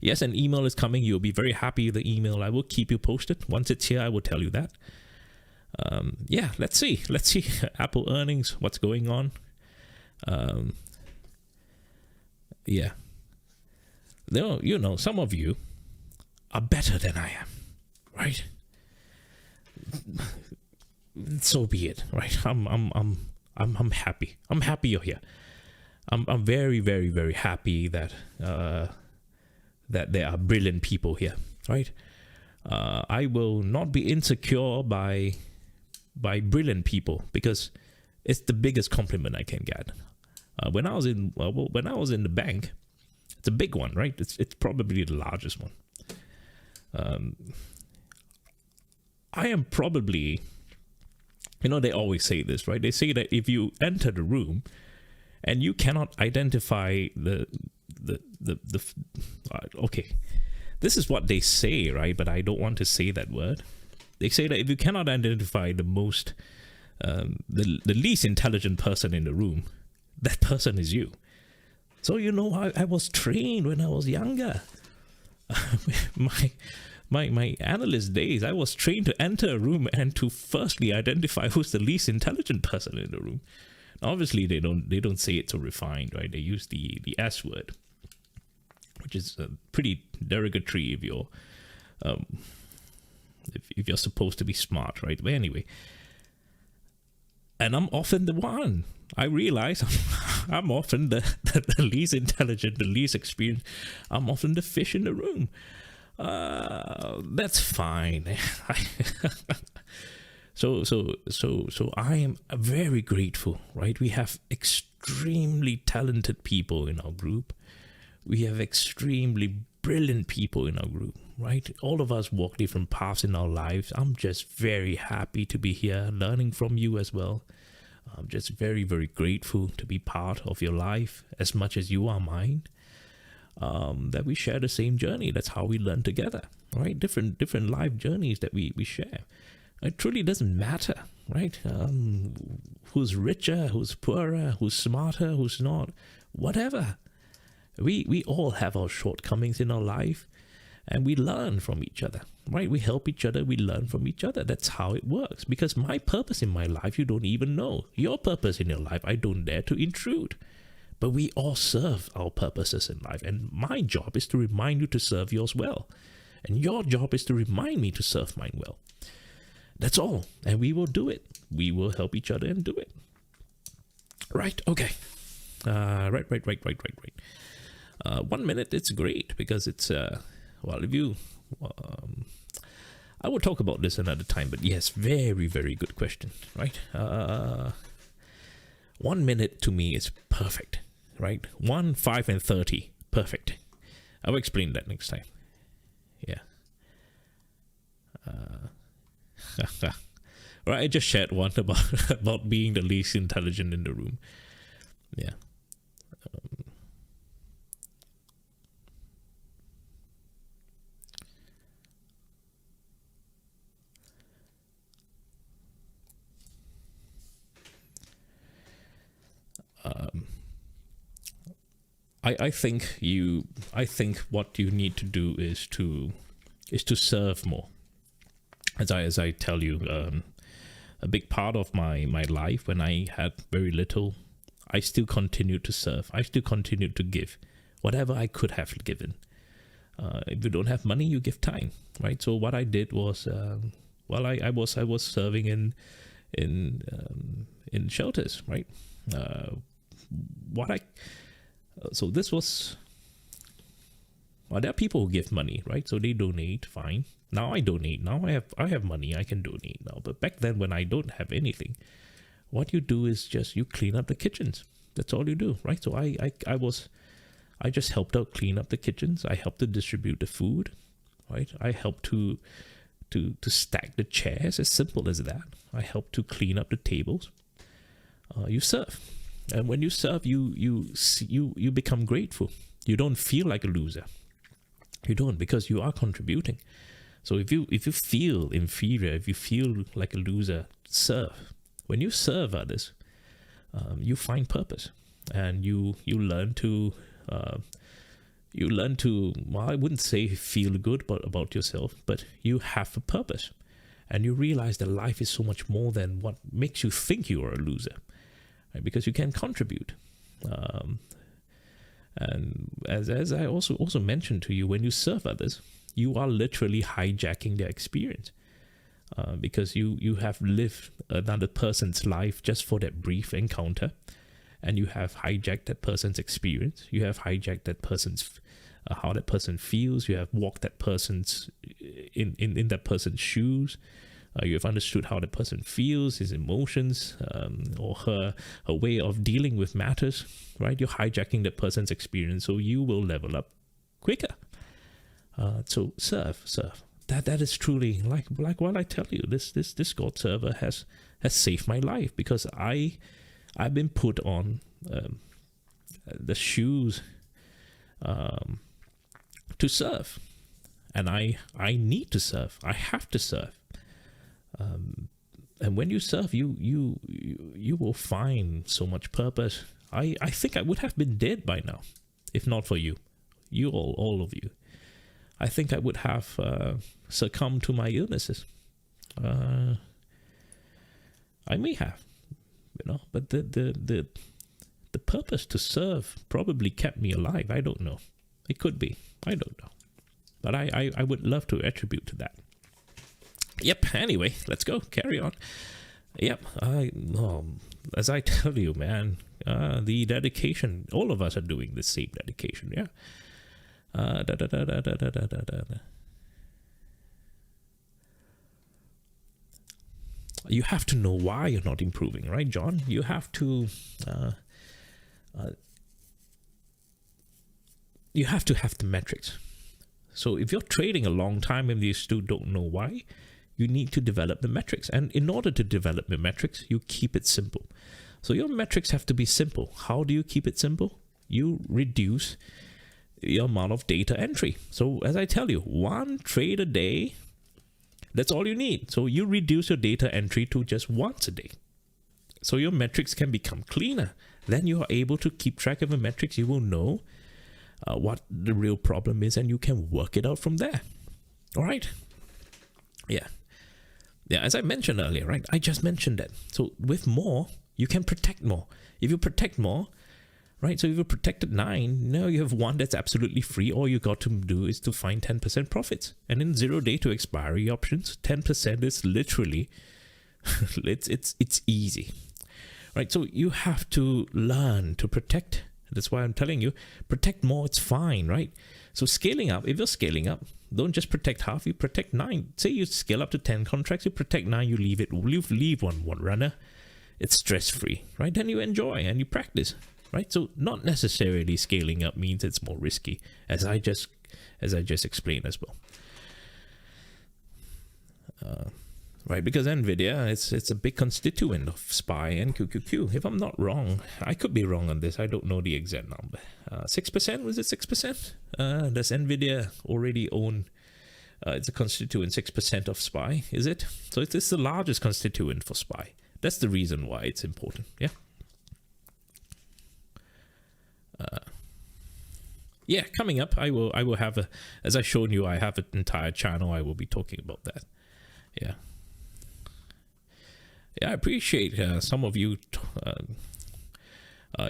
Yes, an email is coming. You'll be very happy with the email. I will keep you posted. Once it's here, I will tell you that. Let's see. Apple earnings, what's going on. Some of you are better than I am, right? So be it, right? I'm happy. I'm happy you're here. I'm very, very, very happy that there are brilliant people here, right? I will not be insecure by brilliant people, because it's the biggest compliment I can get. When I was in the bank, it's a big one, right? It's probably the largest one. I am probably, they always say this, right? They say that if you enter the room and you cannot identify okay, this is what they say, right? But I don't want to say that word. They say that if you cannot identify the least intelligent person in the room, that person is you. So I was trained when I was younger. My analyst days, I was trained to enter a room and to firstly identify who's the least intelligent person in the room. Obviously, they don't say it so refined, right? They use the S word, which is pretty derogatory if you're supposed to be smart, right? But anyway, and I'm often the one. I realize I'm often the least intelligent, the least experienced. I'm often the fish in the room. That's fine. So I am very grateful, right? We have extremely talented people in our group. We have extremely brilliant people in our group, right? All of us walk different paths in our lives. I'm just very happy to be here, learning from you as well. I'm just very, very grateful to be part of your life as much as you are mine. That we share the same journey. That's how we learn together, right? Different life journeys that we share. It truly doesn't matter, right? Who's richer, who's poorer, who's smarter, who's not, whatever. We all have our shortcomings in our life, and we learn from each other, right? We help each other, we learn from each other. That's how it works. Because my purpose in my life, you don't even know. Your purpose in your life, I don't dare to intrude. But we all serve our purposes in life. And my job is to remind you to serve yours well. And your job is to remind me to serve mine well. That's all. And we will do it. We will help each other and do it. Right. Okay. Right. 1 minute, it's great because it's, if you, I will talk about this another time, but yes, very, very good question, right? 1 minute to me is perfect, right? 1, 5, and 30, perfect. I will explain that next time. Yeah. Right, I just shared one about being the least intelligent in the room. Yeah. I think what you need to do is to serve more. As I tell you, a big part of my life, when I had very little, I still continued to serve. I still continued to give whatever I could have given. If you don't have money, you give time, right? So what I did was, I was serving in shelters, right? So this was, well, there are people who give money, right? So they donate, fine. Now I donate. Now I have money, I can donate now. But back then, when I don't have anything, what you do is just you clean up the kitchens. That's all you do, right? So I just helped out clean up the kitchens. I helped to distribute the food, right? I helped to stack the chairs, as simple as that. I helped to clean up the tables. You serve, and when you serve, you become grateful. You don't feel like a loser. You don't, because you are contributing. So if you feel inferior, if you feel like a loser, serve. When you serve others, you find purpose, and you learn to. Well, I wouldn't say feel good about yourself, but you have a purpose, and you realize that life is so much more than what makes you think you are a loser, right? Because you can contribute. And as I also mentioned to you, when you serve others, you are literally hijacking their experience, because you have lived another person's life just for that brief encounter. And you have hijacked that person's experience. You have hijacked that person's how that person feels. You have walked that person's in that person's shoes. You have understood how the person feels, his emotions, or her way of dealing with matters. Right? You're hijacking that person's experience, so you will level up quicker. So serve. That is truly like what I tell you. This Discord server has saved my life, because I've been put on the shoes to serve, and I need to serve. I have to serve, and when you serve, you will find so much purpose. I think I would have been dead by now if not for you, all of you. I think I would have succumbed to my illnesses. I may have. But the purpose to serve probably kept me alive. I don't know. It could be. I don't know. But I would love to attribute to that. Yep. Anyway, let's go. Carry on. Yep. As I tell you, man, the dedication. All of us are doing the same dedication. Yeah. You have to know why you're not improving, right, John? You have to have the metrics. So if you're trading a long time and you still don't know why, you need to develop the metrics. And in order to develop the metrics, you keep it simple. So your metrics have to be simple. How do you keep it simple? You reduce the amount of data entry. So as I tell you, one trade a day, that's all you need. So you reduce your data entry to just once a day. So your metrics can become cleaner. Then you are able to keep track of the metrics. You will know what the real problem is, and you can work it out from there. All right? Yeah. As I mentioned earlier, right? I just mentioned that. So with more, you can protect more. If you protect more, right? So if you protected 9, now you have 1 that's absolutely free. All you got to do is to find 10% profits. And in 0 day to expiry options, 10% is literally, it's easy, right? So you have to learn to protect. That's why I'm telling you, protect more, it's fine, right? So scaling up, if you're scaling up, don't just protect half, you protect 9. Say you scale up to 10 contracts, you protect 9, you leave one runner. It's stress-free, right? Then you enjoy and you practice. Right, so not necessarily scaling up means it's more risky, as I just explained as well. Right, because NVIDIA, it's a big constituent of SPY and QQQ. If I'm not wrong, I could be wrong on this. I don't know the exact number. 6%, was it 6%? Does NVIDIA already own? It's a constituent 6% of SPY, is it? So it's the largest constituent for SPY. That's the reason why it's important. Yeah. yeah, coming up, I will have a, as I shown you, I have an entire channel. I will be talking about that. Yeah. Yeah, I appreciate some of you.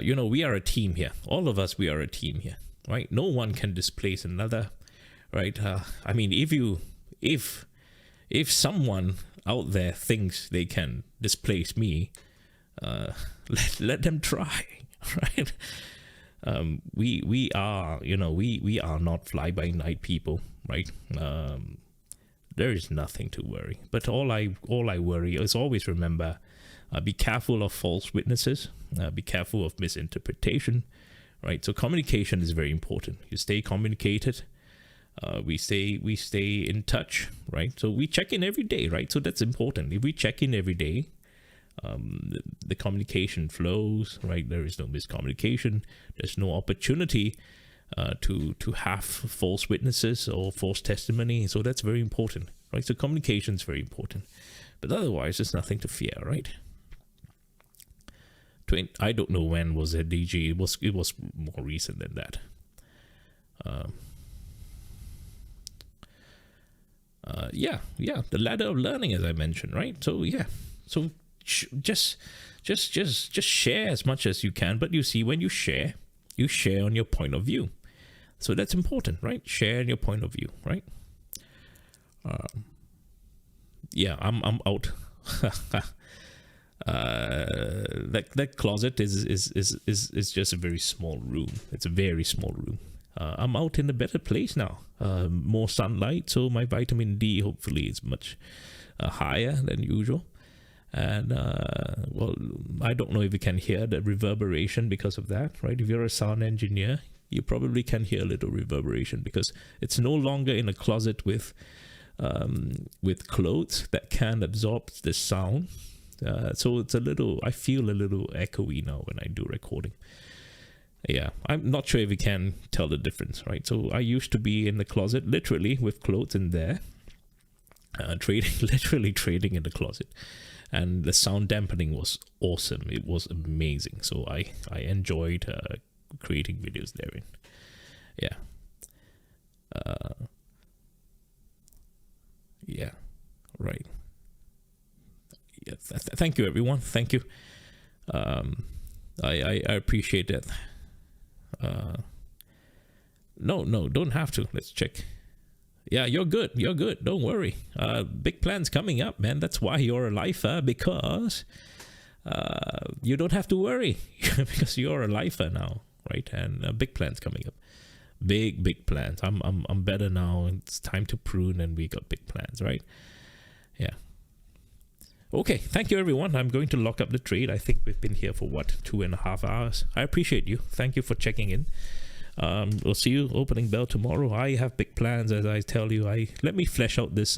You know, we are a team here. All of us, we are a team here, right? No one can displace another, right? I mean, if someone out there thinks they can displace me, let them try, right? We are, you know, we are not fly by night people, right? There is nothing to worry. But all I worry is always remember, be careful of false witnesses, be careful of misinterpretation, right? So communication is very important. You stay communicated. We stay in touch, right? So we check in every day, right? So that's important. If we check in every day, the communication flows, right? There is no miscommunication. There's no opportunity to have false witnesses or false testimony. So that's very important, right? So communication is very important. But otherwise, there's nothing to fear, right? I don't know when was SDG. It was more recent than that. Yeah, the ladder of learning, as I mentioned, right? So yeah, so just share as much as you can. But you see, when you share on your point of view. So that's important, right? Share your point of view, right? Yeah, I'm out. That closet is just a very small room. It's a very small room. I'm out in a better place now. More sunlight, so my vitamin D hopefully is much higher than usual. And well, I don't know if you can hear the reverberation because of that, right? If you're a sound engineer, you probably can hear a little reverberation because it's no longer in a closet with clothes that can absorb the sound. So it's a little, I feel a little echoey now when I do recording. Yeah, I'm not sure if you can tell the difference, right? So I used to be in the closet, literally with clothes in there, literally trading in the closet. And the sound dampening was awesome. It was amazing. So I enjoyed creating videos therein. Yeah. Yeah, right. Yeah, thank you, everyone. Thank you. I appreciate that. No, don't have to. Let's check. Yeah, you're good. You're good. Don't worry. Big plans coming up, man. That's why you're a lifer, because you don't have to worry because you're a lifer now, right? And big plans coming up. Big plans. I'm better now. It's time to prune, and we got big plans, right? Yeah. Okay, thank you, everyone. I'm going to lock up the trade. I think we've been here for, what, 2.5 hours. I appreciate you. Thank you for checking in. We'll see you opening bell tomorrow. I have big plans, as I tell you. Let me flesh out this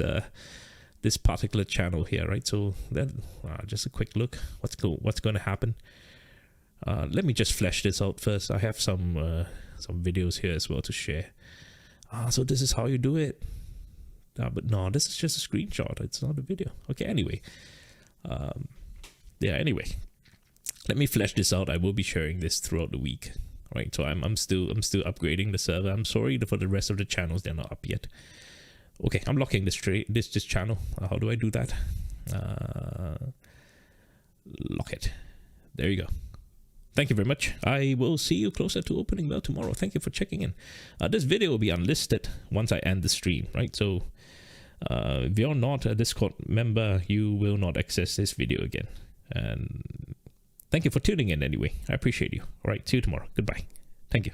this particular channel here, right? So then, just a quick look. What's going to happen? Let me just flesh this out first. I have some videos here as well to share. So this is how you do it. But no, this is just a screenshot. It's not a video. Okay, anyway. Yeah, anyway. Let me flesh this out. I will be sharing this throughout the week. Right, so I'm still upgrading the server. I'm sorry for the rest of the channels, they're not up yet. Okay, I'm locking this channel. How do I do that? Lock it. There you go. Thank you very much. I will see you closer to opening bell tomorrow. Thank you for checking in. This video will be unlisted once I end the stream, right? So if you're not a Discord member, you will not access this video again. And thank you for tuning in anyway. I appreciate you. All right, see you tomorrow. Goodbye. Thank you.